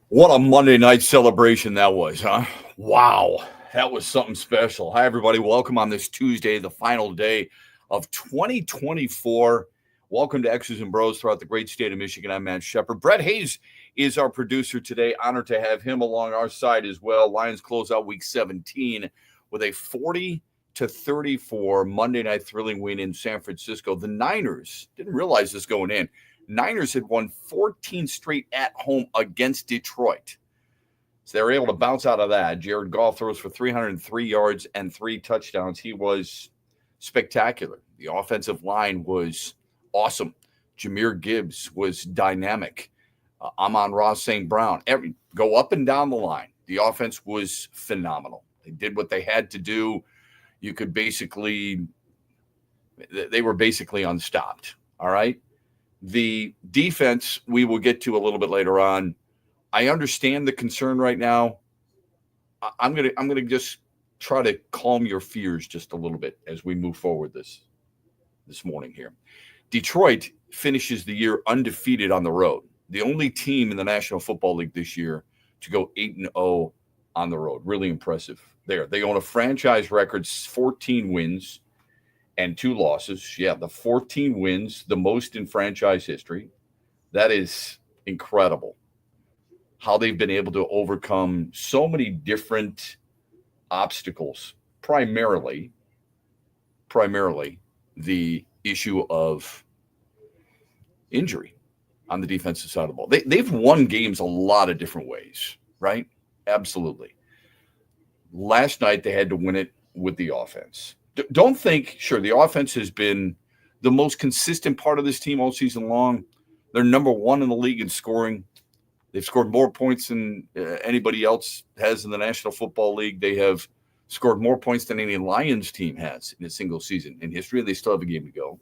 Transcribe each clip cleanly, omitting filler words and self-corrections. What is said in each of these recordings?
What a Monday night celebration that was, huh? Wow, that was something special. Hi, everybody. Welcome on this Tuesday, the final day of 2024. Welcome to X's and Bros throughout the great state of Michigan. I'm Matt Shepard. Brett Hayes is our producer today. Honored to have him along our side as well. Lions close out week 17 with a 40-34 Monday night thrilling win in San Francisco. The Niners didn't realize this going in. Niners had won 14 straight at home against Detroit. So they were able to bounce out of that. Jared Goff throws for 303 yards and 3 touchdowns. He was spectacular. The offensive line was awesome. Jahmyr Gibbs was dynamic. Amon-Ra St. Brown. Go up and down the line. The offense was phenomenal. They did what they had to do. They were basically unstopped. All right. The defense, we will get to a little bit later on. I understand the concern right now. I'm gonna just try to calm your fears just a little bit as we move forward this morning here. Detroit finishes the year undefeated on the road. The only team in the National Football League this year to go 8-0 on the road. Really impressive there. They own a franchise record, 14 wins and 2 losses. Yeah, the 14 wins, the most in franchise history. That is incredible. How they've been able to overcome so many different obstacles, primarily the issue of injury on the defensive side of the ball. They've won games a lot of different ways, right? Absolutely. Last night, they had to win it with the offense. Don't think, sure, the offense has been the most consistent part of this team all season long. They're number 1 in the league in scoring. They've scored more points than anybody else has in the National Football League. They have scored more points than any Lions team has in a single season in history, and they still have a game to go.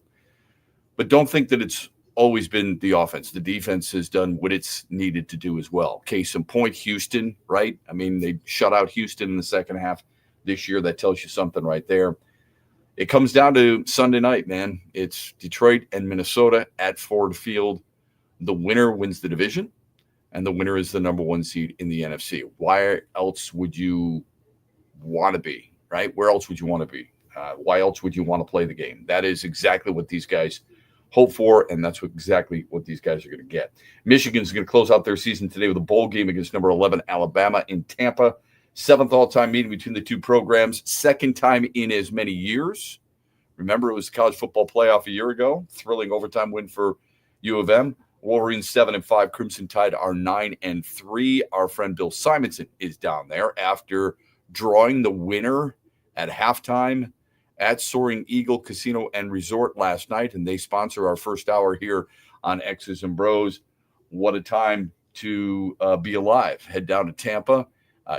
But don't think that it's always been the offense. The defense has done what it's needed to do as well. Case in point, Houston, right? I mean, they shut out Houston in the second half this year. That tells you something right there. It comes down to Sunday night, man. It's Detroit and Minnesota at Ford Field. The winner wins the division, and the winner is the number 1 seed in the NFC. Why else would you want to be, right? Where else would you want to be? Why else would you want to play the game? That is exactly what these guys hope for, and that's exactly what these guys are going to get. Michigan's going to close out their season today with a bowl game against number 11 Alabama in Tampa. 7th all-time meeting between the 2 programs. 2nd time in as many years. Remember, it was the college football playoff a year ago. Thrilling overtime win for U of M. Wolverines 7-5. Crimson Tide are 9-3. Our friend Bill Simonson is down there after drawing the winner at halftime at Soaring Eagle Casino and Resort last night, and they sponsor our first hour here on X's and Bros. What a time to be alive. Head down to Tampa.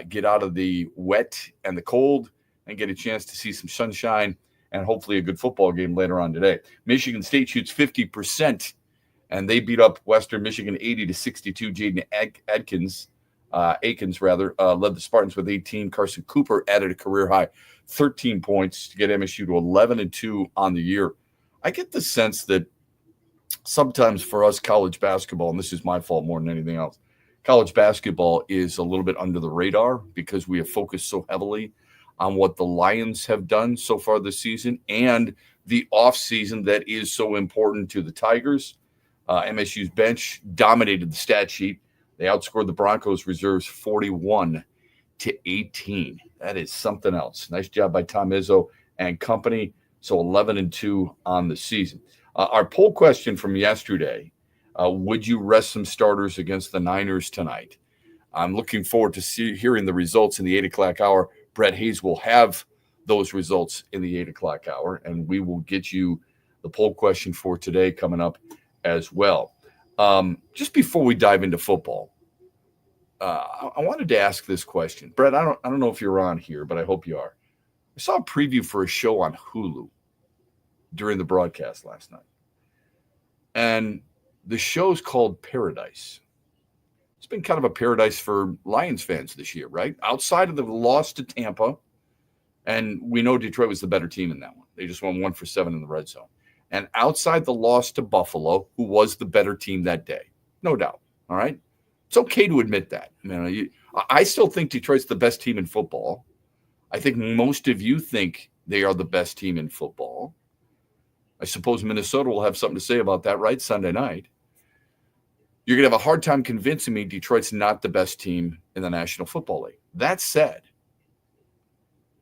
Get out of the wet and the cold and get a chance to see some sunshine and hopefully a good football game later on today. Michigan State shoots 50%, and they beat up Western Michigan 80-62. Jaden Akins led the Spartans with 18. Carson Cooper added a career-high 13 points to get MSU to 11-2 on the year. I get the sense that sometimes for us college basketball, and this is my fault more than anything else, college basketball is a little bit under the radar because we have focused so heavily on what the Lions have done so far this season and the offseason that is so important to the Tigers. MSU's bench dominated the stat sheet. They outscored the Broncos reserves 41-18. That is something else. Nice job by Tom Izzo and company. So 11-2 on the season. Our poll question from yesterday: would you rest some starters against the Niners tonight? I'm looking forward to hearing the results in the 8 o'clock hour. Brett Hayes will have those results in the 8 o'clock hour, and we will get you the poll question for today coming up as well. Just before we dive into football, I wanted to ask this question, Brett. I don't know if you're on here, but I hope you are. I saw a preview for a show on Hulu during the broadcast last night, and the show's called Paradise. It's been kind of a paradise for Lions fans this year, right? Outside of the loss to Tampa, and we know Detroit was the better team in that one. They just won 1 for 7 in the red zone. And outside the loss to Buffalo, who was the better team that day, no doubt. All right, it's okay to admit that. I still think Detroit's the best team in football. I think most of you think they are the best team in football. I suppose Minnesota will have something to say about that, right? Sunday night. You're going to have a hard time convincing me Detroit's not the best team in the National Football League. That said,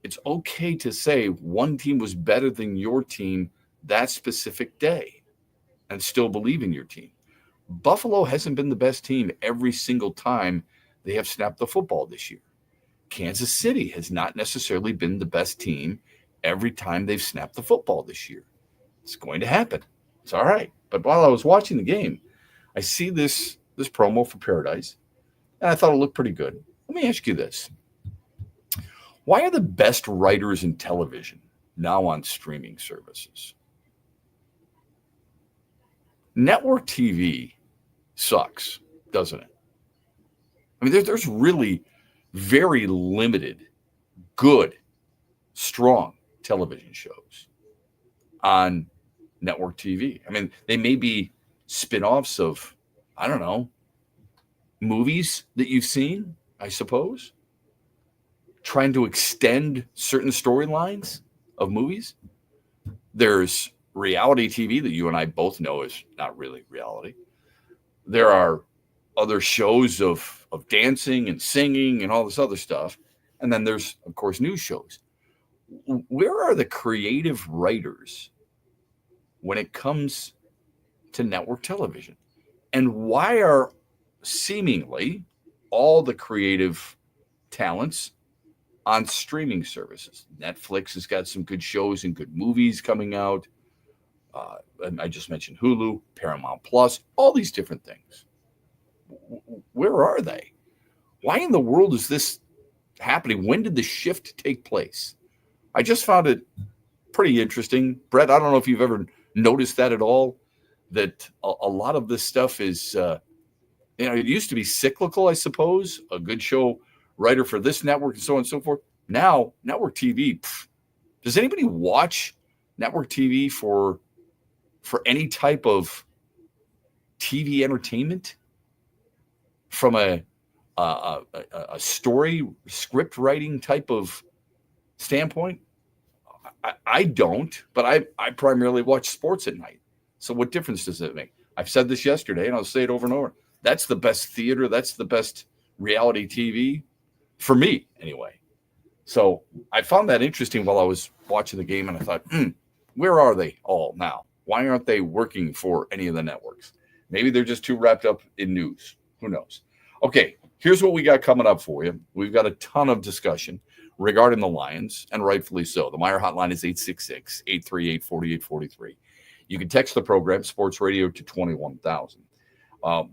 it's okay to say one team was better than your team that specific day and still believe in your team. Buffalo hasn't been the best team every single time they have snapped the football this year. Kansas City has not necessarily been the best team every time they've snapped the football this year. It's going to happen. It's all right. But while I was watching the game, I see this promo for Paradise, and I thought it looked pretty good. Let me ask you this. Why are the best writers in television now on streaming services? Network TV sucks, doesn't it? I mean, there's really very limited, good, strong television shows on network TV. I mean, they may be spin-offs of, I don't know, movies that you've seen, I suppose, trying to extend certain storylines of movies. There's reality TV that you and I both know is not really reality. There are other shows of dancing and singing and all this other stuff. And then there's, of course, news shows. Where are the creative writers when it comes to network television? And why are seemingly all the creative talents on streaming services? Netflix has got some good shows and good movies coming out. And I just mentioned Hulu, Paramount Plus, all these different things. Where are they? Why in the world is this happening? When did the shift take place? I just found it pretty interesting. Brett, I don't know if you've ever noticed that at all, that a lot of this stuff is, it used to be cyclical, I suppose, a good show writer for this network and so on and so forth. Now, network TV, does anybody watch network TV for any type of TV entertainment from a story script writing type of standpoint? I don't, but I primarily watch sports at night. So what difference does it make? I've said this yesterday, and I'll say it over and over. That's the best theater. That's the best reality TV for me, anyway. So I found that interesting while I was watching the game, and I thought, where are they all now? Why aren't they working for any of the networks? Maybe they're just too wrapped up in news. Who knows? Okay, here's what we got coming up for you. We've got a ton of discussion regarding the Lions, and rightfully so. The Meyer hotline is 866-838-4843. You can text the program, Sports Radio, to 21,000.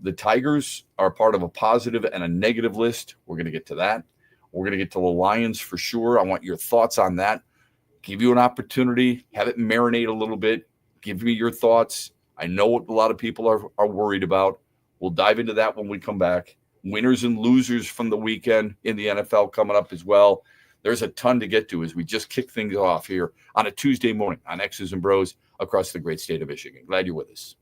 The Tigers are part of a positive and a negative list. We're going to get to that. We're going to get to the Lions for sure. I want your thoughts on that. Give you an opportunity, have it marinate a little bit. Give me your thoughts. I know what a lot of people are worried about. We'll dive into that when we come back. Winners and losers from the weekend in the NFL coming up as well. There's a ton to get to as we just kick things off here on a Tuesday morning on X's and Bros across the great state of Michigan. Glad you're with us.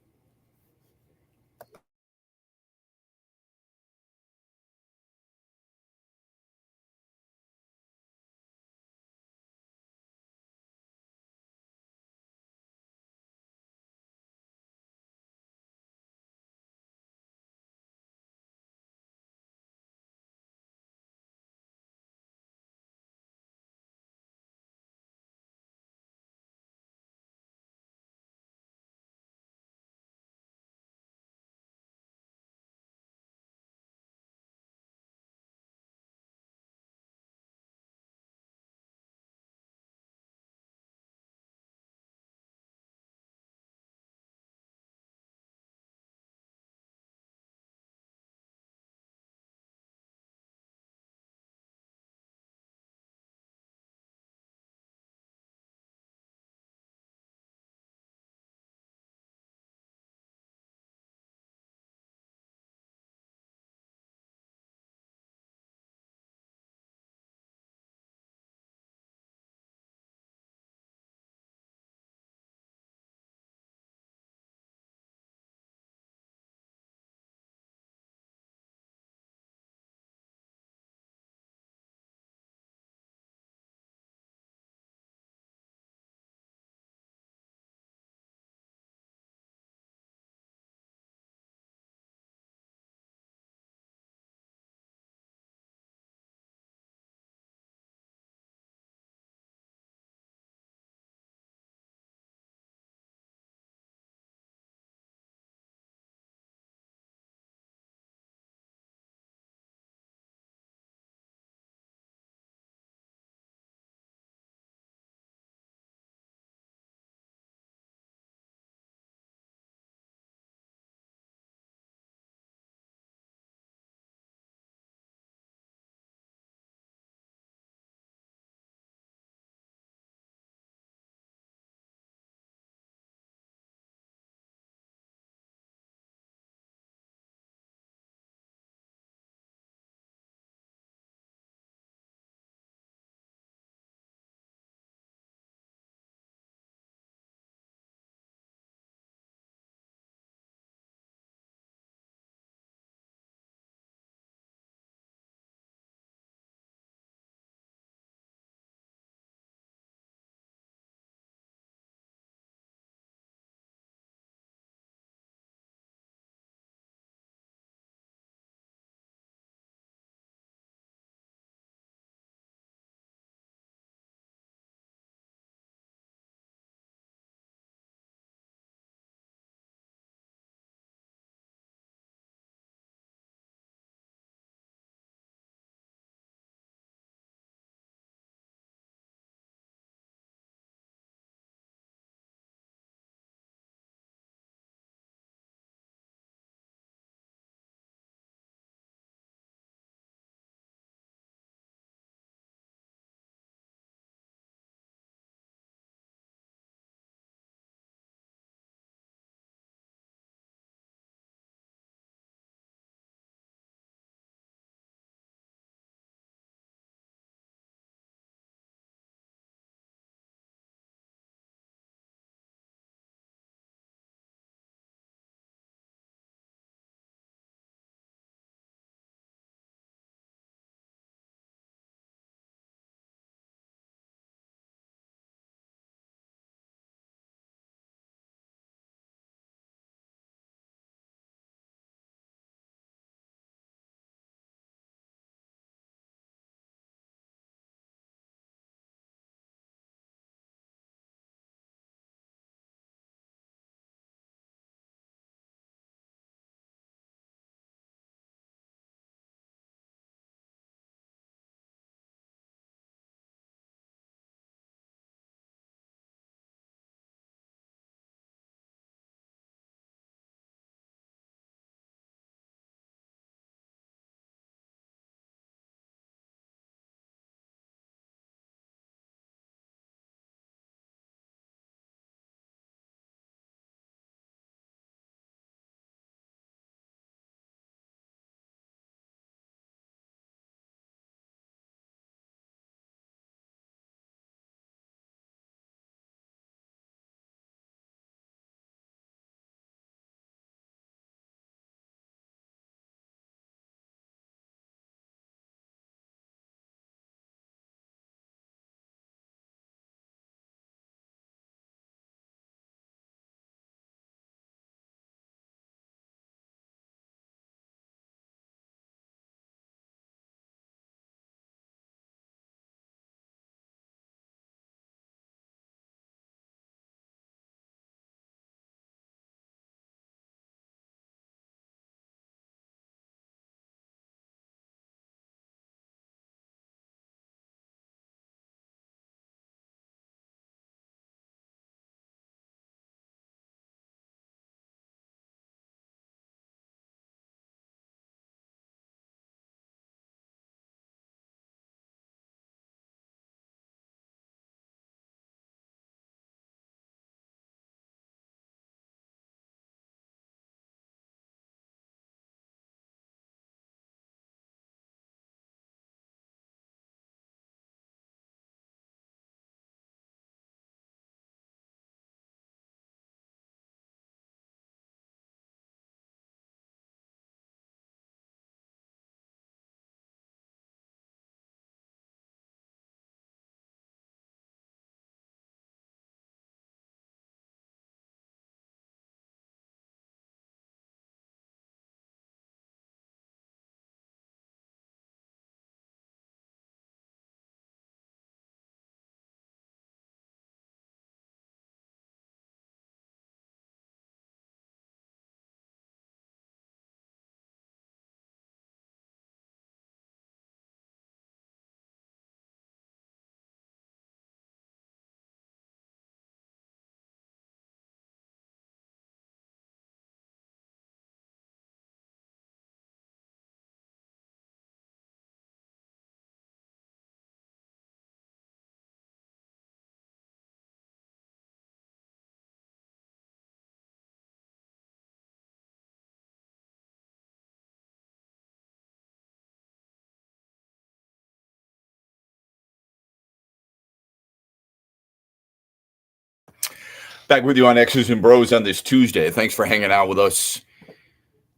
Back with you on X's and Bros on this Tuesday. Thanks for hanging out with us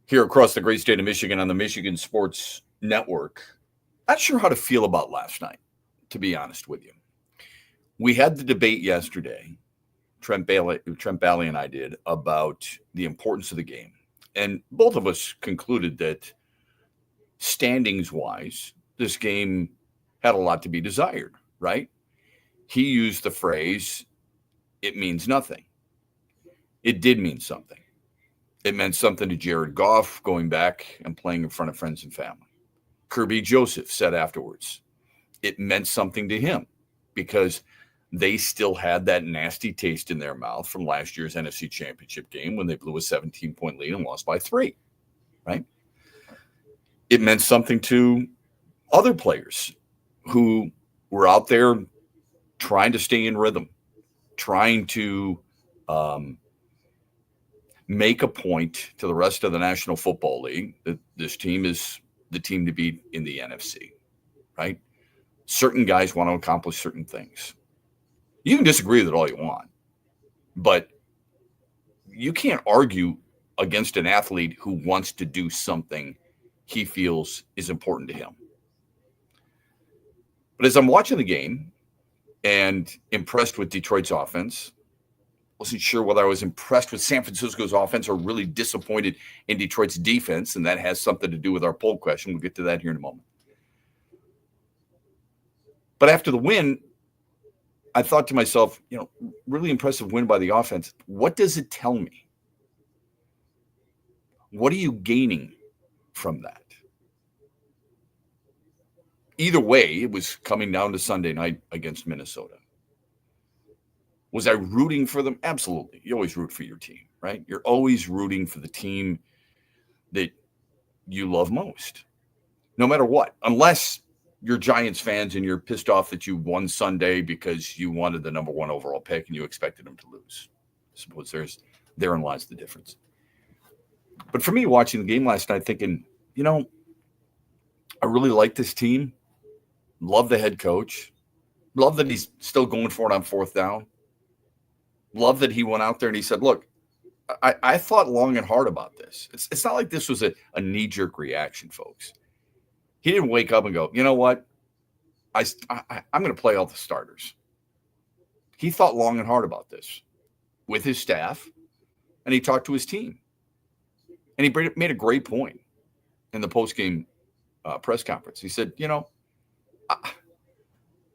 here across the great state of Michigan on the Michigan Sports Network. Not sure how to feel about last night, to be honest with you. We had the debate yesterday, Trent Bally and I did, about the importance of the game. And both of us concluded that standings-wise, this game had a lot to be desired, right? He used the phrase, it means nothing. It did mean something. It meant something to Jared Goff going back and playing in front of friends and family. Kirby Joseph said afterwards, it meant something to him because they still had that nasty taste in their mouth from last year's NFC Championship game when they blew a 17-point lead and lost by 3, right? It meant something to other players who were out there trying to stay in rhythm, trying to make a point to the rest of the National Football League that this team is the team to beat in the NFC, right? Certain guys want to accomplish certain things. You can disagree with it all you want, but you can't argue against an athlete who wants to do something he feels is important to him. But as I'm watching the game and impressed with Detroit's offense, wasn't sure whether I was impressed with San Francisco's offense or really disappointed in Detroit's defense, and that has something to do with our poll question. We'll get to that here in a moment. But after the win, I thought to myself, really impressive win by the offense. What does it tell me? What are you gaining from that? Either way, it was coming down to Sunday night against Minnesota. Was I rooting for them? Absolutely. You always root for your team, right? You're always rooting for the team that you love most, no matter what, unless you're Giants fans and you're pissed off that you won Sunday because you wanted the number 1 overall pick and you expected them to lose. I suppose therein lies the difference. But for me, watching the game last night, thinking, I really like this team. Love the head coach. Love that he's still going for it on 4th down. Love that he went out there and he said, look, I thought long and hard about this. It's not like this was a knee-jerk reaction, folks. He didn't wake up and go, you know what? I'm going to play all the starters. He thought long and hard about this with his staff, and he talked to his team. And he made a great point in the post-game press conference. He said,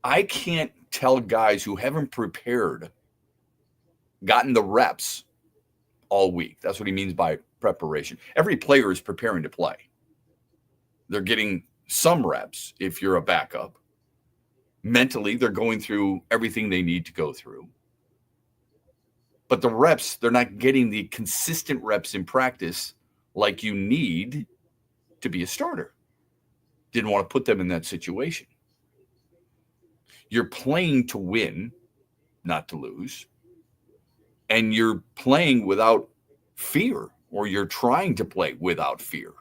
I can't tell guys who haven't prepared, gotten the reps all week. That's what he means by preparation. Every player is preparing to play. They're getting some reps if you're a backup. Mentally, they're going through everything they need to go through. But the reps, they're not getting the consistent reps in practice like you need to be a starter. Didn't want to put them in that situation. You're playing to win, not to lose. And you're playing without fear, or you're trying to play without fear.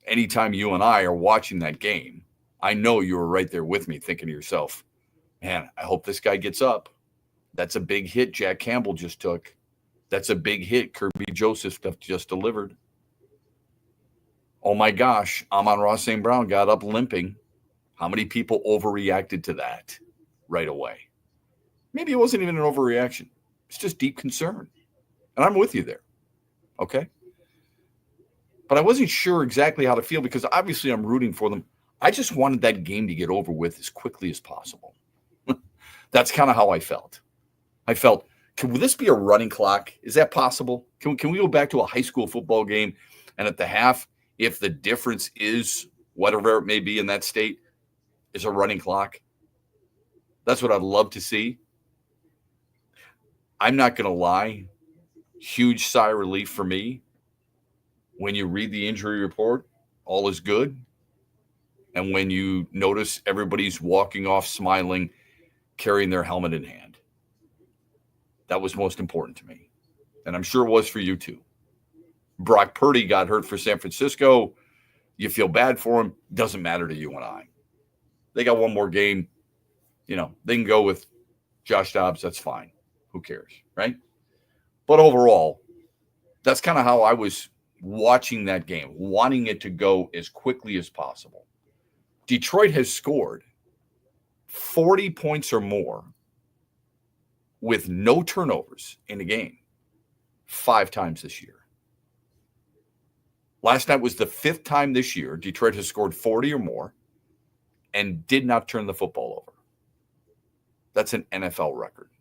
Anytime you and I are watching that game, I know you were right there with me thinking to yourself, man, I hope this guy gets up. That's a big hit Jack Campbell just took. That's a big hit Kirby Joseph just delivered. Oh my gosh, Amon-Ra St. Brown got up limping. How many people overreacted to that right away? Maybe it wasn't even an overreaction. It's just deep concern. And I'm with you there. Okay? But I wasn't sure exactly how to feel because obviously I'm rooting for them. I just wanted that game to get over with as quickly as possible. That's kind of how I felt. I felt, will this be a running clock? Is that possible? Can we go back to a high school football game and at the half, if the difference is whatever it may be in that state, is a running clock? That's what I'd love to see. I'm not going to lie. Huge sigh of relief for me. When you read the injury report, all is good. And when you notice everybody's walking off smiling, carrying their helmet in hand. That was most important to me. And I'm sure it was for you too. Brock Purdy got hurt for San Francisco. You feel bad for him. Doesn't matter to you and I. They got one more game. They can go with Josh Dobbs. That's fine. Who cares, right? But overall, that's kind of how I was watching that game, wanting it to go as quickly as possible. Detroit has scored 40 points or more with no turnovers in a game 5 times this year. Last night was the 5th time this year Detroit has scored 40 or more and did not turn the football over. That's an NFL record.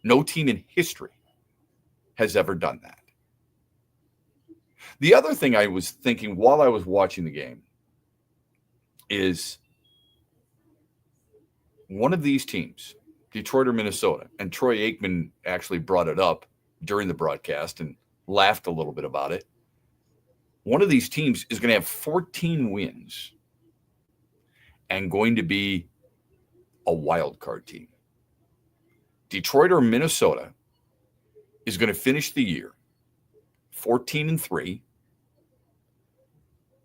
No team in history has ever done that. The other thing I was thinking while I was watching the game is one of these teams, Detroit or Minnesota, and Troy Aikman actually brought it up during the broadcast and laughed a little bit about it. One of these teams is going to have 14 wins and going to be a wild card team. Detroit or Minnesota is going to finish the year 14-3,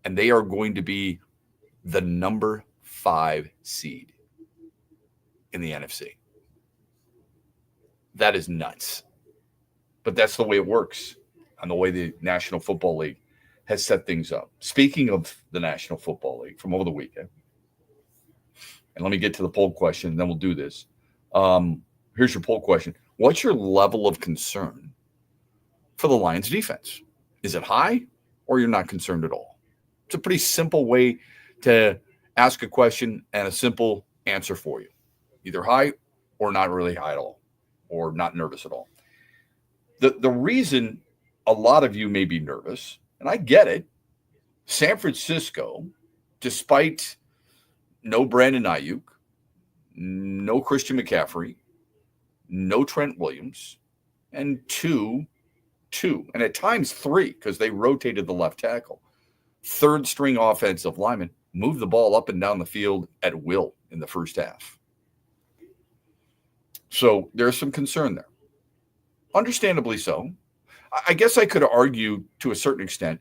and they are going to be the number 5 seed in the NFC. That is nuts. But that's the way it works and the way the National Football League has set things up. Speaking of the National Football League from over the weekend, and let me get to the poll question, and then we'll do this. Here's your poll question. What's your level of concern for the Lions defense? Is it high or you're not concerned at all? It's a pretty simple way to ask a question and a simple answer for you. Either high or not really high at all, or not nervous at all. The reason a lot of you may be nervous, and I get it, San Francisco, despite no Brandon Ayuk, no Christian McCaffrey, no Trent Williams, and two, and at times 3, because they rotated the left tackle, third-string offensive linemen moved the ball up and down the field at will in the first half. So there's some concern there. Understandably so. I guess I could argue to a certain extent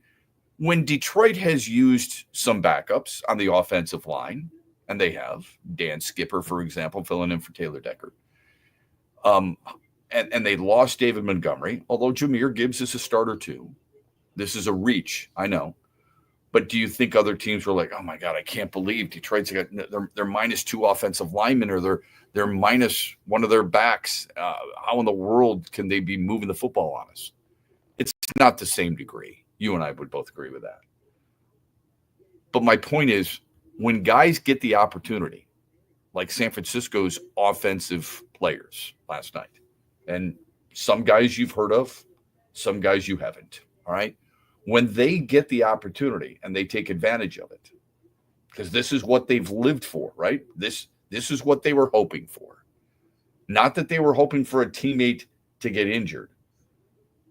when Detroit has used some backups on the offensive line, and they have, Dan Skipper, for example, filling in for Taylor Decker, and they lost David Montgomery, although Jahmyr Gibbs is a starter too. This is a reach, I know. But do you think other teams were like, oh, my God, I can't believe Detroit's got they're minus 2 offensive linemen, or they're minus one of their backs. How in the world can they be moving the football on us? It's not the same degree. You and I would both agree with that. But my point is, when guys get the opportunity, like San Francisco's offensive players last night, and some guys you've heard of, some guys you haven't, all right? When they get the opportunity and they take advantage of it, because this is what they've lived for, right? This is what they were hoping for. Not that they were hoping for a teammate to get injured,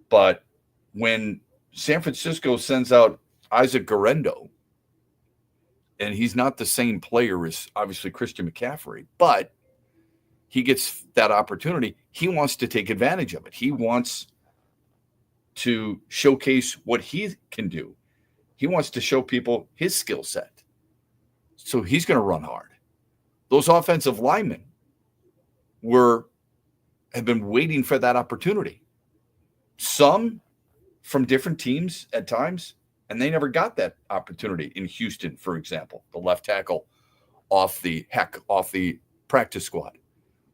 but when San Francisco sends out Isaac Guerendo, and he's not the same player as obviously Christian McCaffrey, but he gets that opportunity, he wants to take advantage of it. He wants to showcase what he can do. He wants to show people his skill set. So he's going to run hard. Those offensive linemen have been waiting for that opportunity. Some from different teams at times, and they never got that opportunity. In Houston, for example, the left tackle off the practice squad.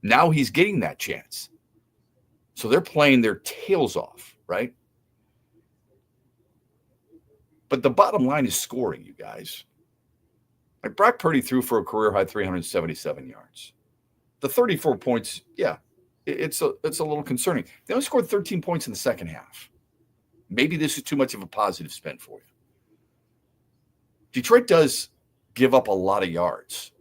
Now he's getting that chance. So they're playing their tails off, right? But the bottom line is scoring, you guys. Like Brock Purdy threw for a career-high 377 yards. The 34 points, yeah, it's a little concerning. They only scored 13 points in the second half. Maybe this is too much of a positive spin for you. Detroit does give up a lot of yards,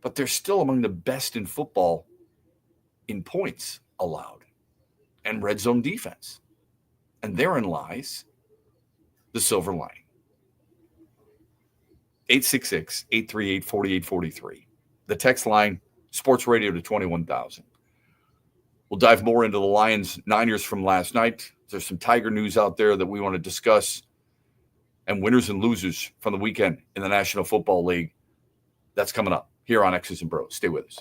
but they're still among the best in football in points allowed and red zone defense. And therein lies the silver lining. 866-838-4843. The text line, sports radio to 21,000. We'll dive more into the Lions Niners from last night. There's some Tiger news out there that we want to discuss, and winners and losers from the weekend in the National Football League. That's coming up here on X's and Bros. Stay with us.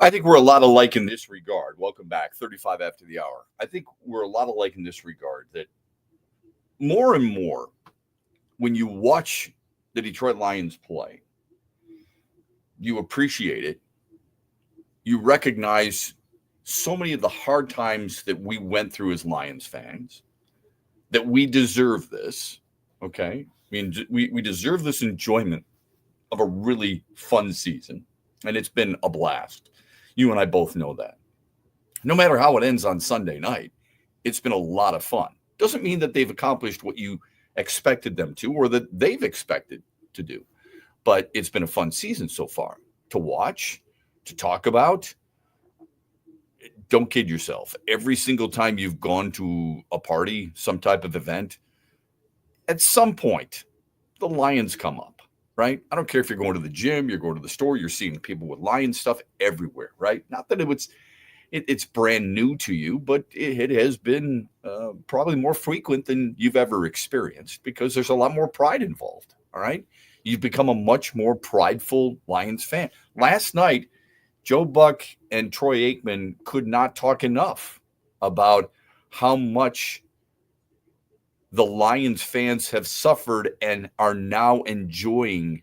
I think we're a lot alike in this regard. Welcome back, 35 after the hour. I think we're a lot alike in this regard that more and more, when you watch the Detroit Lions play, you appreciate it. You recognize so many of the hard times that we went through as Lions fans, that we deserve this. Okay. I mean, we deserve this enjoyment of a really fun season. And it's been a blast. You and I both know that. No matter how it ends on Sunday night, it's been a lot of fun. Doesn't mean that they've accomplished what you expected them to or that they've expected to do. But it's been a fun season so far to watch, to talk about. Don't kid yourself. Every single time you've gone to a party, some type of event, at some point, the Lions come up, right? I don't care if you're going to the gym, you're going to the store, you're seeing people with Lions stuff everywhere, right? Not that it's brand new to you, but it has been probably more frequent than you've ever experienced because there's a lot more pride involved, all right? You've become a much more prideful Lions fan. Last night, Joe Buck and Troy Aikman could not talk enough about how much the Lions fans have suffered and are now enjoying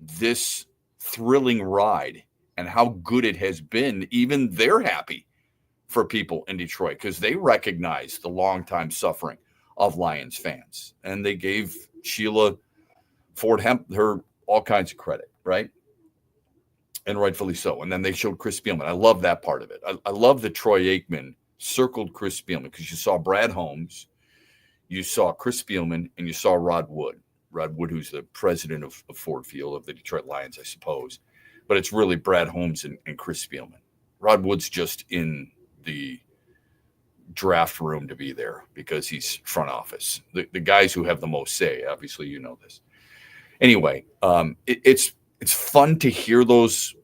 this thrilling ride and how good it has been. Even they're happy for people in Detroit because they recognize the longtime suffering of Lions fans. And they gave Sheila Ford Hemp her all kinds of credit, right? And rightfully so. And then they showed Chris Spielman. I love that part of it. I love that Troy Aikman circled Chris Spielman because you saw Brad Holmes, you saw Chris Spielman, and you saw Rod Wood. Rod Wood, who's the president of Ford Field, of the Detroit Lions, I suppose. But it's really Brad Holmes and Chris Spielman. Rod Wood's just in the draft room to be there because he's front office. The guys who have the most say, obviously you know this. Anyway, it's fun to hear those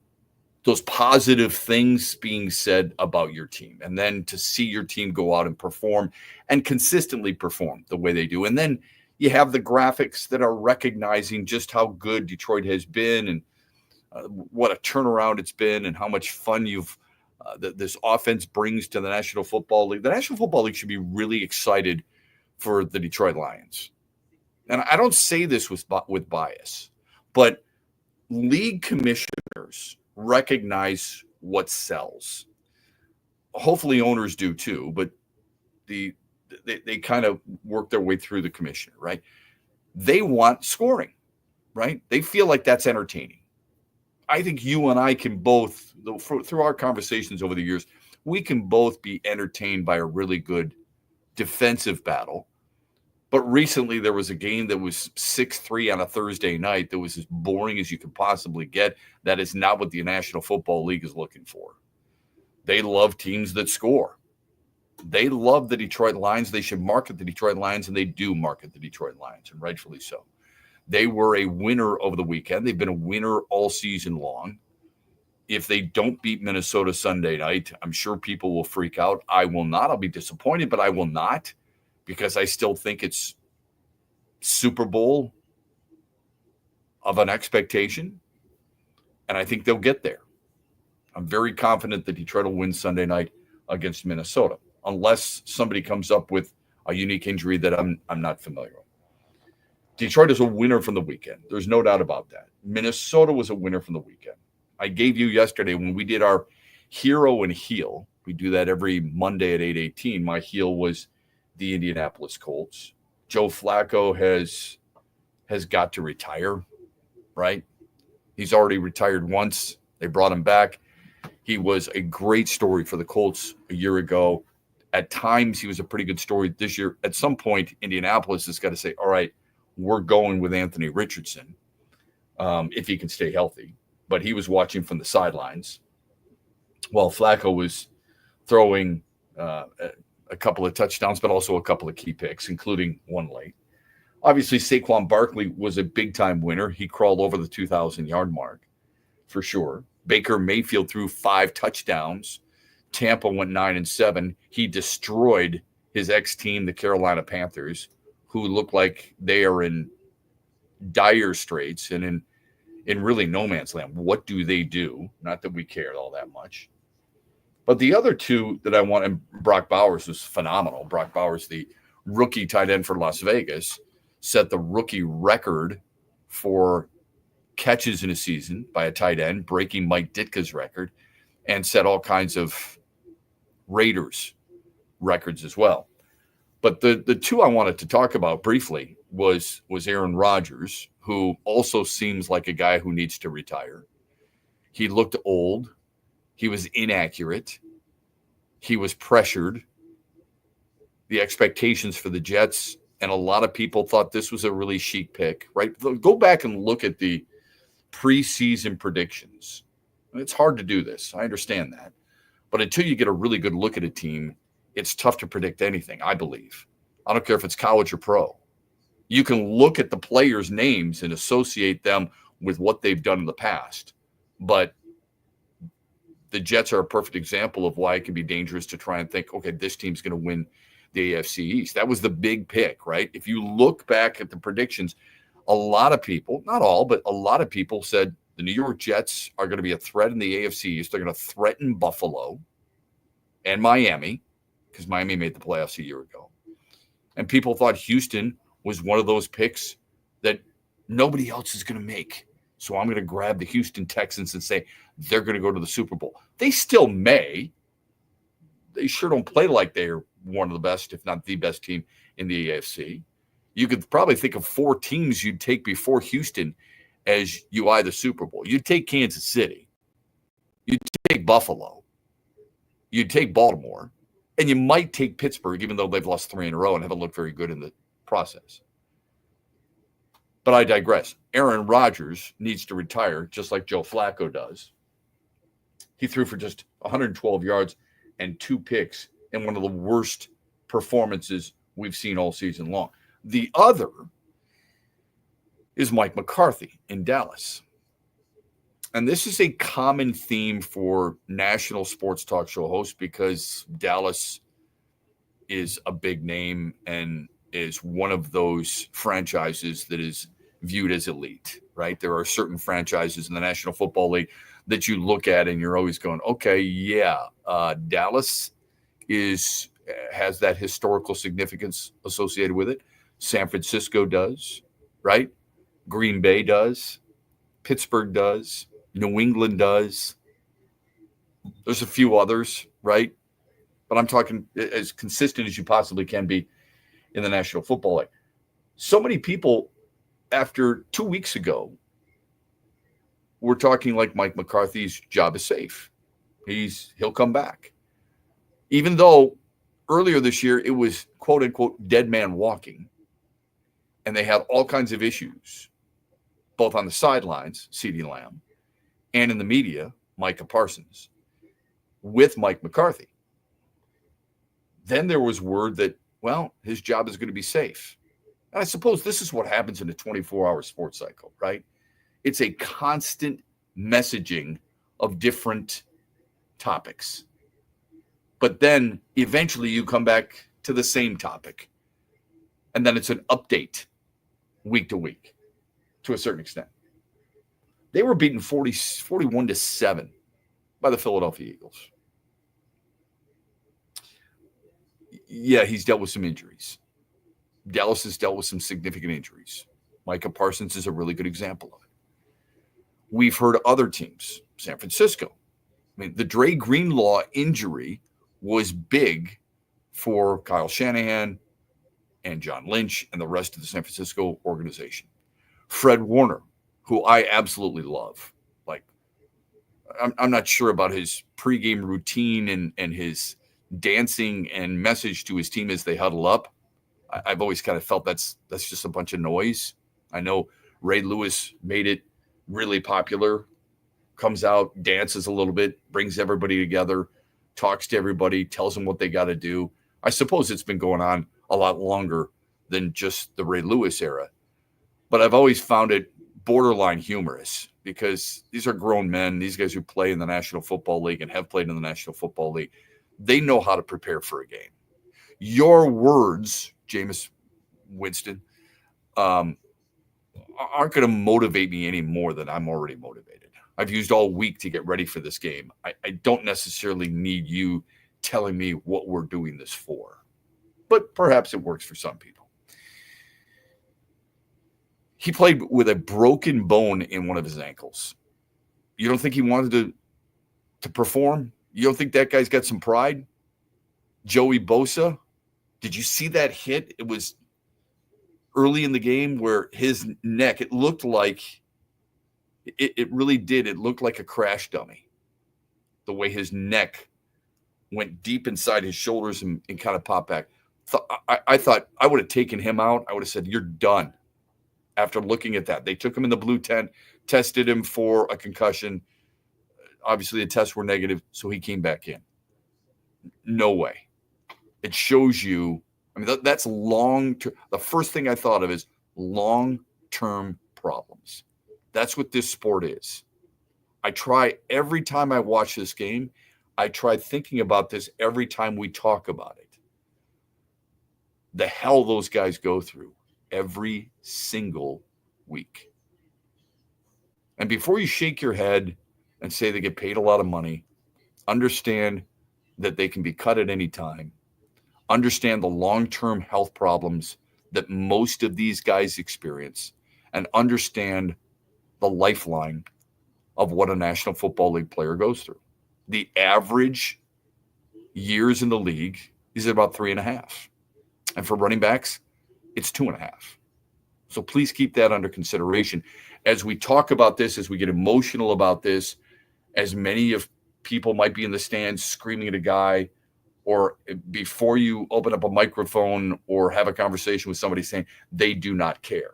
positive things being said about your team, and then to see your team go out and perform and consistently perform the way they do. And then you have the graphics that are recognizing just how good Detroit has been and what a turnaround it's been and how much fun this offense brings to the National Football League. The National Football League should be really excited for the Detroit Lions. And I don't say this with bias, but league commissioners recognize what sells. Hopefully owners do too, but they kind of work their way through the commissioner, right? They want scoring, right? They feel like that's entertaining. I think you and I can both, through our conversations over the years, we can both be entertained by a really good defensive battle. But recently there was a game that was 6-3 on a Thursday night that was as boring as you could possibly get. That is not what the National Football League is looking for. They love teams that score. They love the Detroit Lions. They should market the Detroit Lions, and they do market the Detroit Lions, and rightfully so. They were a winner over the weekend. They've been a winner all season long. If they don't beat Minnesota Sunday night, I'm sure people will freak out. I will not. I'll be disappointed, but I will not, because I still think it's Super Bowl of an expectation, and I think they'll get there. I'm very confident that Detroit will win Sunday night against Minnesota, unless somebody comes up with a unique injury that I'm not familiar with. Detroit is a winner from the weekend. There's no doubt about that. Minnesota was a winner from the weekend. I gave you yesterday when we did our hero and heel. We do that every Monday at 8:18. My heel was the Indianapolis Colts. Joe Flacco has got to retire, right? He's already retired once. They brought him back. He was a great story for the Colts a year ago. At times, he was a pretty good story this year. At some point, Indianapolis has got to say, all right, we're going with Anthony Richardson if he can stay healthy. But he was watching from the sidelines while Flacco was throwing a couple of touchdowns, but also a couple of key picks, including one late. Obviously, Saquon Barkley was a big-time winner. He crawled over the 2,000-yard mark for sure. Baker Mayfield threw 5 touchdowns. Tampa went 9-7. He destroyed his ex-team, the Carolina Panthers, who look like they are in dire straits and in really no man's land. What do they do? Not that we care all that much. But the other two that I want, and Brock Bowers was phenomenal. Brock Bowers, the rookie tight end for Las Vegas, set the rookie record for catches in a season by a tight end, breaking Mike Ditka's record, and set all kinds of Raiders records as well. But the two I wanted to talk about briefly was Aaron Rodgers, who also seems like a guy who needs to retire. He looked old. He was inaccurate. He was pressured. The expectations for the Jets, and a lot of people thought this was a really chic pick, right? Go back and look at the preseason predictions. It's hard to do this. I understand that. But until you get a really good look at a team, it's tough to predict anything, I believe. I don't care if it's college or pro. You can look at the players' names and associate them with what they've done in the past. But the Jets are a perfect example of why it can be dangerous to try and think, okay, this team's going to win the AFC East. That was the big pick, right? If you look back at the predictions, a lot of people, not all, but a lot of people said the New York Jets are going to be a threat in the AFC East. They're going to threaten Buffalo and Miami, because Miami made the playoffs a year ago. And people thought Houston was one of those picks that nobody else is going to make. So I'm going to grab the Houston Texans and say they're going to go to the Super Bowl. They still may. They sure don't play like they're one of the best, if not the best team in the AFC. You could probably think of 4 teams you'd take before Houston as you eye the Super Bowl. You'd take Kansas City. You'd take Buffalo. You'd take Baltimore. And you might take Pittsburgh, even though they've lost 3 in a row and haven't looked very good in the process. But I digress. Aaron Rodgers needs to retire just like Joe Flacco does. He threw for just 112 yards and 2 picks in one of the worst performances we've seen all season long. The other is Mike McCarthy in Dallas. And this is a common theme for national sports talk show hosts because Dallas is a big name and is one of those franchises that is viewed as elite, right? There are certain franchises in the National Football League that you look at and you're always going, okay, yeah, Dallas has that historical significance associated with it. San Francisco does, right? Green Bay does. Pittsburgh does. New England does. There's a few others, right? But I'm talking as consistent as you possibly can be in the National Football League. So many people, after 2 weeks ago, were talking like Mike McCarthy's job is safe. He'll come back. Even though earlier this year it was quote unquote dead man walking, and they had all kinds of issues, both on the sidelines, CeeDee Lamb, and in the media, Micah Parsons, with Mike McCarthy. Then there was word that, well, his job is going to be safe. And I suppose this is what happens in a 24-hour sports cycle, right? It's a constant messaging of different topics. But then eventually you come back to the same topic. And then it's an update week to week to a certain extent. They were beaten 41-7 by the Philadelphia Eagles. Yeah, he's dealt with some injuries. Dallas has dealt with some significant injuries. Micah Parsons is a really good example of it. We've heard other teams, San Francisco. I mean, the Dre Greenlaw injury was big for Kyle Shanahan and John Lynch and the rest of the San Francisco organization. Fred Warner, who I absolutely love. Like, I'm not sure about his pregame routine and his dancing and message to his team as they huddle up. I've always kind of felt that's just a bunch of noise. I know Ray Lewis made it really popular, comes out, dances a little bit, brings everybody together, talks to everybody, tells them what they got to do. I suppose it's been going on a lot longer than just the Ray Lewis era. But I've always found it borderline humorous because these are grown men. These guys who play in the National Football League and have played in the National Football League, they know how to prepare for a game. Your words, Jameis Winston, aren't going to motivate me any more than I'm already motivated. I've used all week to get ready for this game. I don't necessarily need you telling me what we're doing this for, but perhaps it works for some people. He played with a broken bone in one of his ankles. You don't think he wanted to perform? You don't think that guy's got some pride? Joey Bosa, did you see that hit? It was early in the game where his neck, it looked like, it really did. It looked like a crash dummy. The way his neck went deep inside his shoulders and kind of popped back. I thought I would have taken him out. I would have said, you're done. After looking at that, they took him in the blue tent, tested him for a concussion. Obviously, the tests were negative, so he came back in. No way. It shows you, I mean, that's long-term. The first thing I thought of is long-term problems. That's what this sport is. I try every time I watch this game, I try thinking about this every time we talk about it. The hell those guys go through every single week. And before you shake your head and say they get paid a lot of money, understand that they can be cut at any time. Understand the long-term health problems that most of these guys experience, and understand the lifeline of what a National Football League player goes through. The average years in the league is about 3.5. And for running backs, it's 2.5. So please keep that under consideration. As we talk about this, as we get emotional about this, as many of people might be in the stands screaming at a guy, or before you open up a microphone or have a conversation with somebody saying they do not care.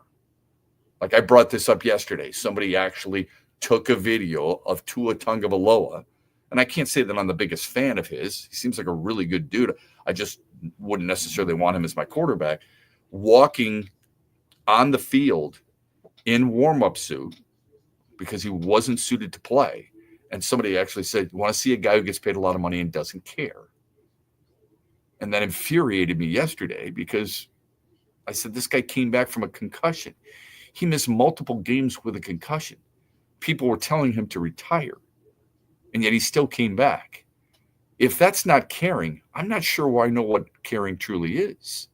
Like I brought this up yesterday. Somebody actually took a video of Tua Tagovailoa, and I can't say that I'm the biggest fan of his. He seems like a really good dude. I just wouldn't necessarily want him as my quarterback, walking on the field in warm-up suit because he wasn't suited to play. And somebody actually said, you want to see a guy who gets paid a lot of money and doesn't care? And that infuriated me yesterday because I said, this guy came back from a concussion. He missed multiple games with a concussion. People were telling him to retire, and yet he still came back. If that's not caring, I'm not sure I know what caring truly is.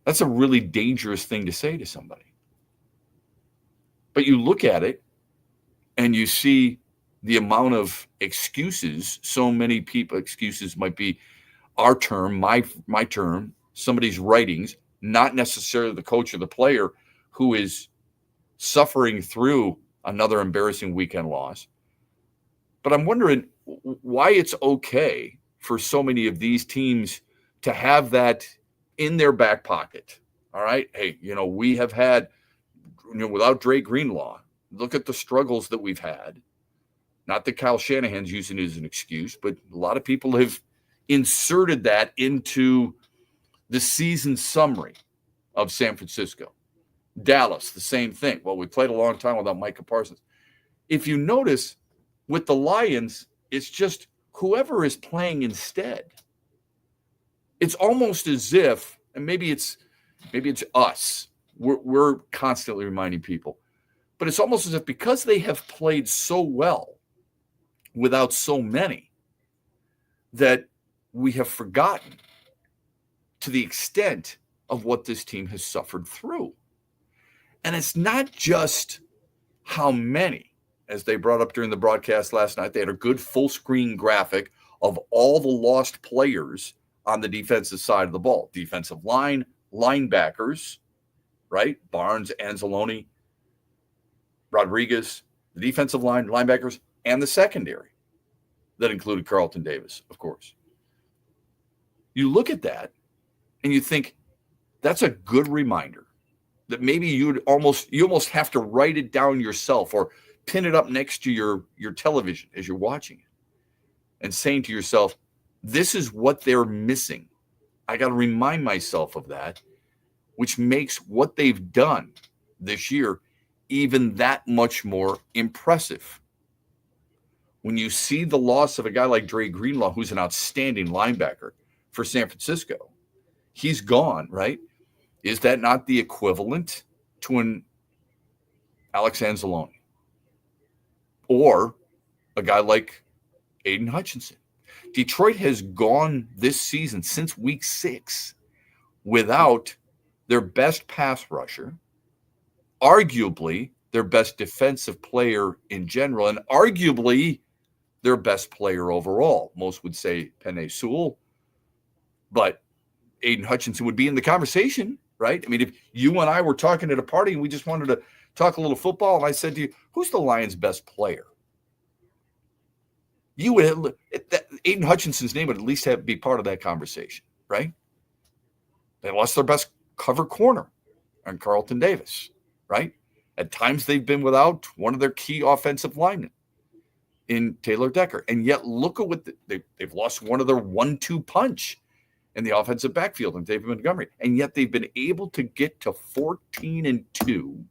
That's a really dangerous thing to say to somebody. But you look at it and you see the amount of excuses. So many people, excuses might be our term, my term, somebody's writings, not necessarily the coach or the player who is suffering through another embarrassing weekend loss. But I'm wondering why it's okay for so many of these teams to have that in their back pocket. All right. Hey, we have had, without Dre Greenlaw, look at the struggles that we've had. Not that Kyle Shanahan's using it as an excuse, but a lot of people have inserted that into the season summary of San Francisco. Dallas, the same thing. Well, we played a long time without Micah Parsons. If you notice, with the Lions, it's just whoever is playing instead. It's almost as if, and maybe it's us. We're constantly reminding people, but it's almost as if because they have played so well without so many, that we have forgotten to the extent of what this team has suffered through. And it's not just how many, as they brought up during the broadcast last night. They had a good full screen graphic of all the lost players on the defensive side of the ball. Defensive line, linebackers, right? Barnes, Anzalone, Rodriguez, the defensive line, linebackers, and the secondary. That included Carlton Davis, of course. You look at that and you think that's a good reminder that maybe you almost have to write it down yourself or pin it up next to your television as you're watching it and saying to yourself, this is what they're missing. I got to remind myself of that, which makes what they've done this year even that much more impressive. When you see the loss of a guy like Dre Greenlaw, who's an outstanding linebacker for San Francisco, he's gone, right? Is that not the equivalent to an Alex Anzalone or a guy like Aiden Hutchinson? Detroit has gone this season since week 6 without their best pass rusher, arguably their best defensive player in general, and arguably their best player overall. Most would say Penei Sewell, but Aiden Hutchinson would be in the conversation, right? I mean, if you and I were talking at a party and we just wanted to talk a little football, and I said to you, who's the Lions' best player? You would, Aiden Hutchinson's name would at least be part of that conversation, right? They lost their best cover corner on Carlton Davis, right? At times they've been without one of their key offensive linemen in Taylor Decker. And yet look at what they've lost one of their 1-2 punch in the offensive backfield in David Montgomery. And yet they've been able to get to 14-2,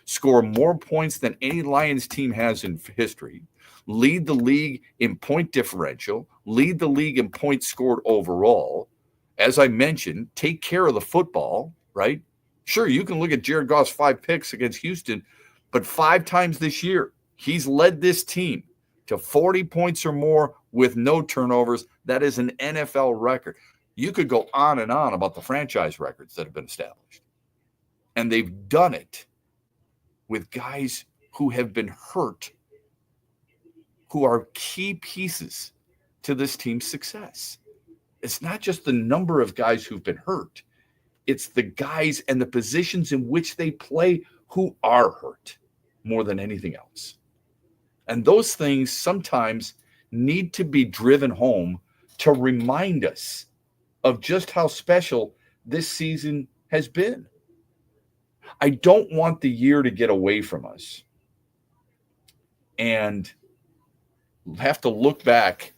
score more points than any Lions team has in history, lead the league in point differential, lead the league in points scored overall. As I mentioned, take care of the football, right? Sure, you can look at Jared Goff's 5 picks against Houston, but 5 times this year, he's led this team to 40 points or more with no turnovers. That is an NFL record. You could go on and on about the franchise records that have been established. And they've done it with guys who have been hurt, who are key pieces to this team's success. It's not just the number of guys who've been hurt. It's the guys and the positions in which they play who are hurt more than anything else. And those things sometimes need to be driven home to remind us of just how special this season has been. I don't want the year to get away from us and have to look back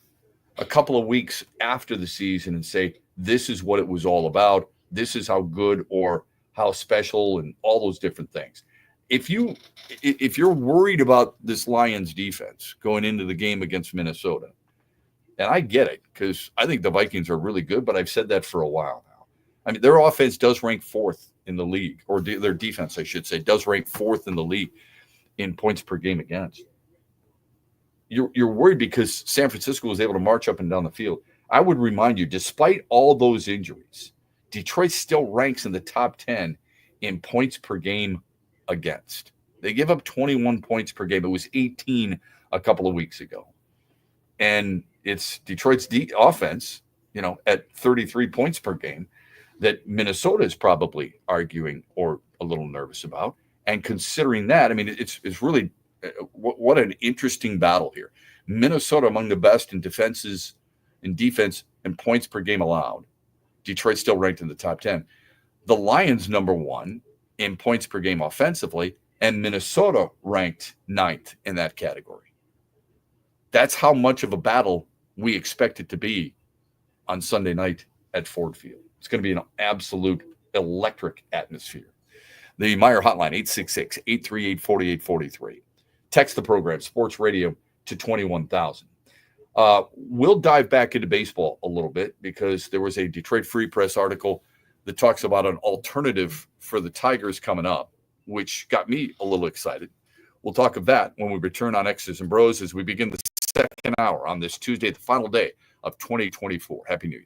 a couple of weeks after the season and say, this is what it was all about. This is how good or how special and all those different things. If you're worried about this Lions defense going into the game against Minnesota, and I get it because I think the Vikings are really good, but I've said that for a while now. I mean, their offense does rank 4th in the league, or their defense, I should say, does rank 4th in the league in points per game against. You're worried because San Francisco was able to march up and down the field. I would remind you, despite all those injuries, Detroit still ranks in the top 10 in points per game against. They give up 21 points per game. It was 18 a couple of weeks ago. And it's Detroit's offense, at 33 points per game that Minnesota is probably arguing or a little nervous about. And considering that, I mean, it's really what an interesting battle here. Minnesota among the best in defense and points per game allowed. Detroit still ranked in the top 10. The Lions number 1 in points per game offensively, and Minnesota ranked 9th in that category. That's how much of a battle we expect it to be on Sunday night at Ford Field. It's going to be an absolute electric atmosphere. The Meyer hotline, 866-838-4843. Text the program, Sports Radio, to 21,000. We'll dive back into baseball a little bit because there was a Detroit Free Press article that talks about an alternative for the Tigers coming up, which got me a little excited. We'll talk of that when we return on X's and Bros as we begin the second hour on this Tuesday, the final day of 2024. Happy New Year.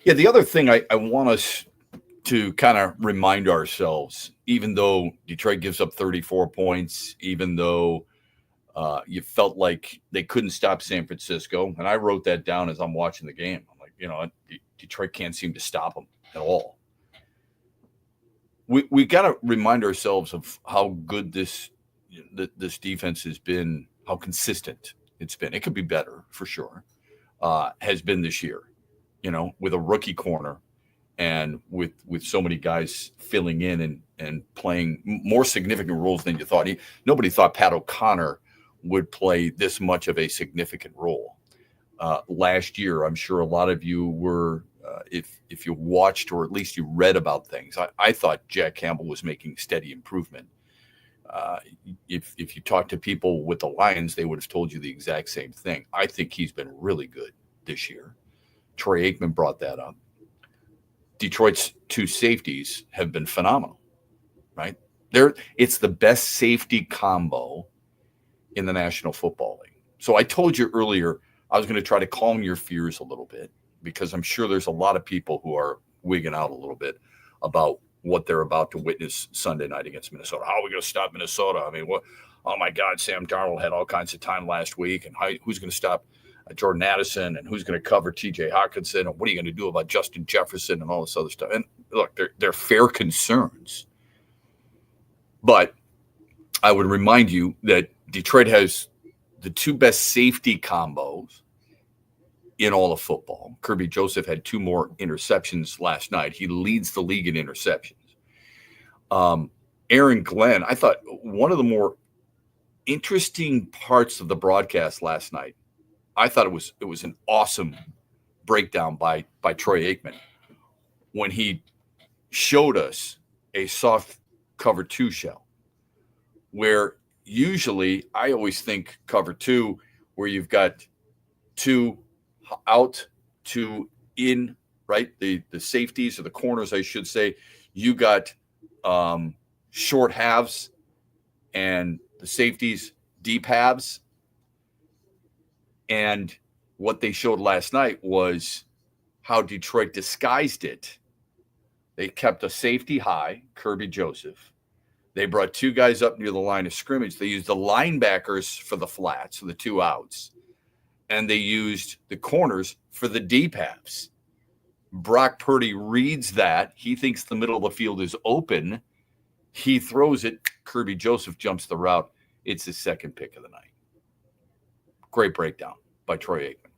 Yeah, the other thing I want us to kind of remind ourselves, even though Detroit gives up 34 points, even though you felt like they couldn't stop San Francisco, and I wrote that down as I'm watching the game. I'm like, Detroit can't seem to stop them at all. We got to remind ourselves of how good this defense has been, how consistent it's been. It could be better for sure. Has been this year, with a rookie corner and with so many guys filling in and playing more significant roles than you thought. Nobody thought Pat O'Connor would play this much of a significant role. Last year, I'm sure a lot of you were, if you watched or at least you read about things, I thought Jack Campbell was making steady improvement. If you talk to people with the Lions, they would have told you the exact same thing. I think he's been really good this year. Troy Aikman brought that up. Detroit's two safeties have been phenomenal, right? It's the best safety combo in the National Football League. So I told you earlier I was going to try to calm your fears a little bit, because I'm sure there's a lot of people who are wigging out a little bit about what they're about to witness Sunday night against Minnesota. How are we going to stop Minnesota? I mean, what? Oh my God, Sam Darnold had all kinds of time last week, and who's going to stop Jordan Addison, and who's going to cover T.J. Hawkinson, and what are you going to do about Justin Jefferson and all this other stuff? And look, they're fair concerns, but I would remind you that Detroit has the two best safety combos in all of football. Kirby Joseph had 2 more interceptions last night. He leads the league in interceptions. Aaron Glenn, I thought one of the more interesting parts of the broadcast last night, I thought it was an awesome breakdown by Troy Aikman when he showed us a soft cover 2 shell, where usually I always think cover 2, where you've got 2 out, 2 in, right? The safeties or the corners, I should say. You got short halves and the safeties deep halves. And what they showed last night was how Detroit disguised it. They kept a safety high, Kirby Joseph. They brought 2 guys up near the line of scrimmage. They used the linebackers for the flats, so the 2 outs. And they used the corners for the deep halves. Brock Purdy reads that. He thinks the middle of the field is open. He throws it. Kirby Joseph jumps the route. It's his second pick of the night. Great breakdown by Troy Aikman.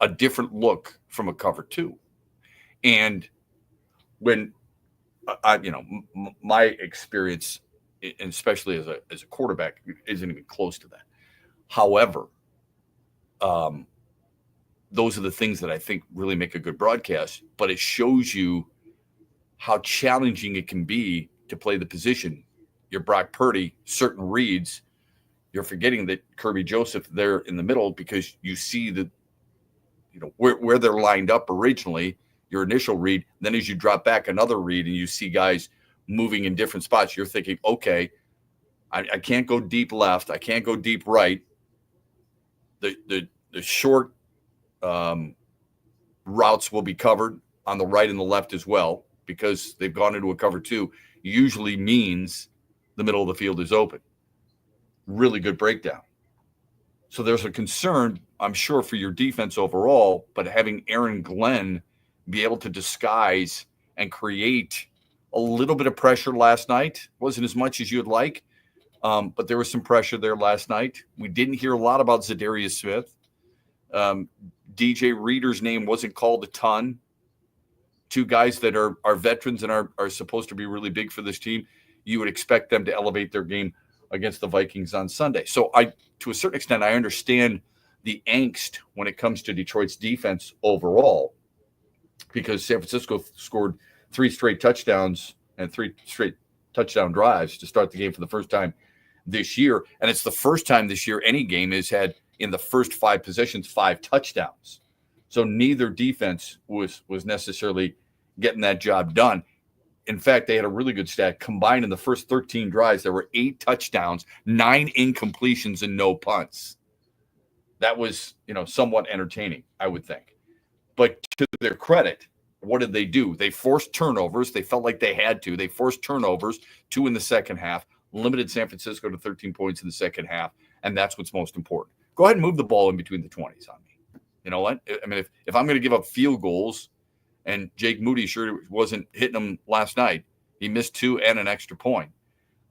A different look from a cover 2. And when my experience, and especially as a quarterback, isn't even close to that. However, those are the things that I think really make a good broadcast, but it shows you how challenging it can be to play the position. You're Brock Purdy, certain reads, you're forgetting that Kirby Joseph there in the middle, because you see the, where they're lined up originally, your initial read. Then as you drop back another read and you see guys moving in different spots, you're thinking, okay, I can't go deep left. I can't go deep right. The short routes will be covered on the right and the left as well, because they've gone into a cover 2, usually means the middle of the field is open. Really good breakdown. So there's a concern, I'm sure, for your defense overall, but having Aaron Glenn be able to disguise and create a little bit of pressure last night, wasn't as much as you'd like, but there was some pressure there last night. We didn't hear a lot about Zadarius Smith. DJ Reader's name wasn't called a ton. 2 guys that are veterans and are supposed to be really big for this team. You would expect them to elevate their game against the Vikings on Sunday. So to a certain extent, I understand the angst when it comes to Detroit's defense overall, because San Francisco scored 3 straight touchdowns and 3 straight touchdown drives to start the game for the first time this year. And it's the first time this year any game has had, in the first 5 possessions, 5 touchdowns. So neither defense was necessarily getting that job done. In fact, they had a really good stat. Combined in the first 13 drives, there were 8 touchdowns, 9 incompletions, and no punts. That was, somewhat entertaining, I would think. But to their credit, what did they do? They forced turnovers. They felt like they had to. They forced turnovers, 2 in the second half, limited San Francisco to 13 points in the second half, and that's what's most important. Go ahead and move the ball in between the 20s on me. You know what? I mean, if I'm going to give up field goals, and Jake Moody sure wasn't hitting them last night, he missed 2 and an extra point.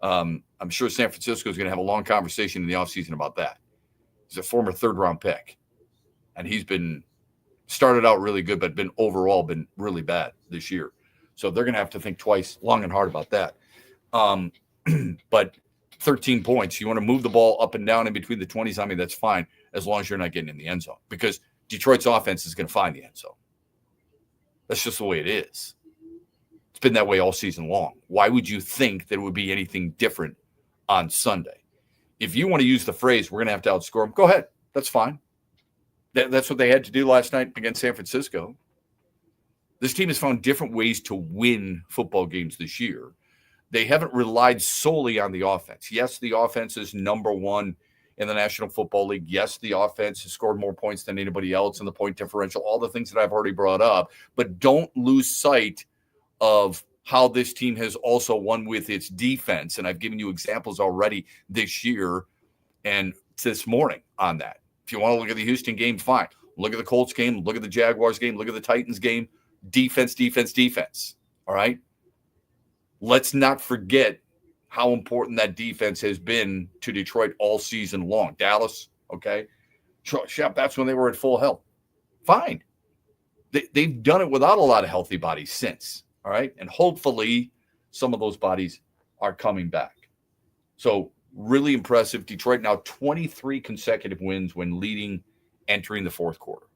I'm sure San Francisco is going to have a long conversation in the offseason about that. He's a former third-round pick, and he's been started out really good, but overall been really bad this year. So they're going to have to think twice, long and hard about that. But 13 points, you want to move the ball up and down in between the 20s, I mean, that's fine, as long as you're not getting in the end zone, because Detroit's offense is going to find the end zone. That's just the way it is. It's been that way all season long. Why would you think that it would be anything different on Sunday? If you want to use the phrase, we're going to have to outscore them, go ahead. That's fine. That's what they had to do last night against San Francisco. This team has found different ways to win football games this year. They haven't relied solely on the offense. Yes, the offense is number one in the National Football League. Yes, the offense has scored more points than anybody else in the point differential, all the things that I've already brought up. But don't lose sight of how this team has also won with its defense. And I've given you examples already this year and this morning on that. If you want to look at the Houston game, fine. Look at the Colts game. Look at the Jaguars game. Look at the Titans game. Defense, defense, defense. All right? Let's not forget how important that defense has been to Detroit all season long. Dallas, okay? Shep, that's when they were at full health. Fine. They've done it without a lot of healthy bodies since. All right? And hopefully some of those bodies are coming back. So really impressive. Detroit now 23 consecutive wins when leading entering the fourth quarter.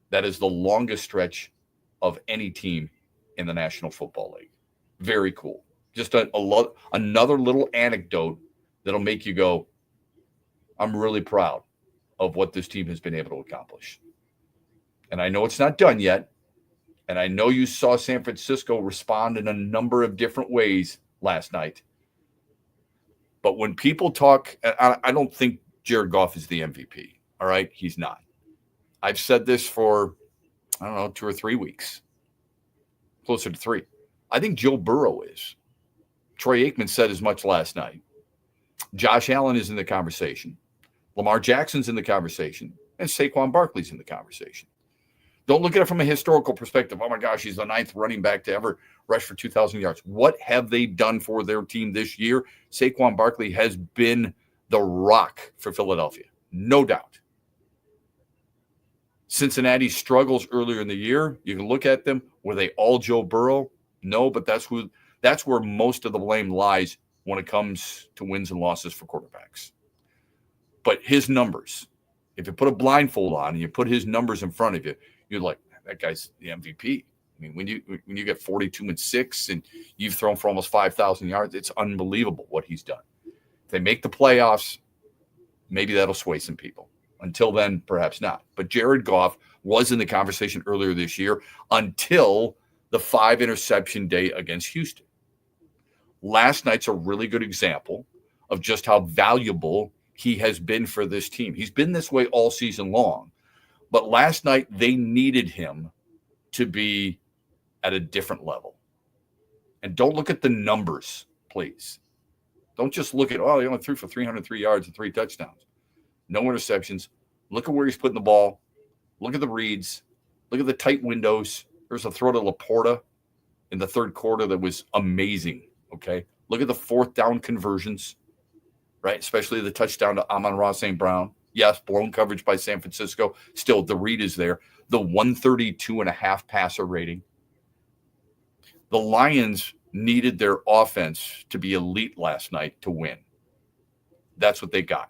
That is the longest stretch of any team in the National Football League. Very cool. Just another little anecdote that'll make you go, I'm really proud of what this team has been able to accomplish. And I know it's not done yet. And I know you saw San Francisco respond in a number of different ways last night. But when people talk, I don't think Jared Goff is the MVP. All right? He's not. I've said this for, 2 or 3 weeks. Closer to 3. I think Joe Burrow is. Troy Aikman said as much last night. Josh Allen is in the conversation. Lamar Jackson's in the conversation. And Saquon Barkley's in the conversation. Don't look at it from a historical perspective. Oh, my gosh, he's the 9th running back to ever rush for 2,000 yards. What have they done for their team this year? Saquon Barkley has been the rock for Philadelphia. No doubt. Cincinnati's struggles earlier in the year, you can look at them. Were they all Joe Burrow? No, but that's where most of the blame lies when it comes to wins and losses for quarterbacks. But his numbers, if you put a blindfold on and you put his numbers in front of you, you're like, that guy's the MVP. I mean, when you get 42-6 and you've thrown for almost 5,000 yards, it's unbelievable what he's done. If they make the playoffs, maybe that'll sway some people. Until then, perhaps not. But Jared Goff was in the conversation earlier this year until the 5-interception day against Houston. Last night's a really good example of just how valuable he has been for this team. He's been this way all season long. But last night, they needed him to be at a different level. And don't look at the numbers, please. Don't just look at, he only threw for 303 yards and 3 touchdowns. No interceptions. Look at where he's putting the ball. Look at the reads. Look at the tight windows. There's a throw to Laporta in the third quarter that was amazing, okay? Look at the 4th down conversions, right? Especially the touchdown to Amon-Ra St. Brown. Yes, blown coverage by San Francisco. Still, the read is there. The 132.5 passer rating. The Lions needed their offense to be elite last night to win. That's what they got.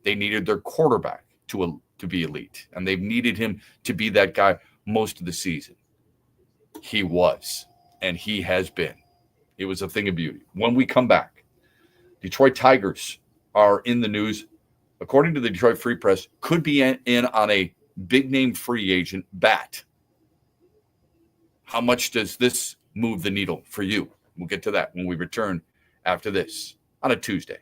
They needed their quarterback to be elite, and they've needed him to be that guy most of the season. He was, and he has been. It was a thing of beauty. When we come back, Detroit Tigers are in the news. According to the Detroit Free Press, could be in on a big-name free agent bat. How much does this move the needle for you? We'll get to that when we return after this on a Tuesday.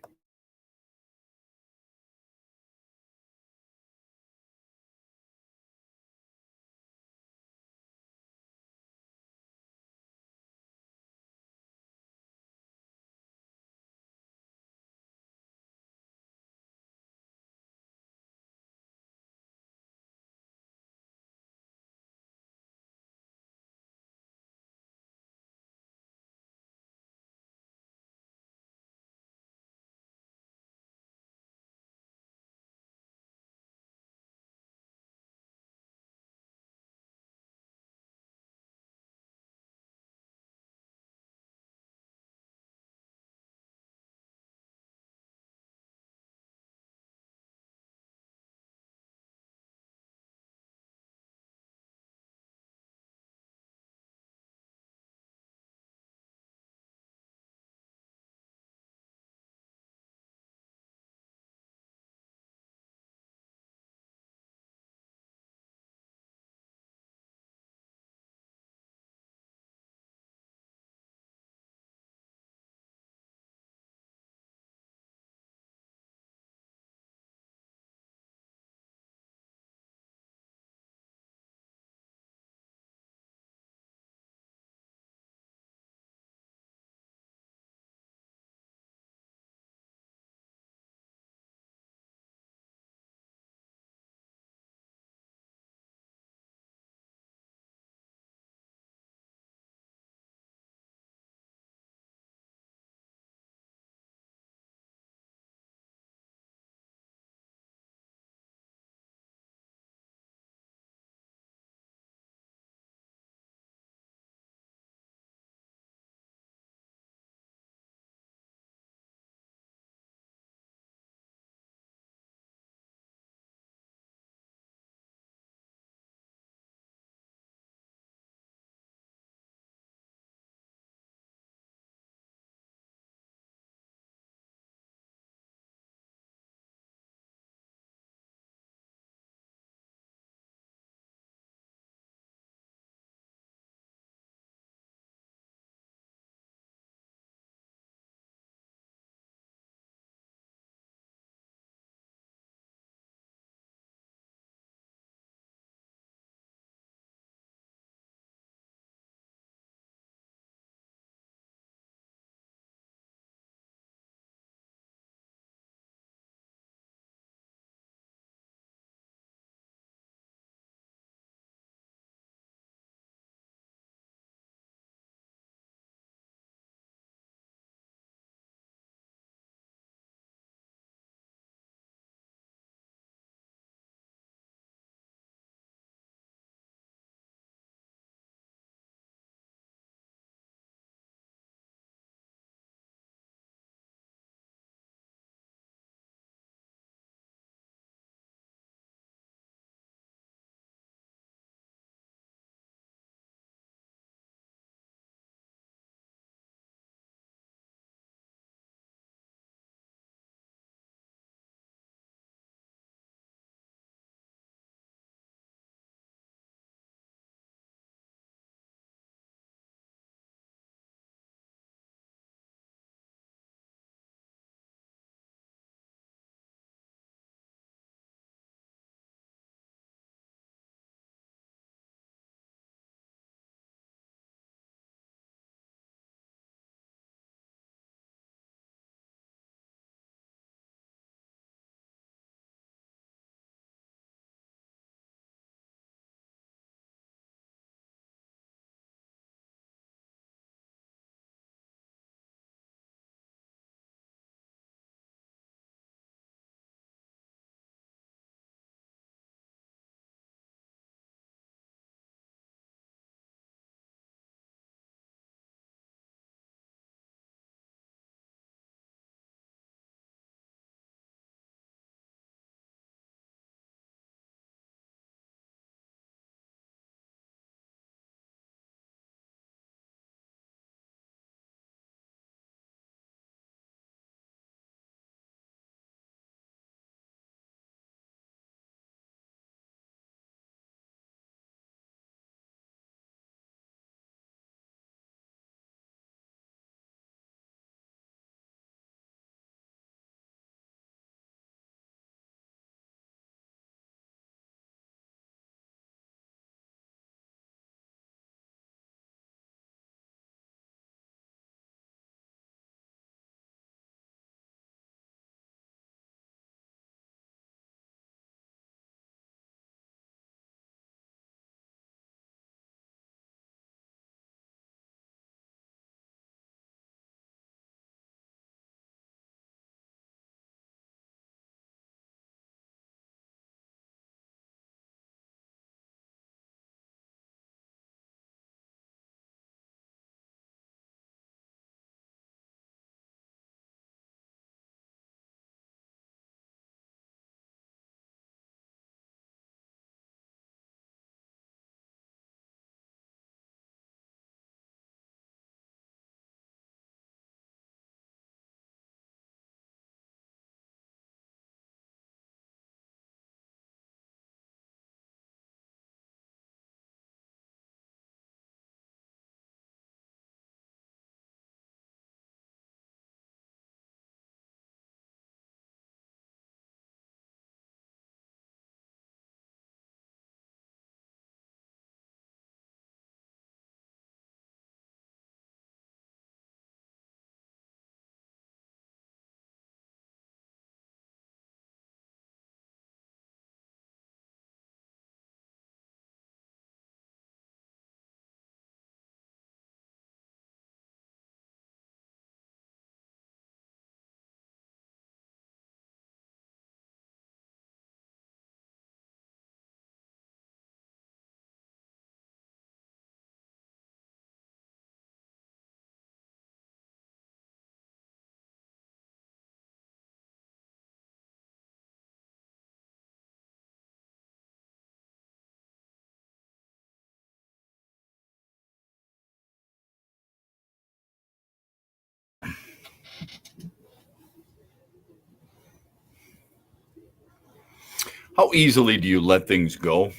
How easily do you let things go?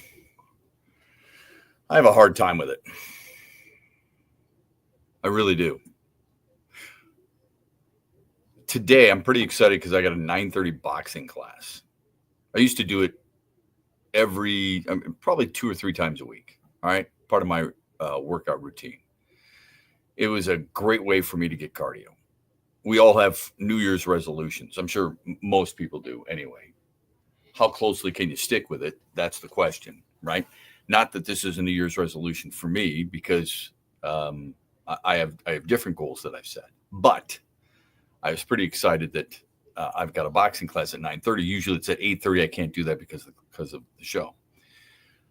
I have a hard time with it. I really do. Today, I'm pretty excited because I got a 9:30 boxing class. I used to do it probably 2 or 3 times a week. All right, part of my workout routine. It was a great way for me to get cardio. We all have New Year's resolutions. I'm sure most people do anyway. How closely can you stick with it? That's the question, right? Not that this is a New Year's resolution for me, because I have different goals that I've set. But I was pretty excited that I've got a boxing class at 9:30. Usually it's at 8:30. I can't do that because of the show.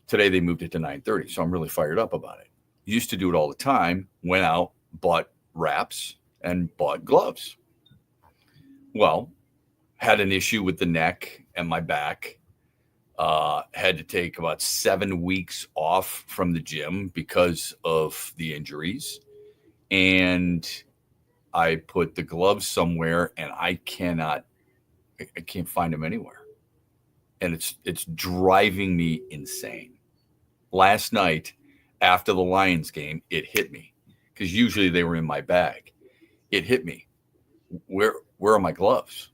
Today they moved it to 9:30, so I'm really fired up about it. Used to do it all the time. Went out, bought wraps, and bought gloves. Well, had an issue with the neck and my back. Had to take about 7 weeks off from the gym because of the injuries. And I put the gloves somewhere and I can't find them anywhere. And it's driving me insane. Last night after the Lions game, it hit me, because usually they were in my bag. It hit me. Where are my gloves?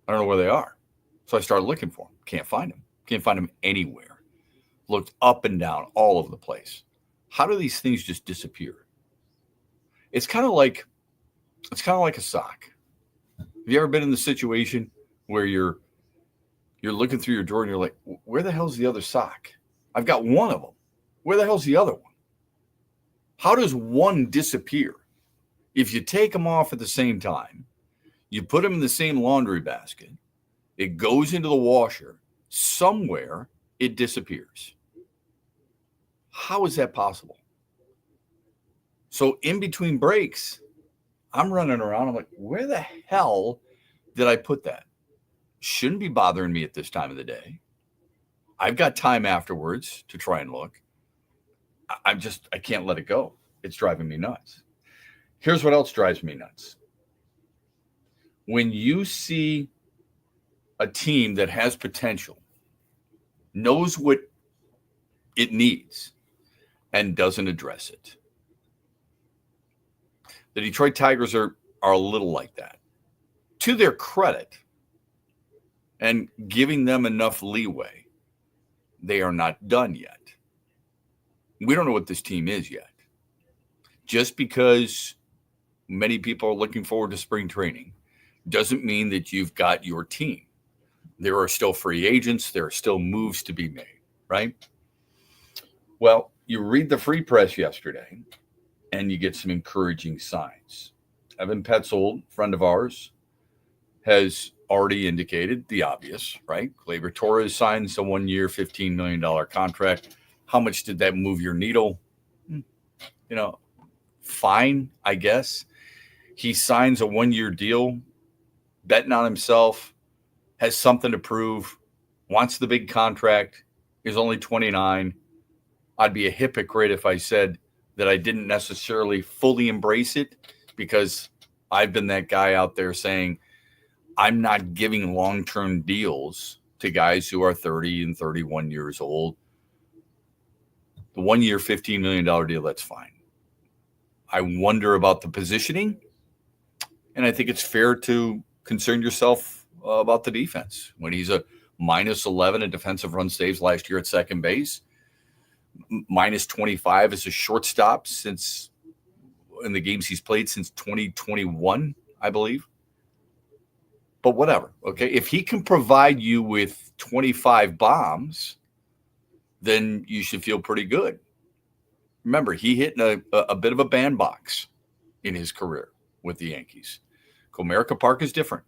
I don't know where they are. So I started looking for them. Can't find them. Can't find them anywhere. Looked up and down all over the place. How do these things just disappear? It's kind of like a sock. Have you ever been in the situation where you're looking through your drawer and you're like, where the hell's the other sock? I've got one of them. Where the hell's the other one? How does one disappear? If you take them off at the same time, you put them in the same laundry basket, it goes into the washer, somewhere it disappears. How is that possible? So in between breaks, I'm running around. I'm like, where the hell did I put that? Shouldn't be bothering me at this time of the day. I've got time afterwards to try and look. I can't let it go. It's driving me nuts. Here's what else drives me nuts. When you see a team that has potential, knows what it needs, and doesn't address it. The Detroit Tigers are a little like that. To their credit, and giving them enough leeway, they are not done yet. We don't know what this team is yet. Just because many people are looking forward to spring training doesn't mean that you've got your team. There are still free agents. There are still moves to be made, right? Well, you read the Free Press yesterday, and you get some encouraging signs. Evan Petzold, friend of ours, has already indicated the obvious, right? Gleyber Torres signs a 1-year, $15 million contract. How much did that move your needle? Fine, I guess. He signs a 1-year deal, betting on himself, has something to prove, wants the big contract, is only 29. I'd be a hypocrite if I said that I didn't necessarily fully embrace it, because I've been that guy out there saying I'm not giving long-term deals to guys who are 30 and 31 years old. The 1-year, $15 million deal, that's fine. I wonder about the positioning, and I think it's fair to concern yourself about the defense. When he's a -11 in defensive run saves last year at second base, -25 as a shortstop in the games he's played since 2021, I believe. But whatever, okay? If he can provide you with 25 bombs, then you should feel pretty good. Remember, he hit a bit of a bandbox in his career with the Yankees. Comerica Park is different,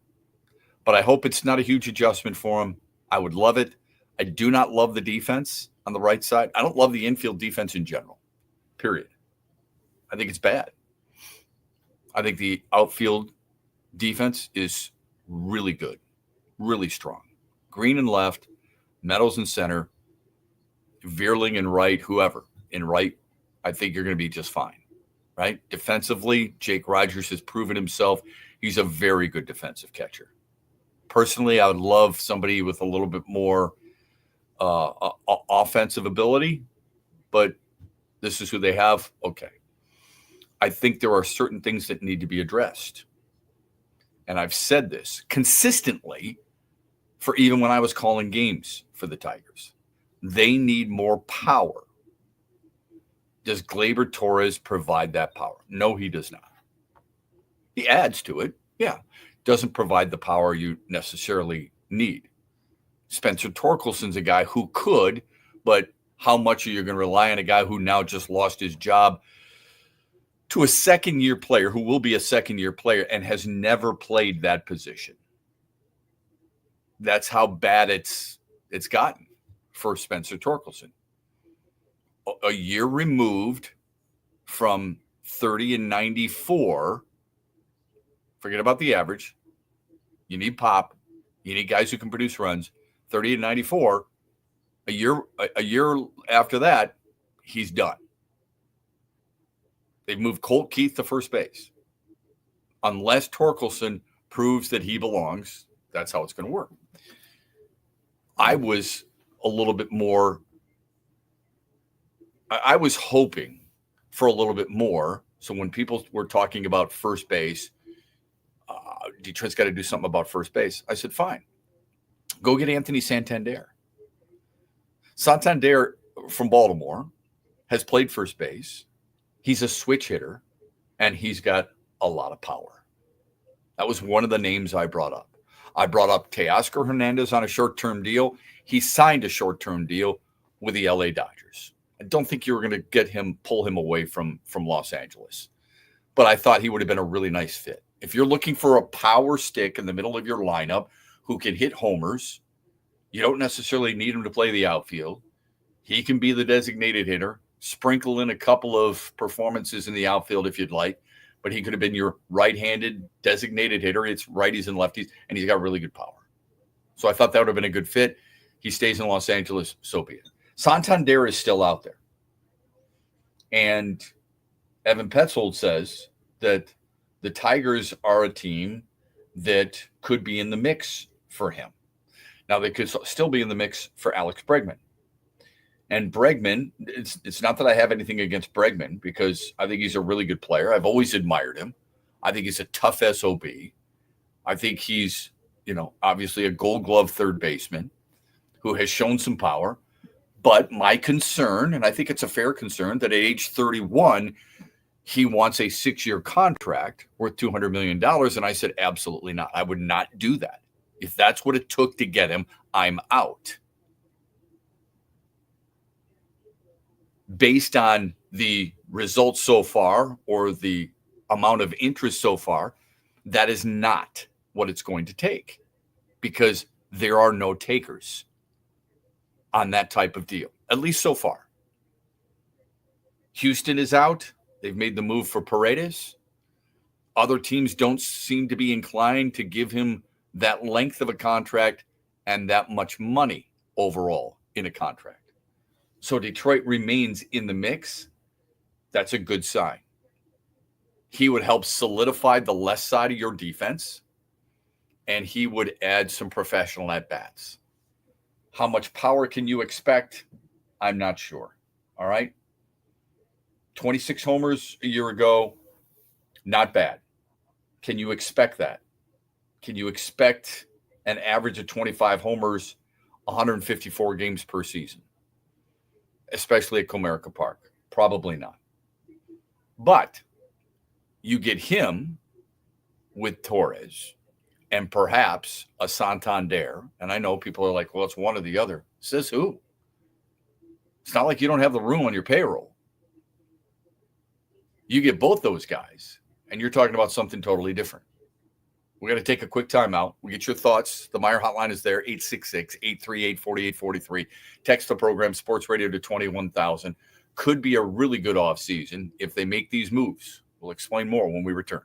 but I hope it's not a huge adjustment for him. I would love it. I do not love the defense on the right side. I don't love the infield defense in general, period. I think it's bad. I think the outfield defense is really good, really strong. Green and left, Meadows in center, Veerling in right, whoever in right, I think you're going to be just fine, right? Defensively, Jake Rogers has proven himself. He's a very good defensive catcher. Personally, I would love somebody with a little bit more offensive ability, but this is who they have. Okay. I think there are certain things that need to be addressed. And I've said this consistently for even when I was calling games for the Tigers. They need more power. Does Gleyber Torres provide that power? No, he does not. He adds to it. Yeah. Doesn't provide the power you necessarily need. Spencer Torkelson's a guy who could, but how much are you going to rely on a guy who now just lost his job to a second-year player who will be a second-year player and has never played that position? That's how bad it's gotten for Spencer Torkelson. A year removed from 30 and 94. Forget about the average. You need pop. You need guys who can produce runs. 30 and 94. A year after that, he's done. They've moved Colt Keith to first base. Unless Torkelson proves that he belongs, that's how it's going to work. I was a little bit more. I was hoping for a little bit more. So when people were talking about first base, Detroit's got to do something about first base. I said, fine. Go get Anthony Santander. Santander from Baltimore has played first base. He's a switch hitter, and he's got a lot of power. That was one of the names I brought up. I brought up Teoscar Hernandez on a short-term deal. He signed a short-term deal with the LA Dodgers. I don't think you were going to pull him away from Los Angeles. But I thought he would have been a really nice fit. If you're looking for a power stick in the middle of your lineup who can hit homers, you don't necessarily need him to play the outfield. He can be the designated hitter, sprinkle in a couple of performances in the outfield if you'd like, but he could have been your right-handed designated hitter. It's righties and lefties, and he's got really good power. So I thought that would have been a good fit. He stays in Los Angeles, so be it. Santander is still out there. And Evan Petzold says that the Tigers are a team that could be in the mix for him. Now, they could still be in the mix for Alex Bregman. And Bregman, it's not that I have anything against Bregman because I think he's a really good player. I've always admired him. I think he's a tough SOB. I think he's, obviously a Gold Glove third baseman who has shown some power. But my concern, and I think it's a fair concern, that at age 31, he wants a 6-year contract worth $200 million. And I said, absolutely not. I would not do that. If that's what it took to get him, I'm out. Based on the results so far or the amount of interest so far, that is not what it's going to take because there are no takers on that type of deal, at least so far. Houston is out. They've made the move for Paredes. Other teams don't seem to be inclined to give him that length of a contract and that much money overall in a contract. So Detroit remains in the mix. That's a good sign. He would help solidify the left side of your defense, and he would add some professional at-bats. How much power can you expect? I'm not sure. All right? 26 homers a year ago, not bad. Can you expect that? Can you expect an average of 25 homers, 154 games per season? Especially at Comerica Park. Probably not. But you get him with Torres and perhaps a Santander. And I know people are like, well, it's one or the other. Says who? It's not like you don't have the room on your payroll. You get both those guys, and you're talking about something totally different. We're going to take a quick timeout. We get your thoughts. The Meyer hotline is there, 866-838-4843. Text the program, Sports Radio, to 21,000. Could be a really good offseason if they make these moves. We'll explain more when we return.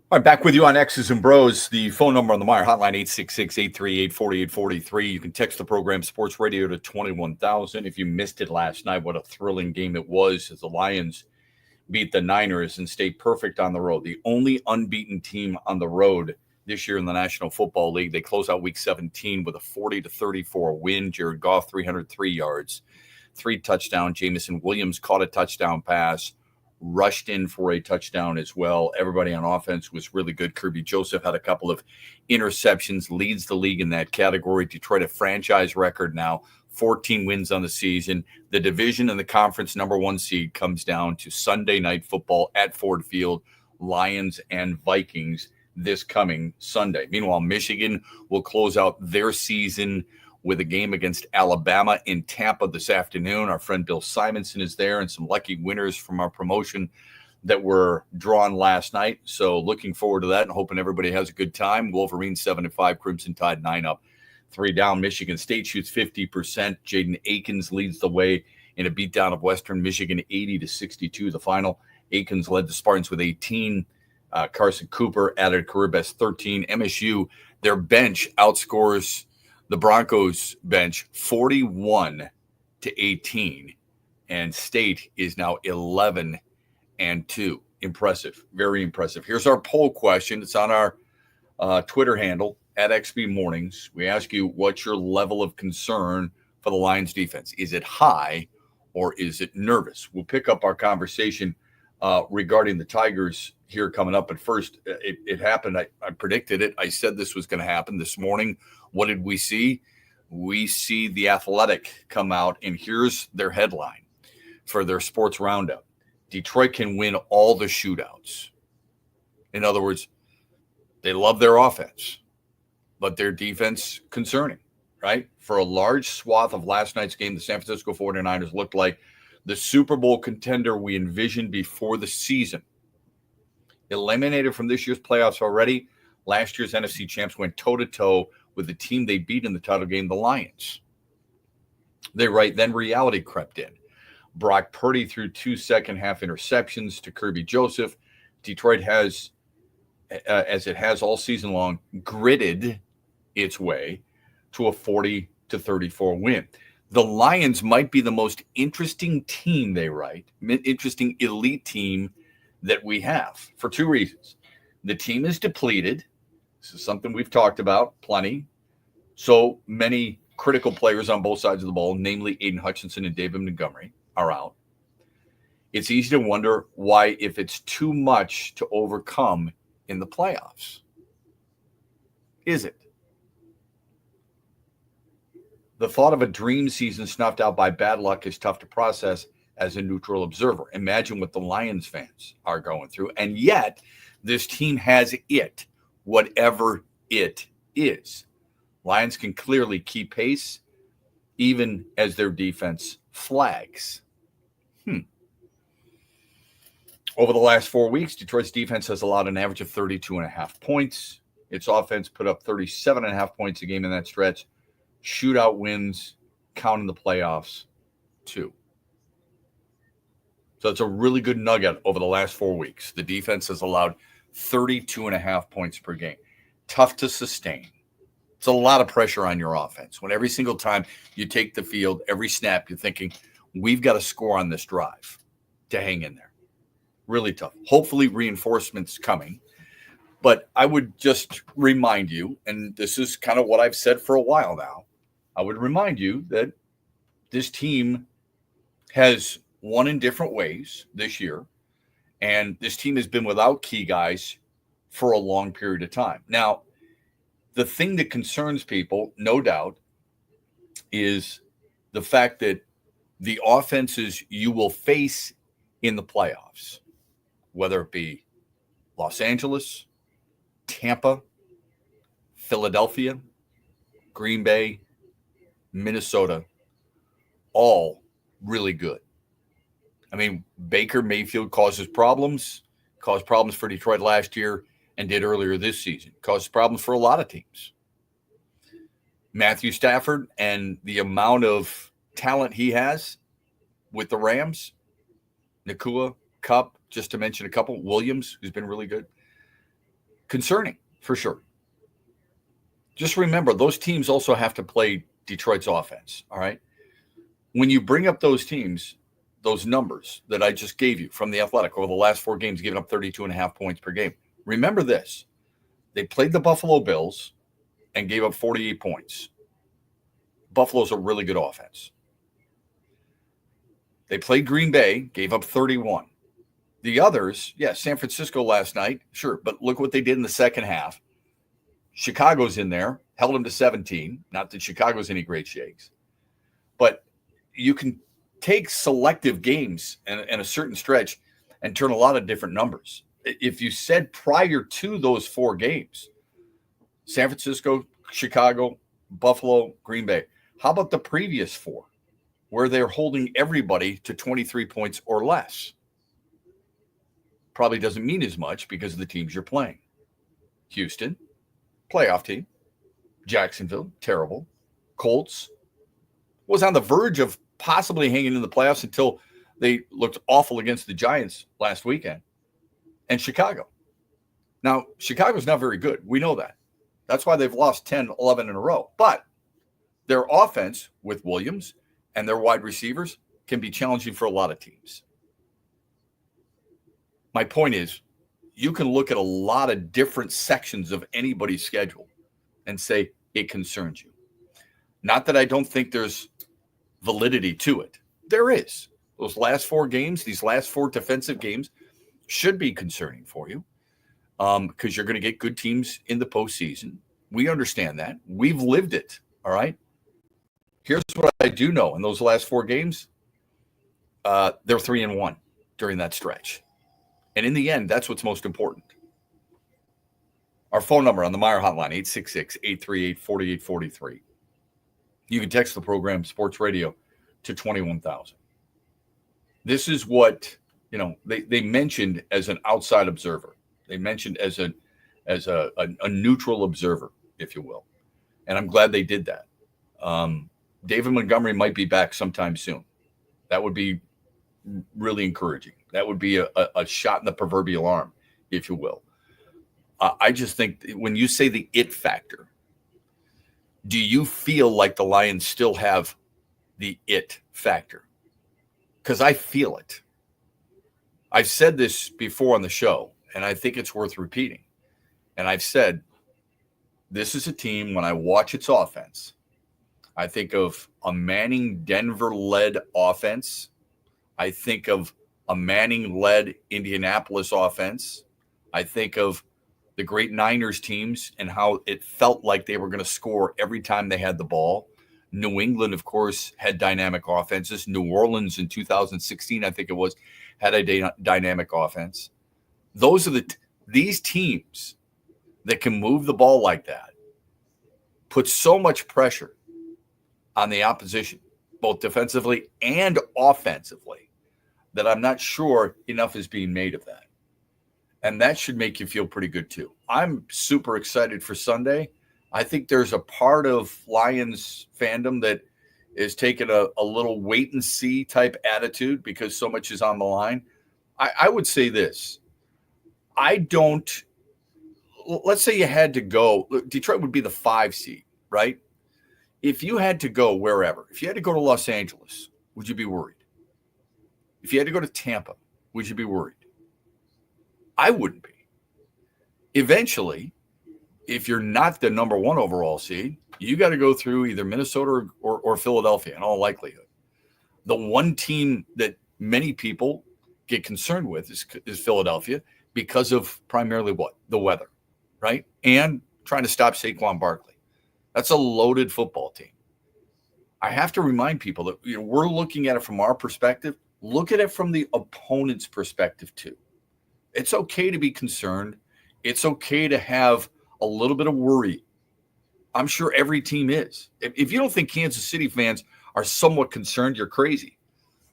All right, back with you on X's and Bros. The phone number on the Meyer hotline, 866-838-4843. You can text the program Sports Radio to 21,000. If you missed it last night, what a thrilling game it was as the Lions beat the Niners and stayed perfect on the road. The only unbeaten team on the road this year in the National Football League. They close out Week 17 with a 40-34 win. Jared Goff, 303 yards, 3 touchdowns. Jamison Williams caught a touchdown pass, rushed in for a touchdown as well. Everybody on offense was really good. Kirby Joseph had a couple of interceptions, leads the league in that category. Detroit, a franchise record now, 14 wins on the season. The division and the conference number 1 seed comes down to Sunday Night Football at Ford Field, Lions and Vikings this coming Sunday. Meanwhile, Michigan will close out their season with a game against Alabama in Tampa this afternoon. Our friend Bill Simonson is there, and some lucky winners from our promotion that were drawn last night. So looking forward to that and hoping everybody has a good time. Wolverines 7-5, Crimson Tide 9 up, 3 down. Michigan State shoots 50%. Jaden Akins leads the way in a beatdown of Western Michigan, 80-62. The final. Akins led the Spartans with 18. Carson Cooper added a career best 13. MSU, their bench outscores the Broncos bench 41-18, and State is now 11-2. Impressive, very impressive. Here's our poll question. It's on our Twitter handle at XB Mornings. We ask you, what's your level of concern for the Lions defense? Is it high or is it nervous? We'll pick up our conversation regarding the Tigers here coming up. But first, it happened. I predicted it. I said this was going to happen this morning. What did we see? We see The Athletic come out, and here's their headline for their sports roundup. Detroit can win all the shootouts. In other words, they love their offense, but their defense concerning, right? For a large swath of last night's game, the San Francisco 49ers looked like the Super Bowl contender we envisioned before the season. Eliminated from this year's playoffs already. Last year's NFC champs went toe-to-toe with the team they beat in the title game, the Lions. Then reality crept in. Brock Purdy threw 2 second-half interceptions to Kirby Joseph. Detroit has, as it has all season long, gritted its way to a 40-34 win. The Lions might be the most interesting team, they write, interesting elite team that we have for 2 reasons. The team is depleted. This is something we've talked about plenty. So many critical players on both sides of the ball, namely Aiden Hutchinson and David Montgomery, are out. It's easy to wonder why, if it's too much to overcome in the playoffs. Is it? The thought of a dream season snuffed out by bad luck is tough to process as a neutral observer. Imagine what the Lions fans are going through. And yet, this team has it, whatever it is. Lions can clearly keep pace, even as their defense flags. Over the last 4 weeks, Detroit's defense has allowed an average of 32.5 points. Its offense put up 37.5 points a game in that stretch. Shootout wins count in the playoffs, too. So it's a really good nugget over the last 4 weeks. The defense has allowed 32.5 points per game. Tough to sustain. It's a lot of pressure on your offense. When every single time you take the field, every snap, you're thinking, we've got to score on this drive to hang in there. Really tough. Hopefully reinforcements coming. But I would just remind you, and this is kind of what I've said for a while now, I would remind you that this team has won in different ways this year, and this team has been without key guys for a long period of time. Now, the thing that concerns people, no doubt, is the fact that the offenses you will face in the playoffs, whether it be Los Angeles, Tampa, Philadelphia, Green Bay, Minnesota, all really good. I mean, Baker Mayfield caused problems for Detroit last year and did earlier this season. Caused problems for a lot of teams. Matthew Stafford and the amount of talent he has with the Rams, Nakua, Kupp, just to mention a couple, Williams, who's been really good. concerning for sure. Just remember, those teams also have to play Detroit's offense, all right? When you bring up those teams, those numbers that I just gave you from the Athletic over the last 4 games, giving up 32.5 points per game. Remember this. They played the Buffalo Bills and gave up 48 points. Buffalo's a really good offense. They played Green Bay, gave up 31. The others, San Francisco last night, sure, but look what they did in the second half. Chicago's in there, held them to 17. Not that Chicago's any great shakes. But you can take selective games and a certain stretch and turn a lot of different numbers. If you said prior to those 4 games, San Francisco, Chicago, Buffalo, Green Bay, how about the previous 4 where they're holding everybody to 23 points or less? Probably doesn't mean as much because of the teams you're playing. Houston, playoff team. Jacksonville, terrible. Colts was on the verge of possibly hanging in the playoffs until they looked awful against the Giants last weekend. And Chicago. Now, Chicago's not very good. We know that. That's why they've lost 10, 11 in a row. But their offense with Williams and their wide receivers can be challenging for a lot of teams. My point is, you can look at a lot of different sections of anybody's schedule and say it concerns you. Not that I don't think there's validity to it. There is. Those last 4 games, these last 4 defensive games should be concerning for you because you're going to get good teams in the postseason. We understand that. We've lived it, all right? Here's what I do know. In those last 4 games, they're 3-1 during that stretch. And in the end, that's what's most important. Our phone number on the Meyer hotline, 866-838-4843. You can text the program Sports Radio to 21,000. This is what, they mentioned as an outside observer. They mentioned as a neutral observer, if you will. And I'm glad they did that. David Montgomery might be back sometime soon. That would be really encouraging. That would be a shot in the proverbial arm, if you will. I just think when you say the it factor, do you feel like the Lions still have the it factor? Because I feel it. I've said this before on the show, and I think it's worth repeating. And I've said, this is a team, when I watch its offense, I think of a Manning Denver-led offense. I think of a Manning-led Indianapolis offense. I think of the great Niners teams and how it felt like they were going to score every time they had the ball. New England, of course, had dynamic offenses. New Orleans in 2016, I think it was, had a dynamic offense. Those are these teams that can move the ball like that, put so much pressure on the opposition, both defensively and offensively, that I'm not sure enough is being made of that. And that should make you feel pretty good too. I'm super excited for Sunday. I think there's a part of Lions fandom that is taking a little wait and see type attitude because so much is on the line. I would say this. Let's say you had to go, Detroit would be the 5 seed, right? If you had to go wherever, if you had to go to Los Angeles, would you be worried? If you had to go to Tampa, would you be worried? I wouldn't be. Eventually, if you're not the number 1 overall seed, you got to go through either Minnesota or Philadelphia in all likelihood. The one team that many people get concerned with is Philadelphia because of primarily what? The weather, right? And trying to stop Saquon Barkley. That's a loaded football team. I have to remind people that we're looking at it from our perspective. Look at it from the opponent's perspective too. It's okay to be concerned. It's okay to have a little bit of worry. I'm sure every team is. If you don't think Kansas City fans are somewhat concerned, you're crazy.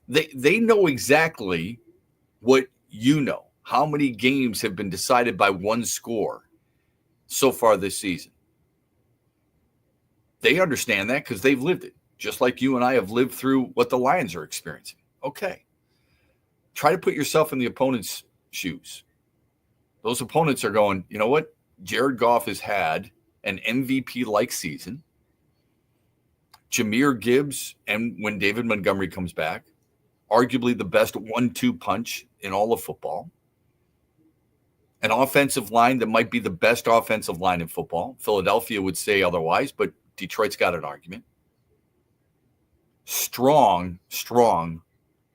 They know exactly what you know. How many games have been decided by one score so far this season? They understand that because they've lived it, just like you and I have lived through what the Lions are experiencing. Okay. Try to put yourself in the opponent's shoes. Those opponents are going, you know what? Jared Goff has had an MVP-like season. Jahmyr Gibbs, and when David Montgomery comes back, arguably the best 1-2 punch in all of football. An offensive line that might be the best offensive line in football. Philadelphia would say otherwise, but Detroit's got an argument. Strong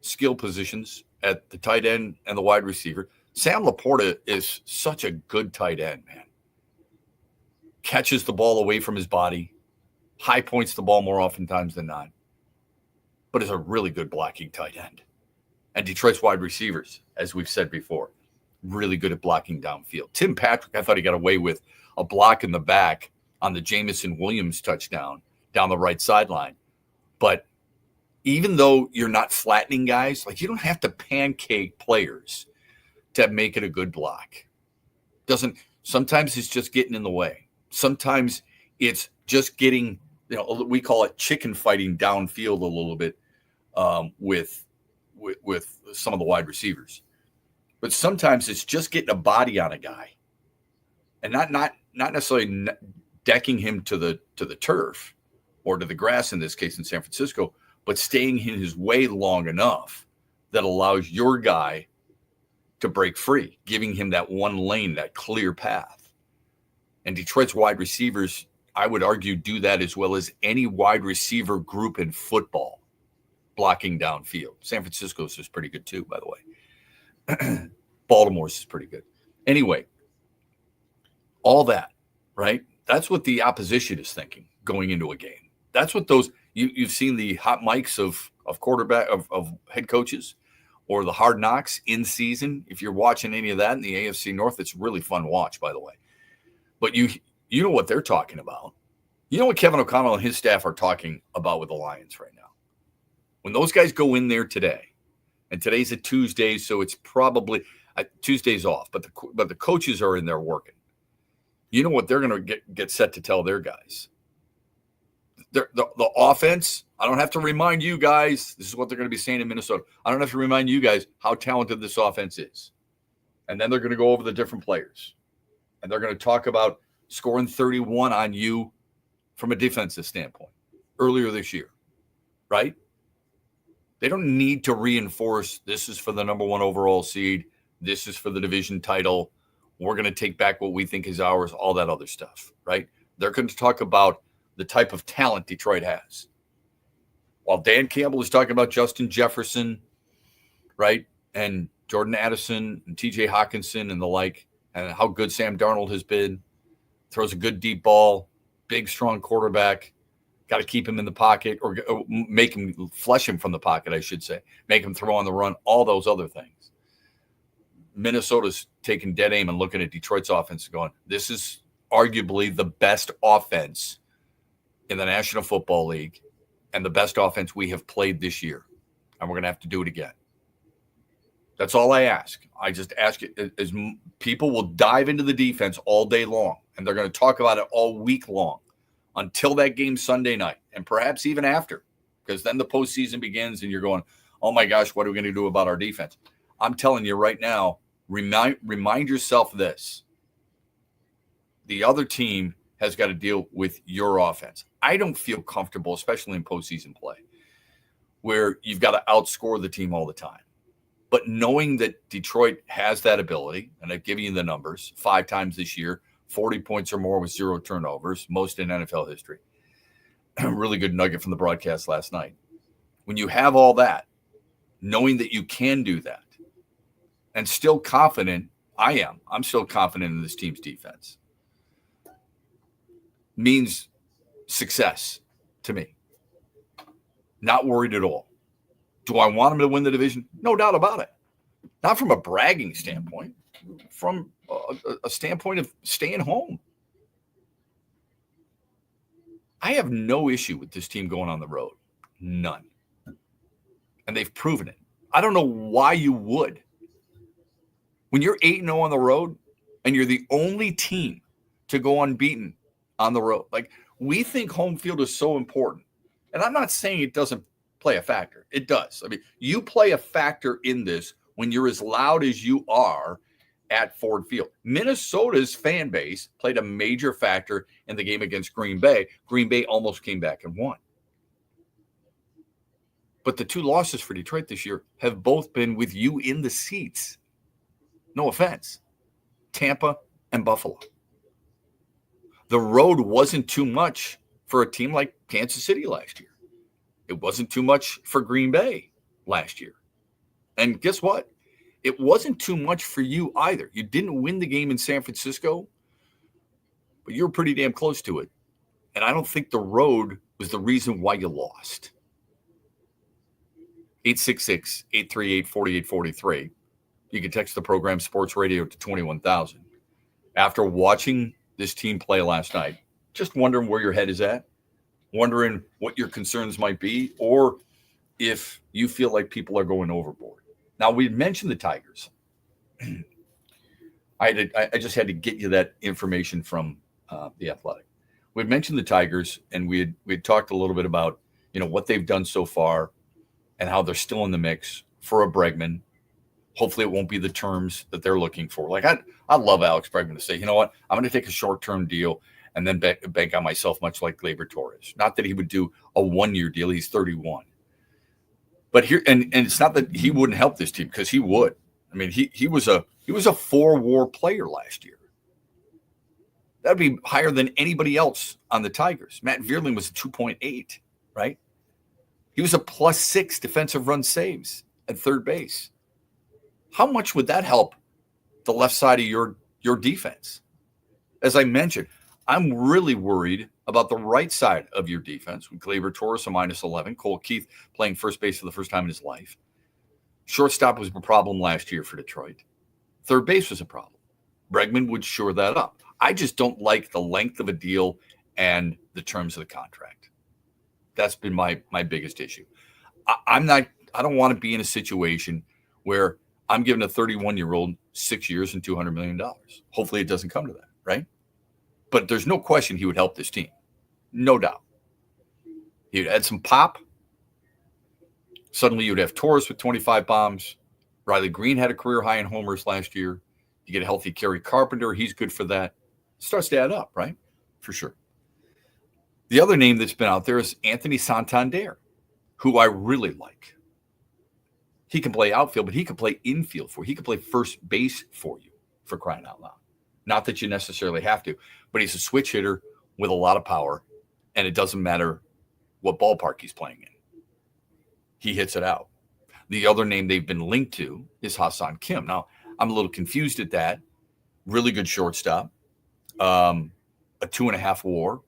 skill positions at the tight end and the wide receiver. Sam Laporta is such a good tight end, man. Catches the ball away from his body, high points the ball more oftentimes than not, but is a really good blocking tight end. And Detroit's wide receivers, as we've said before, really good at blocking downfield. Tim Patrick, I thought he got away with a block in the back on the Jamison Williams touchdown down the right sideline. But even though you're not flattening guys, like, you don't have to pancake players to make it a good block. Sometimes it's just getting in the way. Sometimes it's just getting, we call it chicken fighting downfield a little bit with some of the wide receivers. But sometimes it's just getting a body on a guy and not necessarily decking him to the turf or to the grass, in this case in San Francisco, but staying in his way long enough that allows your guy to break free, giving him that one lane, that clear path. And Detroit's wide receivers, I would argue, do that as well as any wide receiver group in football, blocking downfield. San Francisco's is pretty good too, by the way. Baltimore's is pretty good. Anyway, all that, right? That's what the opposition is thinking going into a game. That's what you've seen the hot mics of quarterback of head coaches, or the hard knocks in season. If you're watching any of that in the AFC North, it's really fun to watch, by the way. But you know what they're talking about. You know what Kevin O'Connell and his staff are talking about with the Lions right now. When those guys go in there today, and today's a Tuesday, so it's probably Tuesday's off, but the coaches are in there working. You know what they're going to get set to tell their guys. The offense, I don't have to remind you guys, this is what they're going to be saying in Minnesota. I don't have to remind you guys how talented this offense is. And then they're going to go over the different players. And they're going to talk about scoring 31 on you from a defensive standpoint earlier this year, right? They don't need to reinforce this is for the number 1 overall seed. This is for the division title. We're going to take back what we think is ours, all that other stuff, right? They're going to talk about the type of talent Detroit has. While Dan Campbell is talking about Justin Jefferson, right, and Jordan Addison and TJ Hawkinson and the like, and how good Sam Darnold has been, throws a good deep ball, big, strong quarterback, got to keep him in the pocket or make him flush him from the pocket, I should say, make him throw on the run, all those other things. Minnesota's taking dead aim and looking at Detroit's offense and going, this is arguably the best offense in the National Football League and the best offense we have played this year. And we're going to have to do it again. That's all I ask. I just ask it as people will dive into the defense all day long, and they're going to talk about it all week long until that game Sunday night, and perhaps even after, because then the postseason begins and you're going, oh my gosh, what are we going to do about our defense? I'm telling you right now, remind yourself this. The other team has got to deal with your offense. I don't feel comfortable, especially in postseason play, where you've got to outscore the team all the time. But knowing that Detroit has that ability, and I've given you the numbers, 5 times this year, 40 points or more with 0 turnovers, most in NFL history. Really good nugget from the broadcast last night. When you have all that, knowing that you can do that, and still confident, I'm still confident in this team's defense, means success to me. Not worried at all. Do I want them to win the division? No doubt about it. Not from a bragging standpoint, from a standpoint of staying home. I have no issue with this team going on the road. None. And they've proven it. I don't know why you would. When you're 8-0 on the road and you're the only team to go unbeaten on the road, like, we think home field is so important. And I'm not saying it doesn't play a factor. It does. I mean, you play a factor in this when you're as loud as you are at Ford Field. Minnesota's fan base played a major factor in the game against Green Bay. Green Bay almost came back and won. But the two losses for Detroit this year have both been with you in the seats. No offense. Tampa and Buffalo. The road wasn't too much for a team like Kansas City last year. It wasn't too much for Green Bay last year. And guess what? It wasn't too much for you either. You didn't win the game in San Francisco, but you were pretty damn close to it. And I don't think the road was the reason why you lost. 866-838-4843. You can text the program Sports Radio to 21,000. After watching this team play last night, just wondering where your head is at, wondering what your concerns might be, or if you feel like people are going overboard. Now, we mentioned the Tigers. I just had to get you that information from The Athletic. We mentioned the Tigers, and we had talked a little bit about what they've done so far and how they're still in the mix for a Bregman. Hopefully it won't be the terms that they're looking for. Like I love Alex Bregman to say, you know what, I'm going to take a short-term deal and then bank on myself, much like Gleyber Torres. Not that he would do a one-year deal. He's 31. But here, and it's not that he wouldn't help this team, because he would. I mean, he was a 4-WAR player last year. That'd be higher than anybody else on the Tigers. Matt Vierling was a 2.8, right? He was a +6 defensive run saves at third base. How much would that help the left side of your defense? As I mentioned, I'm really worried about the right side of your defense with Gleyber Torres a -11, Cole Keith playing first base for the first time in his life. Shortstop was a problem last year for Detroit. Third base was a problem. Bregman would shore that up. I just don't like the length of a deal and the terms of the contract. That's been my biggest issue. I don't want to be in a situation where I'm giving a 31-year-old 6 years and $200 million. Hopefully it doesn't come to that, right? But there's no question he would help this team. No doubt. He would add some pop. Suddenly you would have Torres with 25 bombs. Riley Green had a career high in homers last year. You get a healthy Kerry Carpenter. He's good for that. It starts to add up, right? For sure. The other name that's been out there is Anthony Santander, who I really like. He can play outfield, but he can play infield for you. He can play first base for you, for crying out loud. Not that you necessarily have to, but he's a switch hitter with a lot of power, and it doesn't matter what ballpark he's playing in. He hits it out. The other name they've been linked to is Hassan Kim. Now, I'm a little confused at that. Really good shortstop, a 2.5 WAR,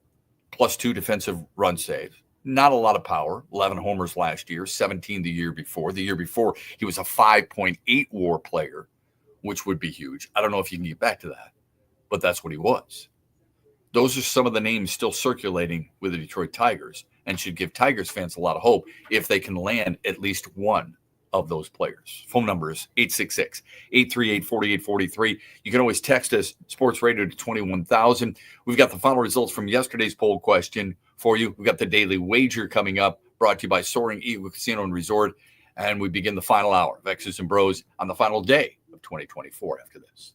+2 defensive run saves. Not a lot of power, 11 homers last year, 17 the year before. The year before, he was a 5.8 WAR player, which would be huge. I don't know if you can get back to that, but that's what he was. Those are some of the names still circulating with the Detroit Tigers, and should give Tigers fans a lot of hope if they can land at least one of those players. Phone number is 866-838-4843. You can always text us, Sports Radio, to 21,000. We've got the final results from yesterday's poll question for you. We've got the Daily Wager coming up, brought to you by Soaring Eagle Casino and Resort. And we begin the final hour of X's and Bros on the final day of 2024 after this.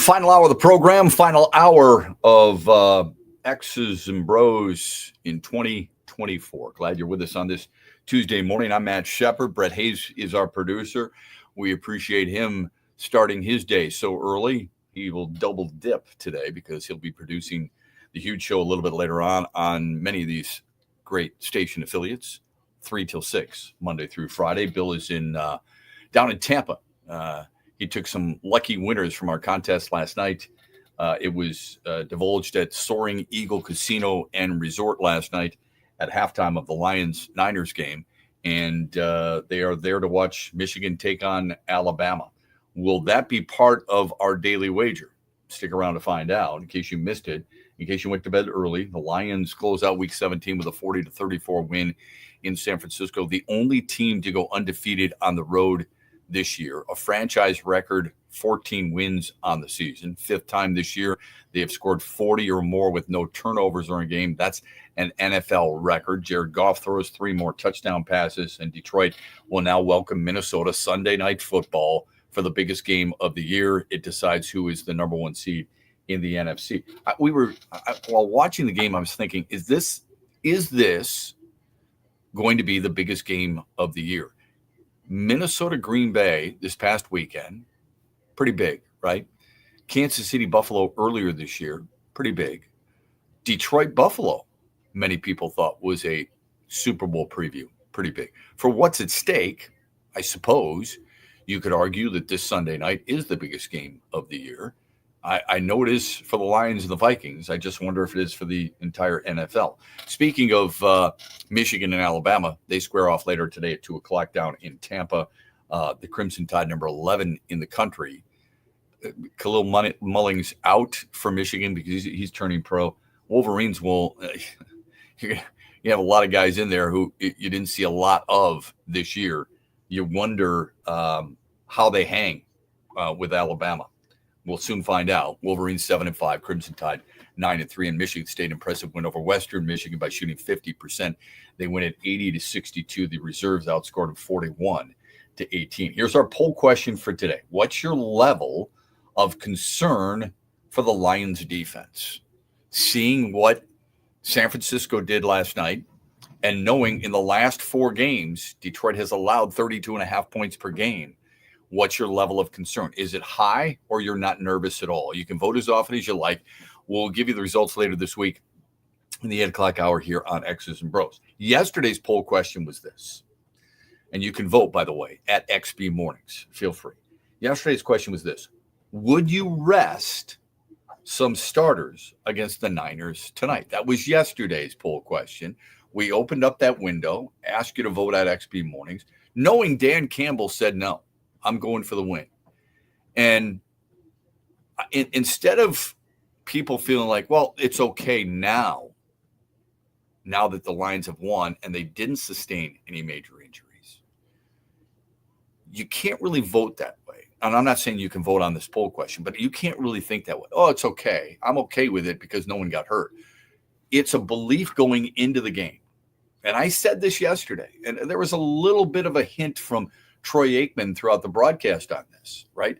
Final hour of the program, final hour of X's and Bros in 2024. Glad you're with us on this Tuesday morning. I'm Matt Shepard. Brett Hayes is our producer. We appreciate him starting his day so early. He will double dip today because he'll be producing the huge show a little bit later on many of these great station affiliates, 3 till 6, Monday through Friday. Bill is down in Tampa. He took some lucky winners from our contest last night. It was divulged at Soaring Eagle Casino and Resort last night at halftime of the Lions-Niners game. And they are there to watch Michigan take on Alabama. Will that be part of our daily wager? Stick around to find out. In case you missed it, in case you went to bed early, the Lions close out Week 17 with a 40-34 win in San Francisco. The only team to go undefeated on the road this year, a franchise record 14 wins on the season. 5th time this year they have scored 40 or more with no turnovers or a game. That's an NFL record. Jared Goff throws 3 more touchdown passes, and Detroit will now welcome Minnesota Sunday Night Football for the biggest game of the year. It decides who is the number 1 seed in the NFC. While watching the game, I was thinking, is this going to be the biggest game of the year? Minnesota Green Bay this past weekend, pretty big, right? Kansas City Buffalo earlier this year, pretty big. Detroit Buffalo, many people thought was a Super Bowl preview, pretty big. For what's at stake, I suppose you could argue that this Sunday night is the biggest game of the year. I know it is for the Lions and the Vikings. I just wonder if it is for the entire NFL. Speaking of Michigan and Alabama, they square off later today at 2 o'clock down in Tampa. The Crimson Tide, number 11 in the country. Khalil Mullings out for Michigan because he's turning pro. Wolverines will you have a lot of guys in there who you didn't see a lot of this year. You wonder how they hang with Alabama. We'll soon find out. Wolverines 7-5, Crimson Tide 9-3, and Michigan State impressive win over Western Michigan by shooting 50%. They win at 80-62. The reserves outscored them 41-18. Here's our poll question for today. What's your level of concern for the Lions defense? Seeing what San Francisco did last night and knowing in the last 4 games, Detroit has allowed 32.5 points per game. What's your level of concern? Is it high or you're not nervous at all? You can vote as often as you like. We'll give you the results later this week in the 8 o'clock hour here on X's and Bros. Yesterday's poll question was this, and you can vote, by the way, at XB Mornings. Feel free. Yesterday's question was this: would you rest some starters against the Niners tonight? That was yesterday's poll question. We opened up that window, asked you to vote at XB Mornings, knowing Dan Campbell said no. I'm going for the win. And instead of people feeling like, well, it's okay now that the Lions have won and they didn't sustain any major injuries, you can't really vote that way. And I'm not saying you can vote on this poll question, but you can't really think that way. Oh, it's okay. I'm okay with it because no one got hurt. It's a belief going into the game. And I said this yesterday, and there was a little bit of a hint from Troy Aikman throughout the broadcast on this, right?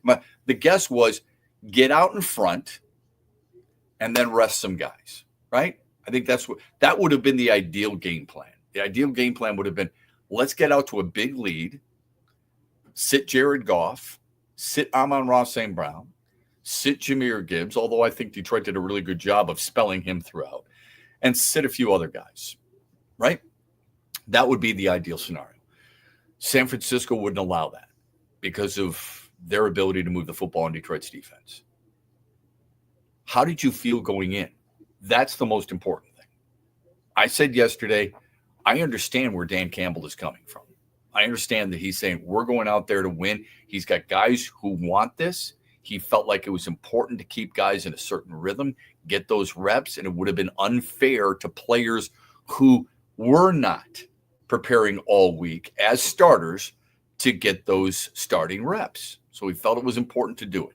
The guess was get out in front and then rest some guys, right? I think that would have been the ideal game plan. The ideal game plan would have been, let's get out to a big lead, sit Jared Goff, sit Amon-Ra St. Brown, sit Jahmyr Gibbs, although I think Detroit did a really good job of spelling him throughout, and sit a few other guys, right? That would be the ideal scenario. San Francisco wouldn't allow that because of their ability to move the football in Detroit's defense. How did you feel going in? That's the most important thing. I said yesterday, I understand where Dan Campbell is coming from. I understand that he's saying we're going out there to win. He's got guys who want this. He felt like it was important to keep guys in a certain rhythm, get those reps, and it would have been unfair to players who were not preparing all week as starters to get those starting reps. So he felt it was important to do it.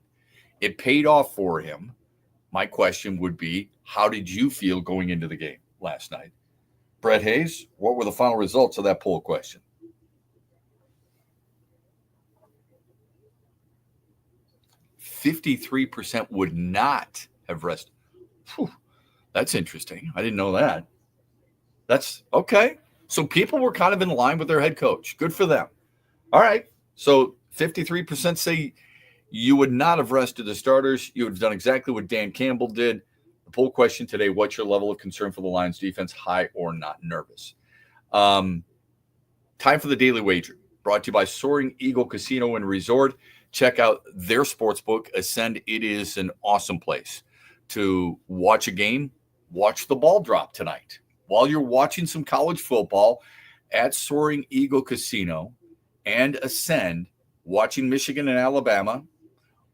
It paid off for him. My question would be, how did you feel going into the game last night? Brett Hayes, what were the final results of that poll question? 53% would not have rested. Whew, that's interesting. I didn't know that. That's okay. So people were kind of in line with their head coach. Good for them. All right. So 53% say you would not have rested the starters. You would have done exactly what Dan Campbell did. The poll question today: what's your level of concern for the Lions defense? High or not nervous? Time for the daily wager. Brought to you by Soaring Eagle Casino and Resort. Check out their sports book, Ascend. It is an awesome place to watch a game. Watch the ball drop tonight while you're watching some college football at Soaring Eagle Casino and Ascend, watching Michigan and Alabama,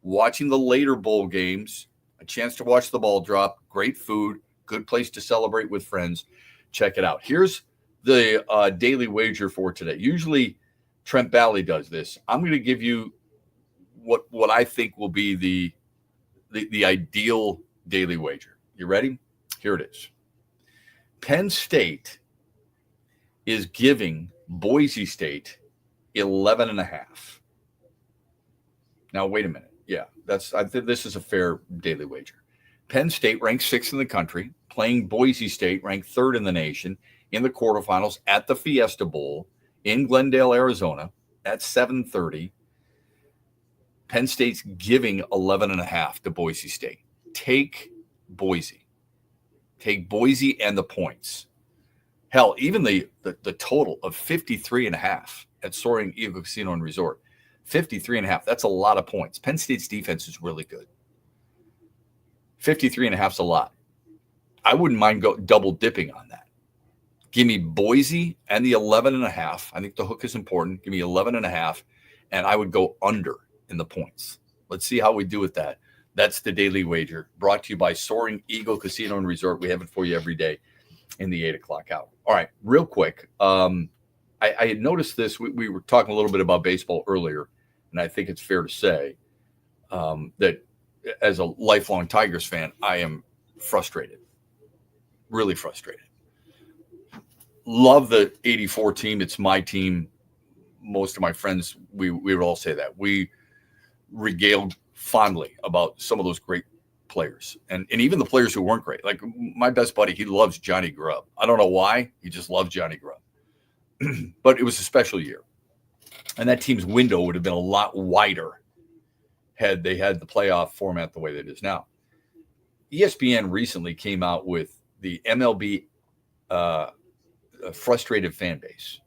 watching the later bowl games, a chance to watch the ball drop, great food, good place to celebrate with friends. Check it out. Here's the daily wager for today. Usually Trent Bally does this. I'm going to give you what I think will be the ideal daily wager. You ready? Here it is. Penn State is giving Boise State 11.5. Now, wait a minute. Yeah, I think this is a fair daily wager. Penn State ranked 6th in the country, playing Boise State, ranked 3rd in the nation, in the quarterfinals at the Fiesta Bowl in Glendale, Arizona at 7:30. Penn State's giving 11.5 to Boise State. Take Boise. Take Boise and the points. Hell, even the total of 53.5 at Soaring Eagle Casino and Resort. 53.5. That's a lot of points. Penn State's defense is really good. 53.5 is a lot. I wouldn't mind double dipping on that. Give me Boise and the 11.5. I think the hook is important. Give me 11.5, and I would go under in the points. Let's see how we do with that. That's the daily wager, brought to you by Soaring Eagle Casino and Resort. We have it for you every day in the 8 o'clock hour. All right, real quick. I had noticed this. We were talking a little bit about baseball earlier, and I think it's fair to say that as a lifelong Tigers fan, I am frustrated, really frustrated. Love the 84 team. It's my team. Most of my friends, we would all say that. We regaled fondly about some of those great players and even the players who weren't great. Like my best buddy, he loves Johnny Grubb. I don't know why. He just loves Johnny Grubb. But it was a special year. And that team's window would have been a lot wider had they had the playoff format the way that it is now. ESPN recently came out with the MLB frustrated fan base,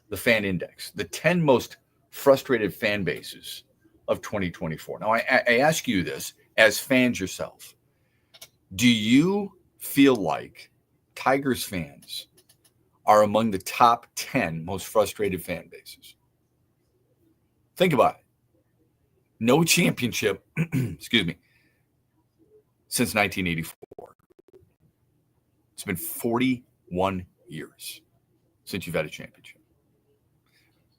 the fan index, the 10 most frustrated fan bases of 2024. Now, I ask you this as fans yourself. Do you feel like Tigers fans are among the top 10 most frustrated fan bases? Think about it. No championship, excuse me, since 1984. It's been 41 years since you've had a championship.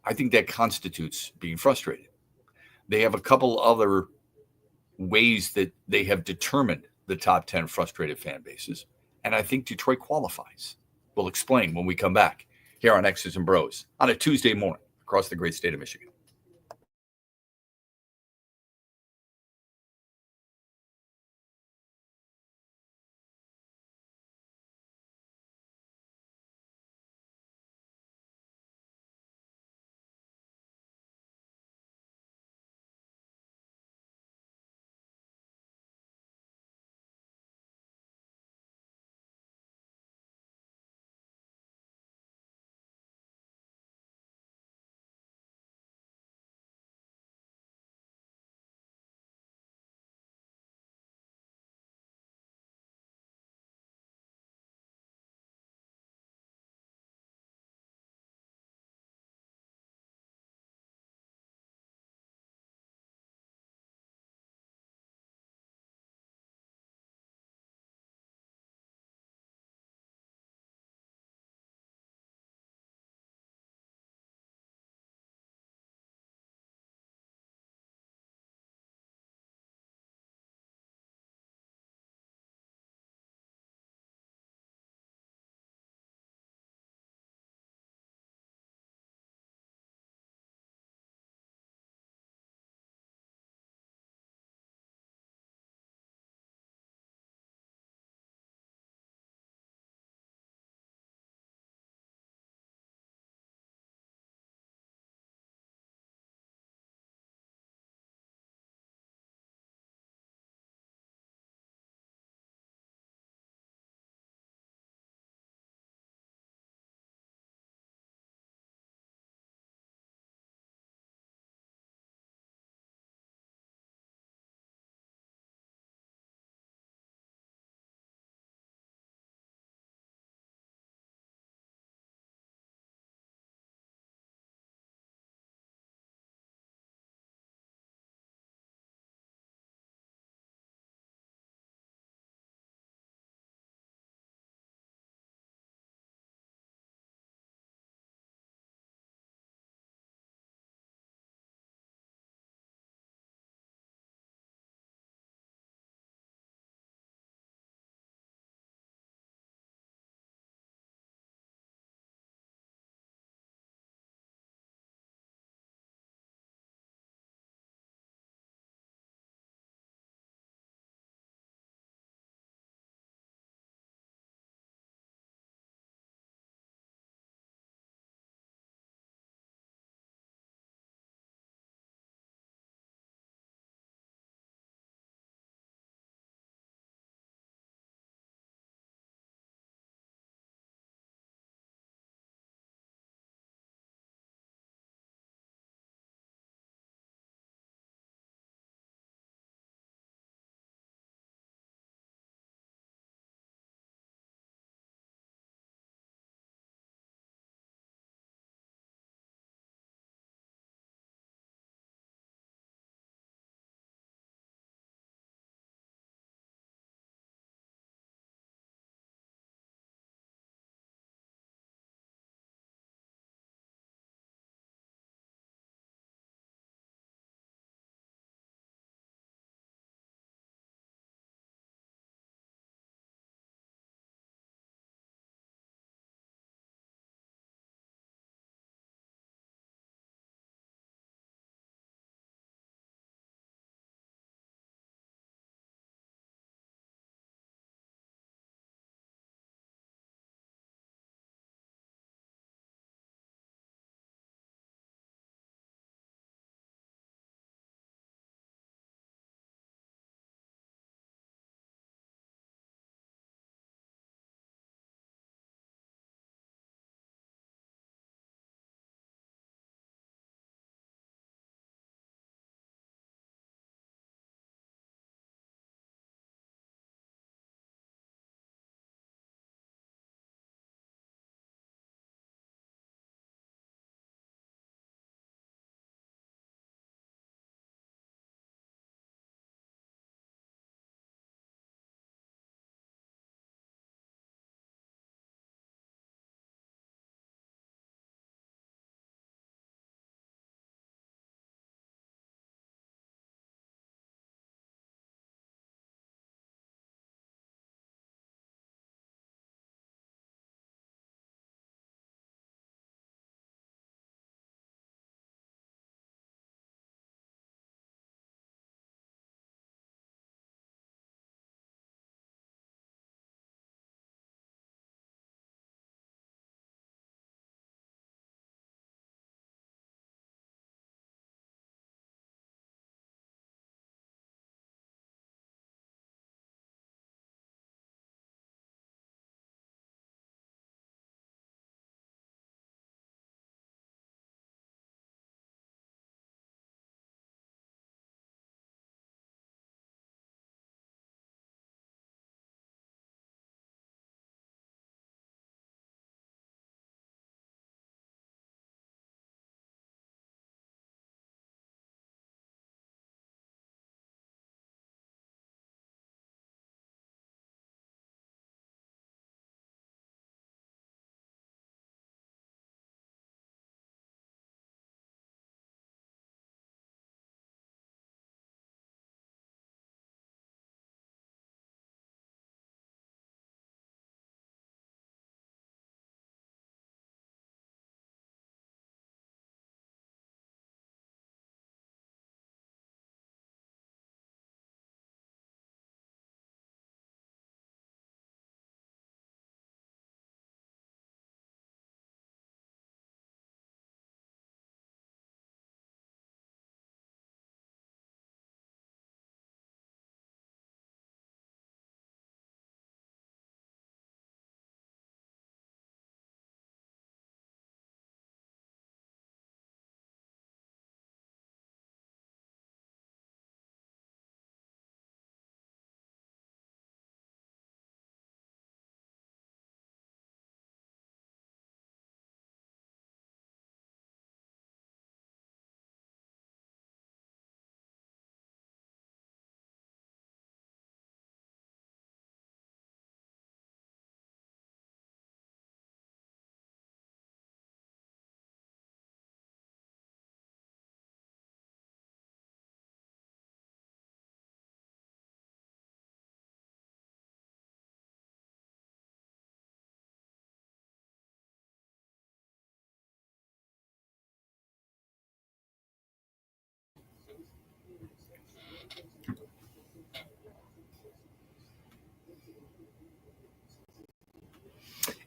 I think that constitutes being frustrated. They have a couple other ways that they have determined the top 10 frustrated fan bases, and I think Detroit qualifies. We'll explain when we come back here on X's and Bros on a Tuesday morning across the great state of Michigan.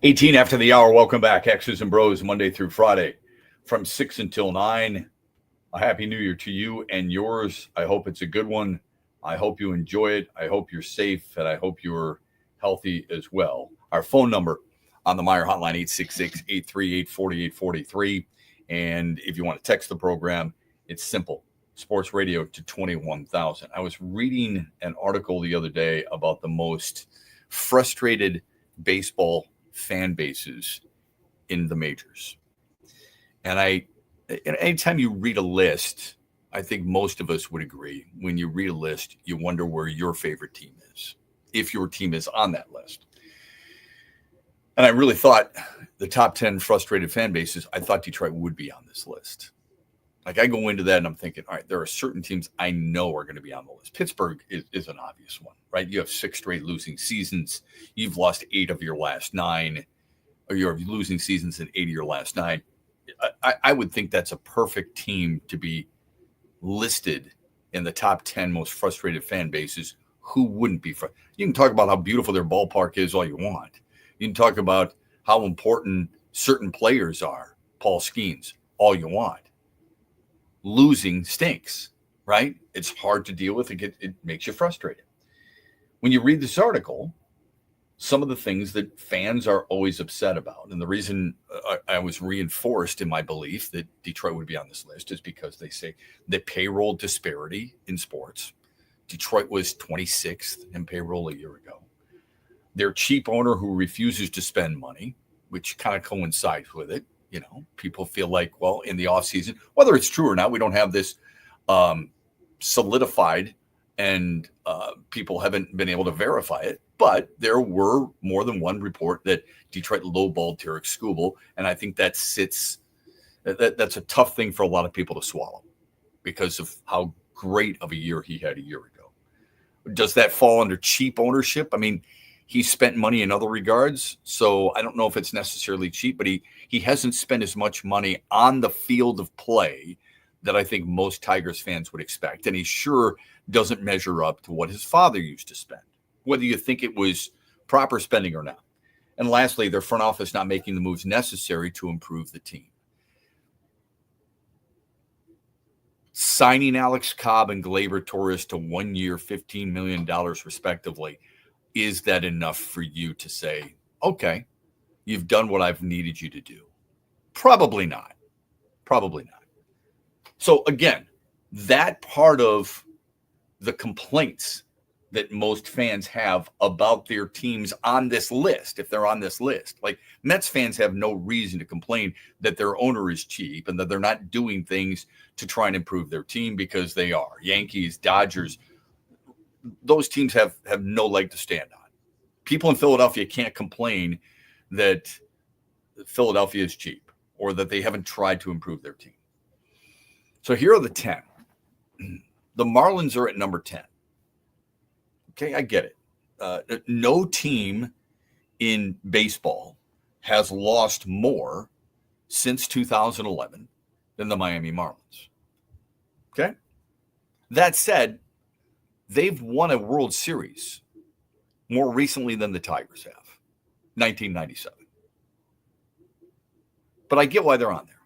18 after the hour. Welcome back. X's and Bros, Monday through Friday from 6 until 9. A happy new year to you and yours. I hope it's a good one. I hope you enjoy it. I hope you're safe, and I hope you're healthy as well. Our phone number on the Meyer hotline, 866-838-4843. And if you want to text the program, it's simple. Sports radio to 21,000. I was reading an article the other day about the most frustrated baseball fan bases in the majors. And anytime you read a list, I think most of us would agree, when you read a list, you wonder where your favorite team is, if your team is on that list. And I really thought the top 10 frustrated fan bases, I thought Detroit would be on this list. Like, I go into that and I'm thinking, all right, there are certain teams I know are going to be on the list. Pittsburgh is an obvious one, right? You have 6 straight losing seasons. You've lost 8 of your last 9, or you're losing seasons in 8 of your last 9. I would think that's a perfect team to be listed in the top 10 most frustrated fan bases. Who wouldn't be You can talk about how beautiful their ballpark is all you want. You can talk about how important certain players are, Paul Skeens, all you want. Losing stinks, right? It's hard to deal with. It makes you frustrated. When you read this article, some of the things that fans are always upset about, and the reason I was reinforced in my belief that Detroit would be on this list is because they say the payroll disparity in sports. Detroit was 26th in payroll a year ago. Their cheap owner who refuses to spend money, which kind of coincides with it. You know, people feel like, well, in the offseason, whether it's true or not, we don't have this solidified, and people haven't been able to verify it. But there were more than one report that Detroit lowballed Tarek Skubal, and I think that's a tough thing for a lot of people to swallow because of how great of a year he had a year ago. Does that fall under cheap ownership? I mean, he spent money in other regards, so I don't know if it's necessarily cheap, but he hasn't spent as much money on the field of play that I think most Tigers fans would expect, and he sure doesn't measure up to what his father used to spend, whether you think it was proper spending or not. And lastly, their front office not making the moves necessary to improve the team. Signing Alex Cobb and Gleyber Torres to 1 year, $15 million respectively, is that enough for you to say, okay, you've done what I've needed you to do? Probably not. Probably not. So again, that part of the complaints that most fans have about their teams on this list, if they're on this list, like Mets fans have no reason to complain that their owner is cheap and that they're not doing things to try and improve their team, because they are. Yankees, Dodgers, those teams have no leg to stand on. People in Philadelphia can't complain that Philadelphia is cheap or that they haven't tried to improve their team. So here are the 10. The Marlins are at number 10. Okay, I get it. No team in baseball has lost more since 2011 than the Miami Marlins. Okay? That said, they've won a World Series more recently than the Tigers have, 1997. But I get why they're on there.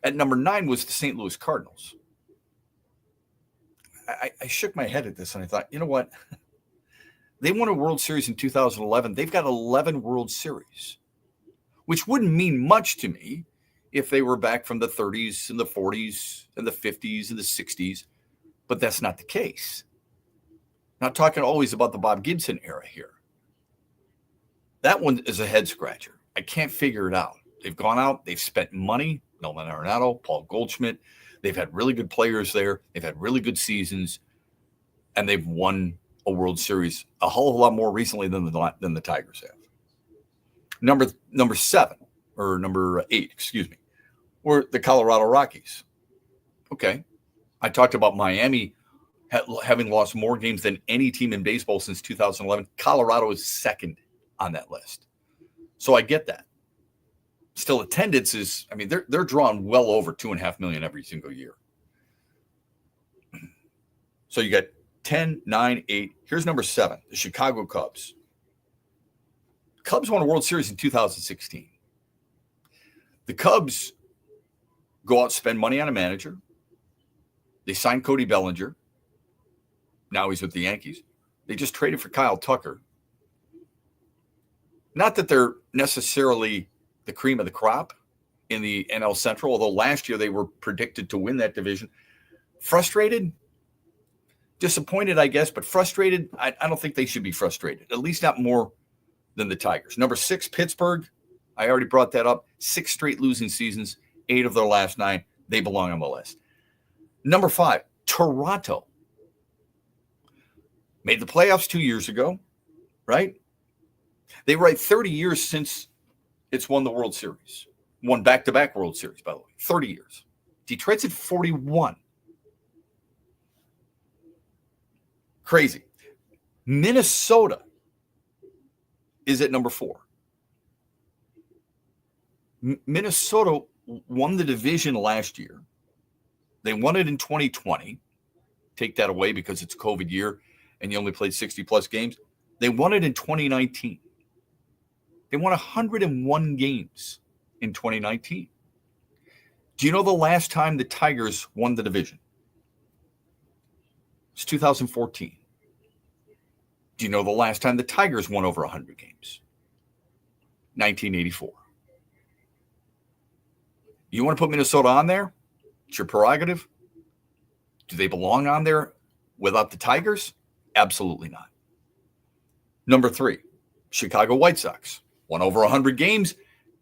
At number 9 was the St. Louis Cardinals. I shook my head at this and I thought, you know what? They won a World Series in 2011. They've got 11 World Series, which wouldn't mean much to me if they were back from the 30s and the 40s and the 50s and the 60s. But that's not the case. Not talking always about the Bob Gibson era here. That one is a head scratcher. I can't figure it out. They've gone out, they've spent money. Nolan Arenado, Paul Goldschmidt. They've had really good players there. They've had really good seasons, and they've won a World Series a whole lot more recently than the Tigers have. Number 7 or number 8, excuse me, were the Colorado Rockies. Okay, I talked about Miami having lost more games than any team in baseball since 2011. Colorado is second on that list, so I get that. Still, attendance is, I mean, they're drawing well over 2.5 million every single year. So you got 10, 9, 8. Here's number 7, the Chicago Cubs. Cubs won a World Series in 2016. The Cubs go out and spend money on a manager. They signed Cody Bellinger. Now he's with the Yankees. They just traded for Kyle Tucker. Not that they're necessarily the cream of the crop in the NL Central, although last year they were predicted to win that division. Frustrated? Disappointed, I guess, but frustrated? I don't think they should be frustrated, at least not more than the Tigers. Number 6, Pittsburgh. I already brought that up. 6 straight losing seasons, 8 of their last 9. They belong on the list. Number 5, Toronto. Made the playoffs 2 years ago, right? They were at 30 years since it's won the World Series. Won back-to-back World Series, by the way. 30 years. Detroit's at 41. Crazy. Minnesota is at number 4. Minnesota won the division last year. They won it in 2020. Take that away because it's a COVID year and you only played 60-plus games. They won it in 2019. They won 101 games in 2019. Do you know the last time the Tigers won the division? It's 2014. Do you know the last time the Tigers won over 100 games? 1984. You want to put Minnesota on there? It's your prerogative. Do they belong on there without the Tigers? Absolutely not. Number 3, Chicago White Sox. Won over 100 games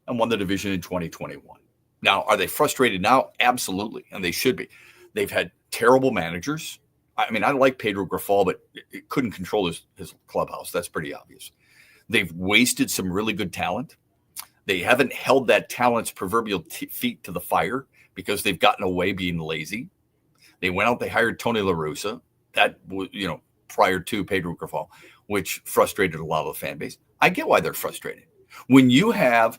and won the division in 2021. Now, are they frustrated now? Absolutely, and they should be. They've had terrible managers. I mean, I like Pedro Grifol, but it couldn't control his clubhouse. That's pretty obvious. They've wasted some really good talent. They haven't held that talent's proverbial feet to the fire because they've gotten away being lazy. They went out, they hired Tony La Russa. That was, prior to Pedro Grifol, which frustrated a lot of the fan base. I get why they're frustrated. When you have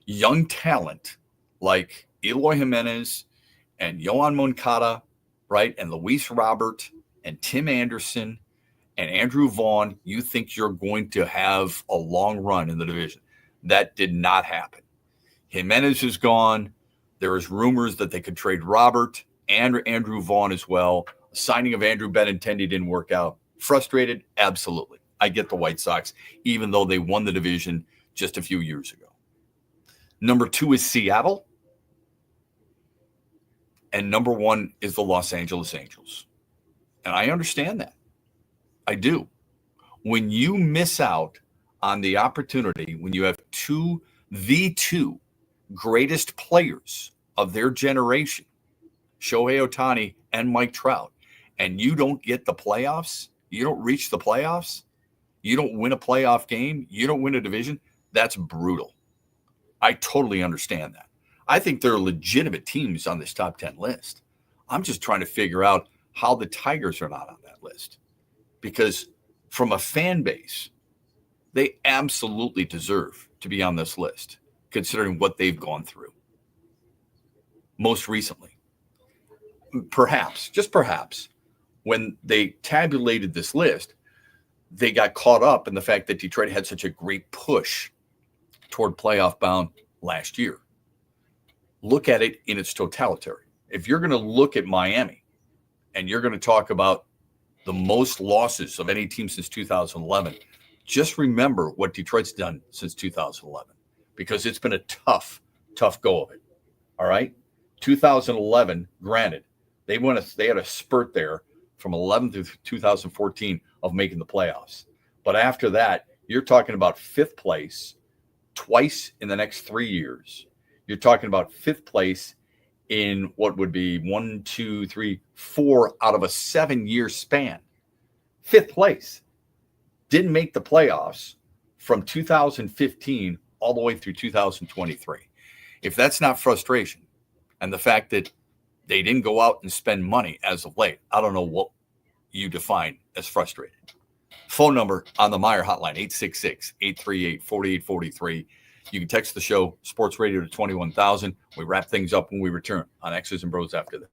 young talent like Eloy Jimenez and Yohan Moncada, right, and Luis Robert and Tim Anderson and Andrew Vaughn, you think you're going to have a long run in the division. That did not happen. Jimenez is gone. There is rumors that they could trade Robert and Andrew Vaughn as well. The signing of Andrew Benintendi didn't work out. Frustrated? Absolutely. I get the White Sox, even though they won the division just a few years ago. Number 2 is Seattle. And number 1 is the Los Angeles Angels. And I understand that. I do. When you miss out on the opportunity, when you have the two greatest players of their generation, Shohei Ohtani and Mike Trout, and you don't get the playoffs, you don't reach the playoffs, you don't win a playoff game, you don't win a division, that's brutal. I totally understand that. I think there are legitimate teams on this top 10 list. I'm just trying to figure out how the Tigers are not on that list. Because from a fan base, they absolutely deserve to be on this list, considering what they've gone through. Most recently. Perhaps, just perhaps, when they tabulated this list, they got caught up in the fact that Detroit had such a great push toward playoff bound last year. Look at it in its totality. If you're going to look at Miami and you're going to talk about the most losses of any team since 2011, just remember what Detroit's done since 2011, because it's been a tough go of it. All right. 2011, granted, they had a spurt there from 11 through 2014 of making the playoffs. But after that, you're talking about 5th place twice in the next 3 years. You're talking about 5th place in what would be 1, 2, 3, 4 out of a 7-year span. 5th place. Didn't make the playoffs from 2015 all the way through 2023. If that's not frustration, and the fact that they didn't go out and spend money as of late, I don't know what you define as frustrated. Phone number on the Meyer hotline, 866-838-4843. You can text the show, Sports Radio, to 21,000. We wrap things up when we return on X's and Bros after this.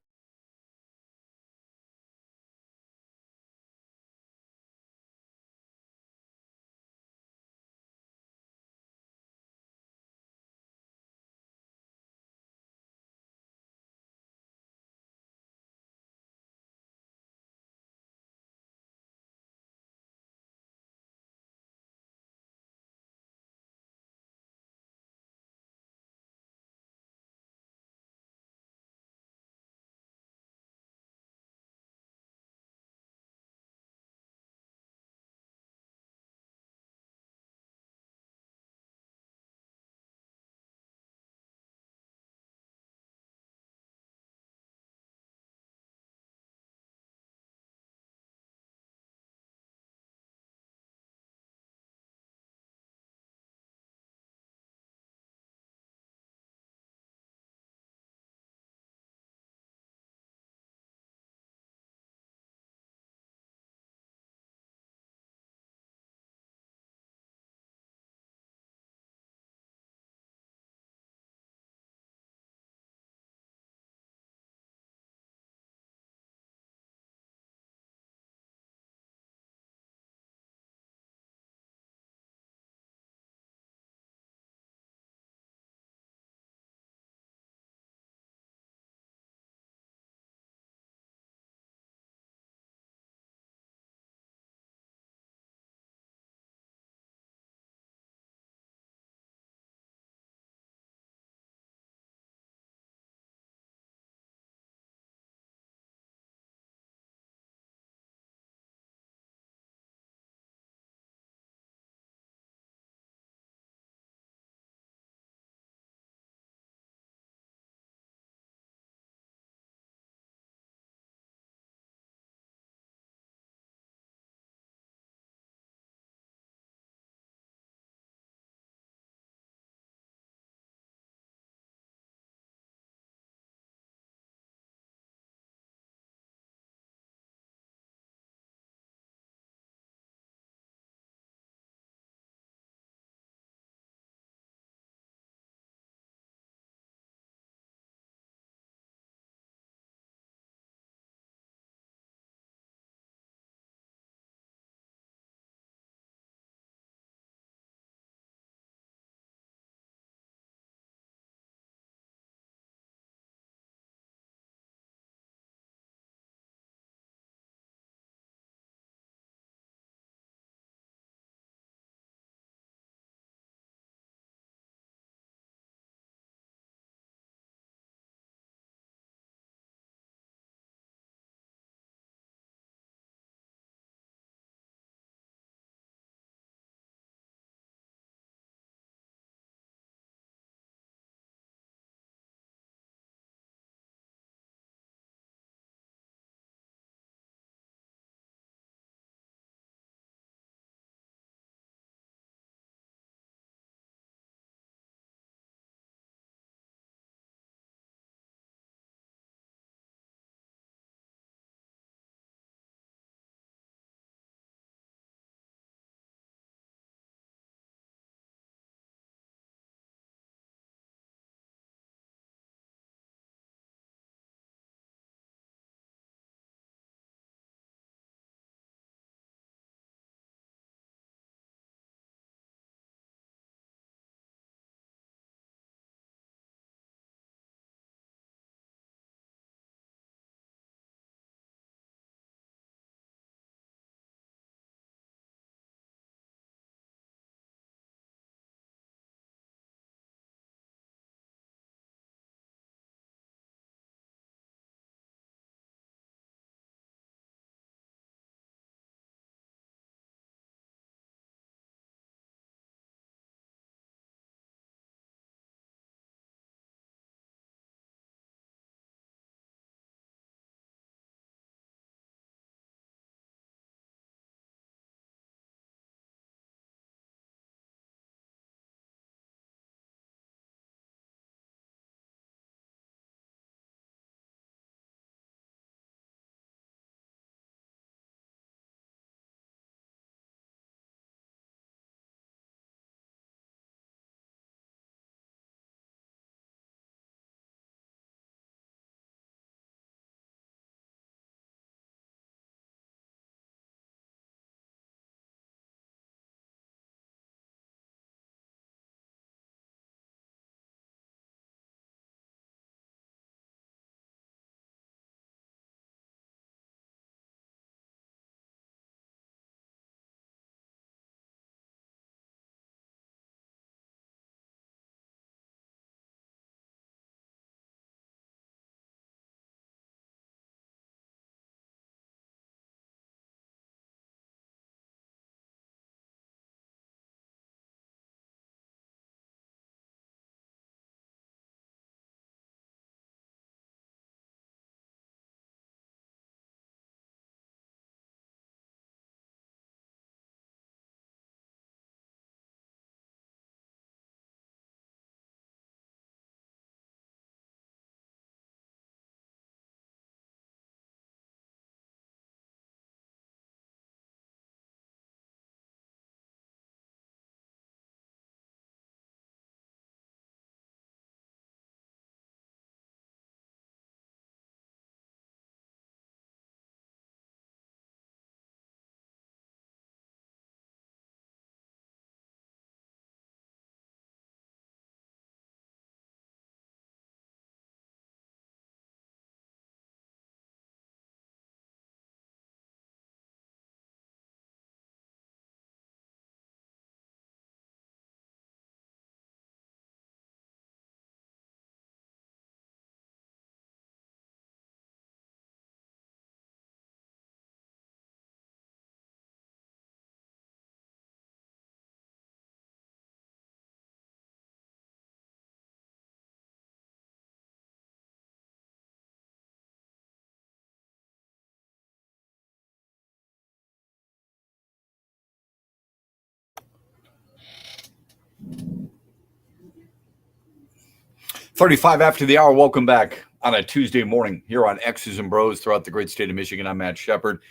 35 after the hour. Welcome back on a Tuesday morning here on X's and Bros throughout the great state of Michigan. I'm Matt Shepard.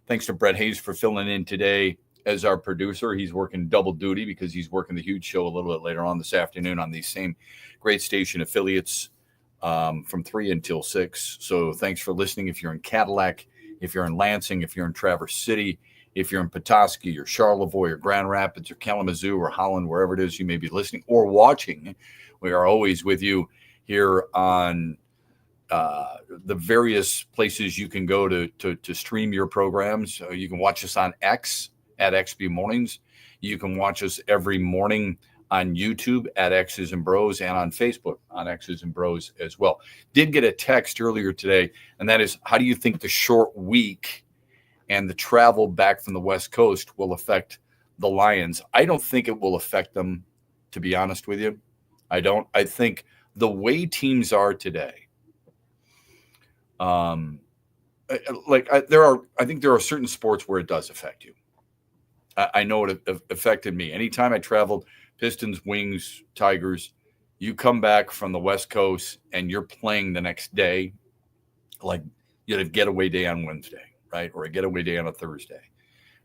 Thanks to Brett Hayes for filling in today as our producer. He's working double duty because he's working the huge show a little bit later on this afternoon on these same great station affiliates from 3 until 6. So thanks for listening. If you're in Cadillac, if you're in Lansing, if you're in Traverse City, if you're in Petoskey or Charlevoix or Grand Rapids or Kalamazoo or Holland, wherever it is you may be listening or watching, we are always with you here on the various places you can go to stream your programs. You can watch us on X at XB Mornings. You can watch us every morning on YouTube at X's and Bros and on Facebook on X's and Bros as well. Did get a text earlier today, and that is, how do you think the short week and the travel back from the West Coast will affect the Lions? I don't think it will affect them, to be honest with you. I don't. I think the way teams are today, I think there are certain sports where it does affect you. I know it affected me. Anytime I traveled, Pistons, Wings, Tigers, you come back from the West Coast and you're playing the next day, like you had a getaway day on Wednesday, right? Or a getaway day on a Thursday.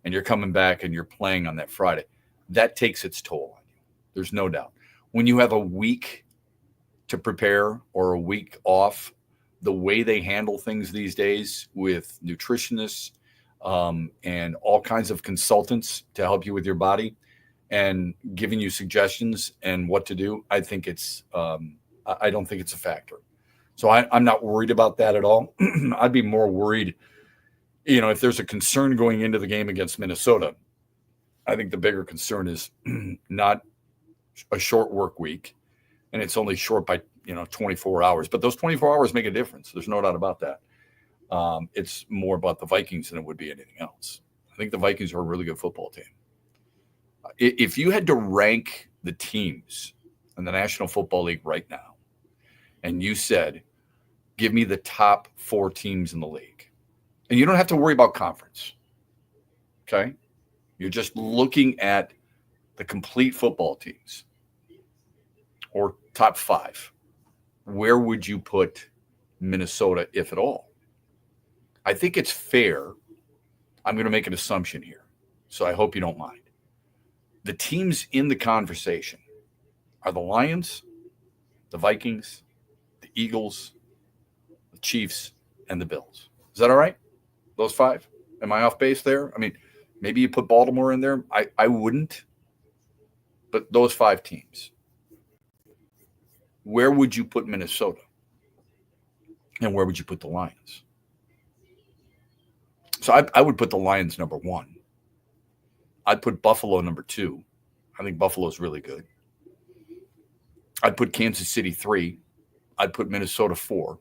And you're coming back and you're playing on that Friday. That takes its toll on you. There's no doubt. When you have a week to prepare or a week off, the way they handle things these days with nutritionists and all kinds of consultants to help you with your body and giving you suggestions and what to do, I think it's I don't think it's a factor. So I'm not worried about that at all. I'd be more worried, if there's a concern going into the game against Minnesota. I think the bigger concern is not a short work week, and it's only short by 24 hours. But those 24 hours make a difference. There's no doubt about that. It's more about the Vikings than it would be anything else. I think the Vikings are a really good football team. If you had to rank the teams in the National Football League right now, and you said, give me the top 4 teams in the league, and you don't have to worry about conference, okay? You're just looking at the complete football teams or top 5. Where would you put Minnesota, if at all? I think it's fair. I'm going to make an assumption here, so I hope you don't mind. The teams in the conversation are the Lions, the Vikings, the Eagles, the Chiefs, and the Bills. Is that all right? Those 5? Am I off base there? I mean, maybe you put Baltimore in there. I wouldn't. But those 5 teams. Where would you put Minnesota? And where would you put the Lions? So I would put the Lions number 1. I'd put Buffalo number 2. I think Buffalo's really good. I'd put Kansas City 3. I'd put Minnesota 4.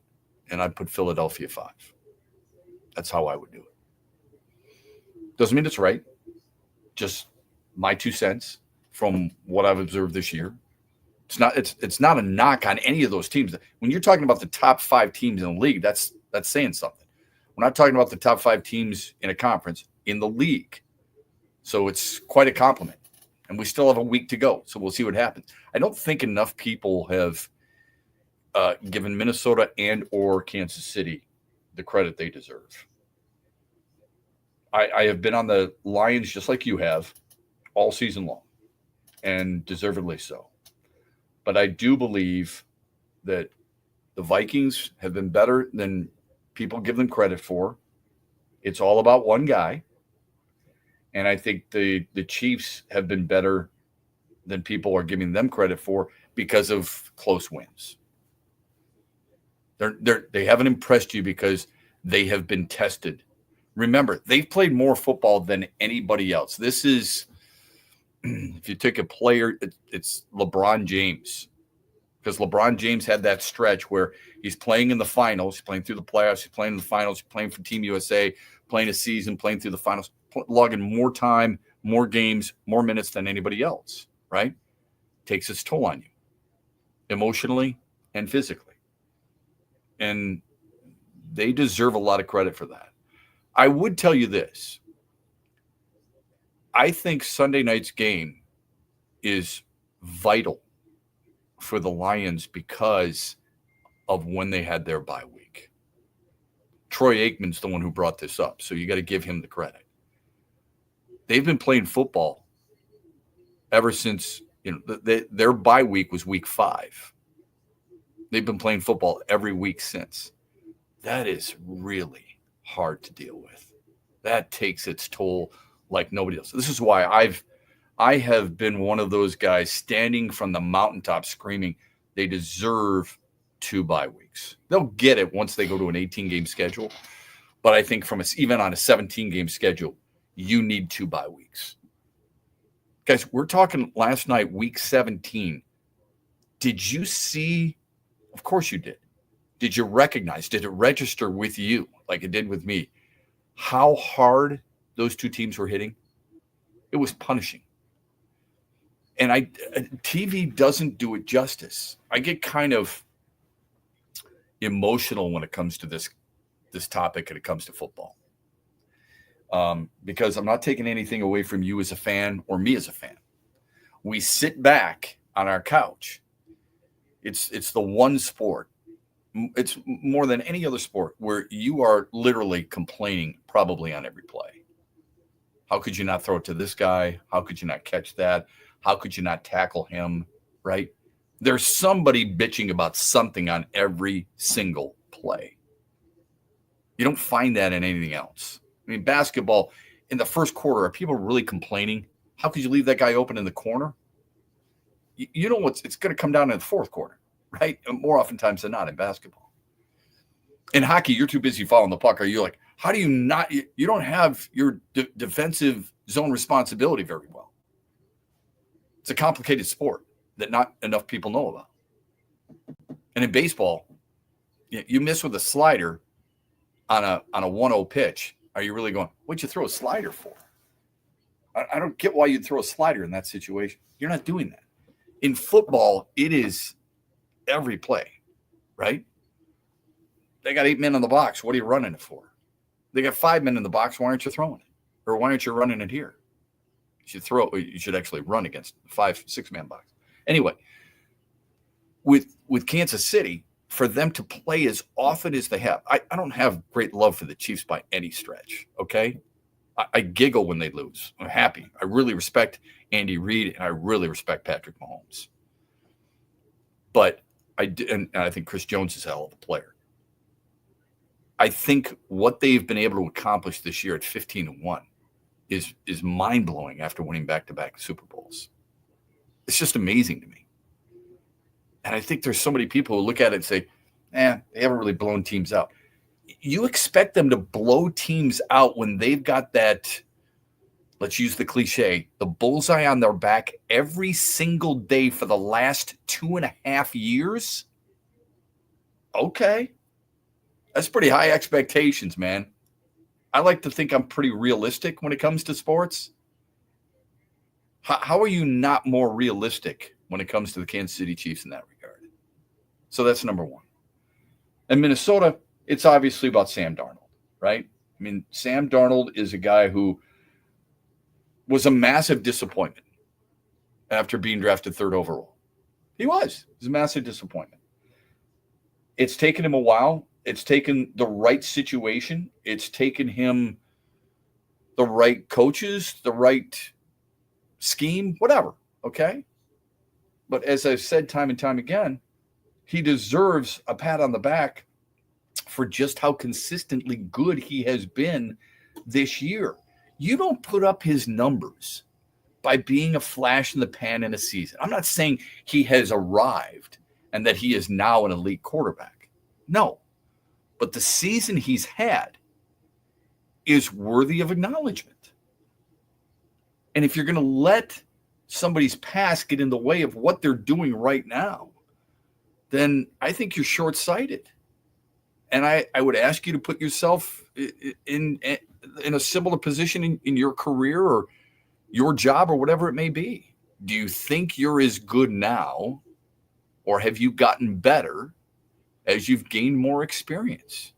And I'd put Philadelphia 5. That's how I would do it. Doesn't mean it's right. Just my 2 cents from what I've observed this year. It's not a knock on any of those teams. When you're talking about the top 5 teams in the league, that's saying something. We're not talking about the top 5 teams in a conference, in the league. So it's quite a compliment. And we still have a week to go. So we'll see what happens. I don't think enough people have given Minnesota and or Kansas City the credit they deserve. I have been on the Lions just like you have all season long, and deservedly so. But I do believe that the Vikings have been better than people give them credit for. It's all about one guy. And I think the Chiefs have been better than people are giving them credit for because of close wins. They haven't impressed you because they have been tested. Remember, they've played more football than anybody else. This is, if you take a player, it's LeBron James. Because LeBron James had that stretch where he's playing in the finals, he's playing through the playoffs, he's playing in the finals, he's playing for Team USA, playing a season, playing through the finals, logging more time, more games, more minutes than anybody else, right? Takes its toll on you, emotionally and physically. And they deserve a lot of credit for that. I would tell you this. I think Sunday night's game is vital for the Lions because of when they had their bye week. Troy Aikman's the one who brought this up, so you got to give him the credit. They've been playing football ever since, their bye week was week 5. They've been playing football every week since. That is really hard to deal with. That takes its toll like nobody else. This is why I have been one of those guys standing from the mountaintop screaming they deserve 2 bye weeks. They'll get it once they go to an 18-game schedule. But I think even on a 17-game schedule, you need 2 bye weeks. Guys, we're talking last night, week 17. Did you see? Of course you did. Did you recognize? Did it register with you like it did with me? How hard those 2 teams were hitting? It was punishing. And TV doesn't do it justice. I get kind of emotional when it comes to this topic and it comes to football. Because I'm not taking anything away from you as a fan or me as a fan. We sit back on our couch. It's the one sport. It's more than any other sport where you are literally complaining probably on every play. How could you not throw it to this guy? How could you not catch that? How could you not tackle him? Right? There's somebody bitching about something on every single play. You don't find that in anything else. I mean, basketball, in the first quarter, are people really complaining? How could you leave that guy open in the corner? You know it's going to come down in the fourth quarter, right? More oftentimes than not in basketball. In hockey, you're too busy following the puck. Or you're like, how do you not? You don't have your defensive zone responsibility very well. It's a complicated sport that not enough people know about. And in baseball, you miss with a slider on a 1-0 pitch. Are you really going, what'd you throw a slider for? I don't get why you'd throw a slider in that situation. You're not doing that. In football, it is every play, right? They got 8 men in the box. What are you running it for? They got 5 men in the box. Why aren't you throwing it? Or why aren't you running it here? You should actually run against the 5-6-man box. Anyway, with Kansas City, for them to play as often as they have, I don't have great love for the Chiefs by any stretch, okay? I giggle when they lose. I'm happy. I really respect Andy Reid, and I really respect Patrick Mahomes. But and I think Chris Jones is a hell of a player. I think what they've been able to accomplish this year at 15-1 is mind-blowing after winning back-to-back Super Bowls. It's just amazing to me. And I think there's so many people who look at it and say, they haven't really blown teams out. You expect them to blow teams out when they've got that, let's use the cliche, the bullseye on their back every single day for the last 2.5 years? Okay. That's pretty high expectations, man. I like to think I'm pretty realistic when it comes to sports. How are you not more realistic when it comes to the Kansas City Chiefs in that regard? So that's number one. And Minnesota, it's obviously about Sam Darnold, right? I mean, Sam Darnold is a guy who was a massive disappointment after being drafted 3rd overall. He was. It was a massive disappointment. It's taken him a while. It's taken the right situation. It's taken him the right coaches, the right scheme, whatever, okay? But as I've said time and time again, he deserves a pat on the back for just how consistently good he has been this year. You don't put up his numbers by being a flash in the pan in a season. I'm not saying he has arrived and that he is now an elite quarterback. No. But the season he's had is worthy of acknowledgement. And if you're going to let somebody's past get in the way of what they're doing right now, then I think you're short-sighted. And I would ask you to put yourself in a similar position in your career or your job or whatever it may be. Do you think you're as good now, or have you gotten better as you've gained more experience?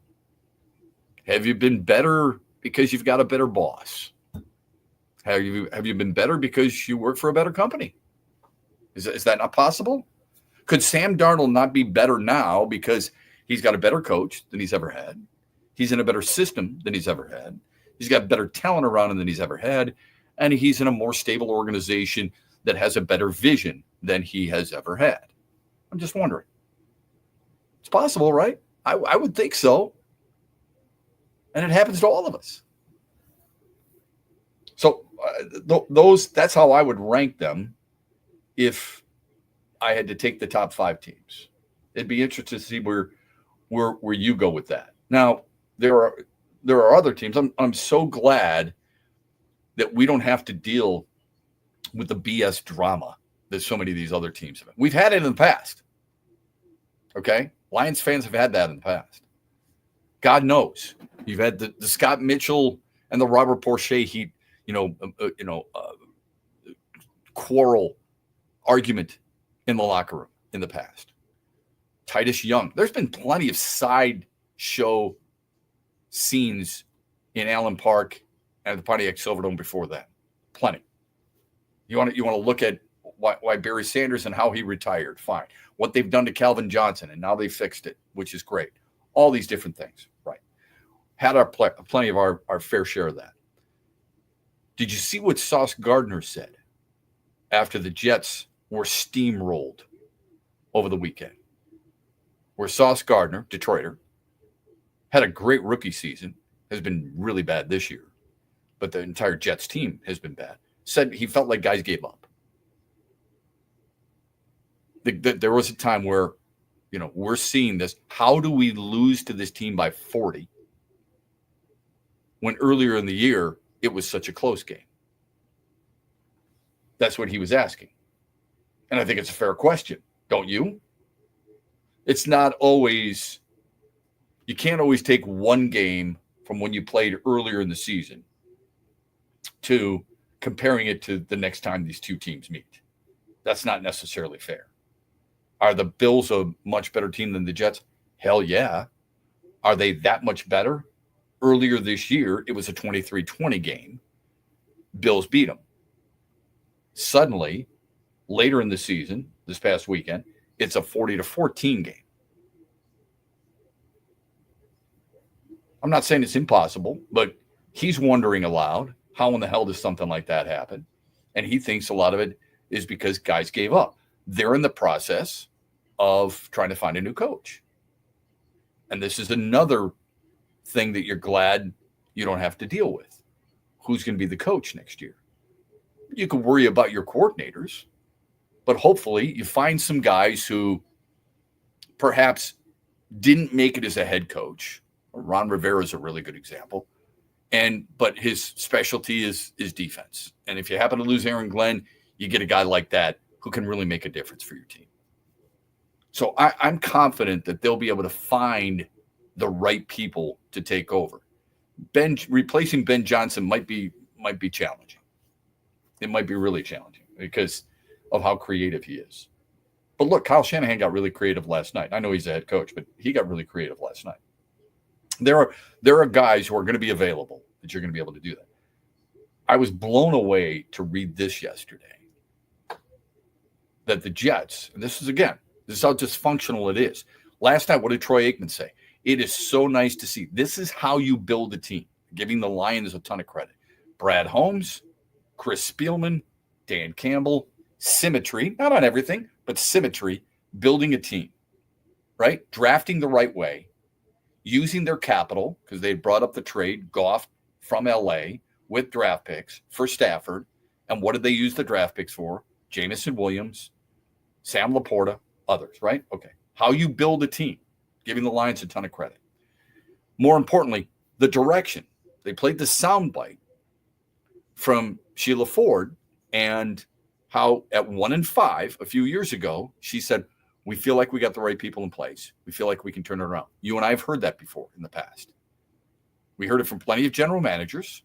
Have you been better because you've got a better boss? Have you been better because you work for a better company? Is that not possible? Could Sam Darnold not be better now because he's got a better coach than he's ever had? He's in a better system than he's ever had. He's got better talent around him than he's ever had. And he's in a more stable organization that has a better vision than he has ever had. I'm just wondering. It's possible, right? I would think so. And it happens to all of us. So that's how I would rank them if I had to take the top 5 teams. It'd be interesting to see where you go with that. Now, there are other teams. I'm so glad that we don't have to deal with the BS drama that so many of these other teams have. We've had it in the past. Okay? Lions fans have had that in the past. God knows. You've had the Scott Mitchell and the Robert Porcher quarrel argument in the locker room in the past. Titus Young. There's been plenty of side show scenes in Allen Park and the Pontiac Silverdome before that. Plenty. You want to look at why Barry Sanders and how he retired. Fine. What they've done to Calvin Johnson, and now they fixed it, which is great. All these different things. Right. Had plenty of our fair share of that. Did you see what Sauce Gardner said after the Jets were steamrolled over the weekend? Where Sauce Gardner, Detroiter, had a great rookie season, has been really bad this year, but the entire Jets team has been bad. Said he felt like guys gave up. There was a time where, we're seeing this. How do we lose to this team by 40 when earlier in the year it was such a close game? That's what he was asking. And I think it's a fair question, don't you? It's not always, you can't always take one game from when you played earlier in the season to comparing it to the next time these two teams meet. That's not necessarily fair. Are the Bills a much better team than the Jets? Hell yeah. Are they that much better? Earlier this year, it was a 23-20 game. Bills beat them. Suddenly, later in the season, this past weekend, it's a 40-14 game. I'm not saying it's impossible, but he's wondering aloud, how in the hell does something like that happen? And he thinks a lot of it is because guys gave up. They're in the process of trying to find a new coach. And this is another thing that you're glad you don't have to deal with. Who's going to be the coach next year? You can worry about your coordinators, but hopefully you find some guys who perhaps didn't make it as a head coach. Ron Rivera is a really good example. But his specialty is defense. And if you happen to lose Aaron Glenn, you get a guy like that who can really make a difference for your team. So I'm confident that they'll be able to find the right people to take over. Replacing Ben Johnson might be challenging. It might be really challenging because of how creative he is. But look, Kyle Shanahan got really creative last night. I know he's a head coach, but he got really creative last night. There are guys who are going to be available that you're going to be able to do that. I was blown away to read this yesterday that the Jets, and this is how dysfunctional it is. Last night, what did Troy Aikman say? It is so nice to see. This is how you build a team, giving the Lions a ton of credit. Brad Holmes, Chris Spielman, Dan Campbell, symmetry, not on everything, but symmetry, building a team, right? Drafting the right way, using their capital, because they brought up the trade, Goff from LA with draft picks for Stafford. And what did they use the draft picks for? Jamison Williams, Sam Laporta, others, right? Okay. How you build a team, giving the Lions a ton of credit. More importantly, the direction. They played the soundbite from Sheila Ford and how at 1-5 a few years ago, she said, we feel like we got the right people in place. We feel like we can turn it around. You and I have heard that before in the past. We heard it from plenty of general managers.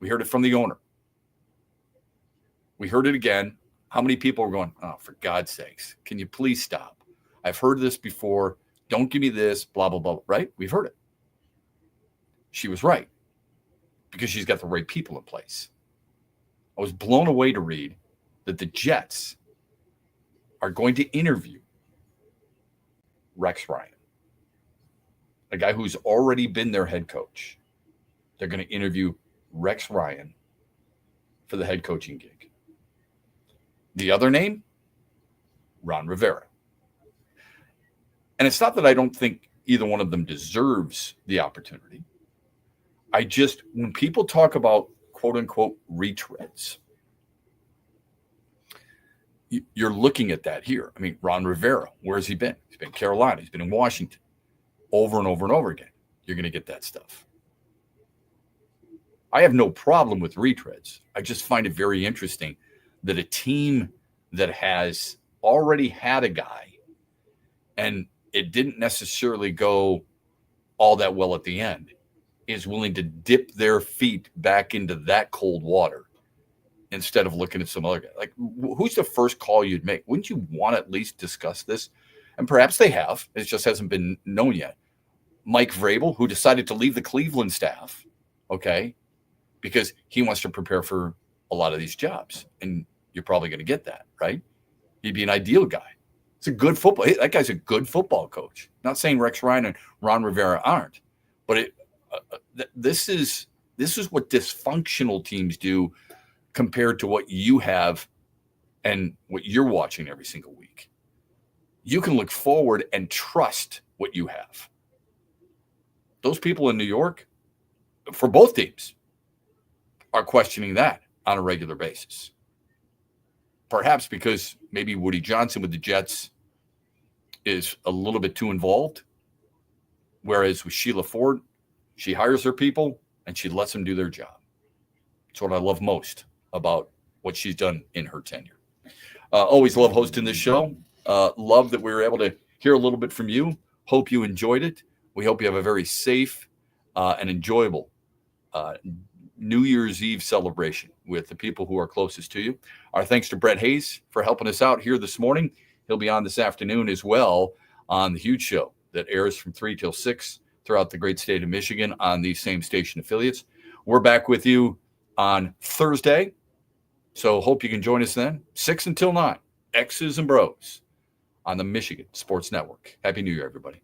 We heard it from the owner. We heard it again. How many people were going, oh, for God's sakes, can you please stop? I've heard this before. Don't give me this, blah, blah, blah, right? We've heard it. She was right because she's got the right people in place. I was blown away to read that the Jets are going to interview Rex Ryan, a guy who's already been their head coach. They're going to interview Rex Ryan for the head coaching gig. The other name, Ron Rivera. And it's not that I don't think either one of them deserves the opportunity. When people talk about quote unquote retreads, you're looking at that here. I mean, Ron Rivera, where has he been? He's been in Carolina. He's been in Washington over and over and over again. You're going to get that stuff. I have no problem with retreads. I just find it very interesting that a team that has already had a guy and it didn't necessarily go all that well at the end is willing to dip their feet back into that cold water instead of looking at some other guy. Like, who's the first call you'd make? Wouldn't you want to at least discuss this? And perhaps they have. It just hasn't been known yet. Mike Vrabel, who decided to leave the Cleveland staff, okay, because he wants to prepare for a lot of these jobs. And you're probably going to get that, right? He'd be an ideal guy. It's a good football. That guy's a good football coach. Not saying Rex Ryan and Ron Rivera aren't, but this is what dysfunctional teams do compared to what you have and what you're watching every single week. You can look forward and trust what you have. Those people in New York, for both teams, are questioning that on a regular basis. Perhaps because maybe Woody Johnson with the Jets is a little bit too involved, whereas with Sheila Ford, she hires her people and she lets them do their job. It's what I love most about what she's done in her tenure. Always love hosting this show. Love that we were able to hear a little bit from you. Hope you enjoyed it. We hope you have a very safe and enjoyable New Year's Eve celebration with the people who are closest to you. Our thanks to Brett Hayes for helping us out here this morning. He'll be on this afternoon as well on the huge show that airs from 3 till 6 throughout the great state of Michigan on these same station affiliates. We're back with you on Thursday, so hope you can join us then. 6 until 9, X's and Bros on the Michigan Sports Network. Happy New Year, everybody.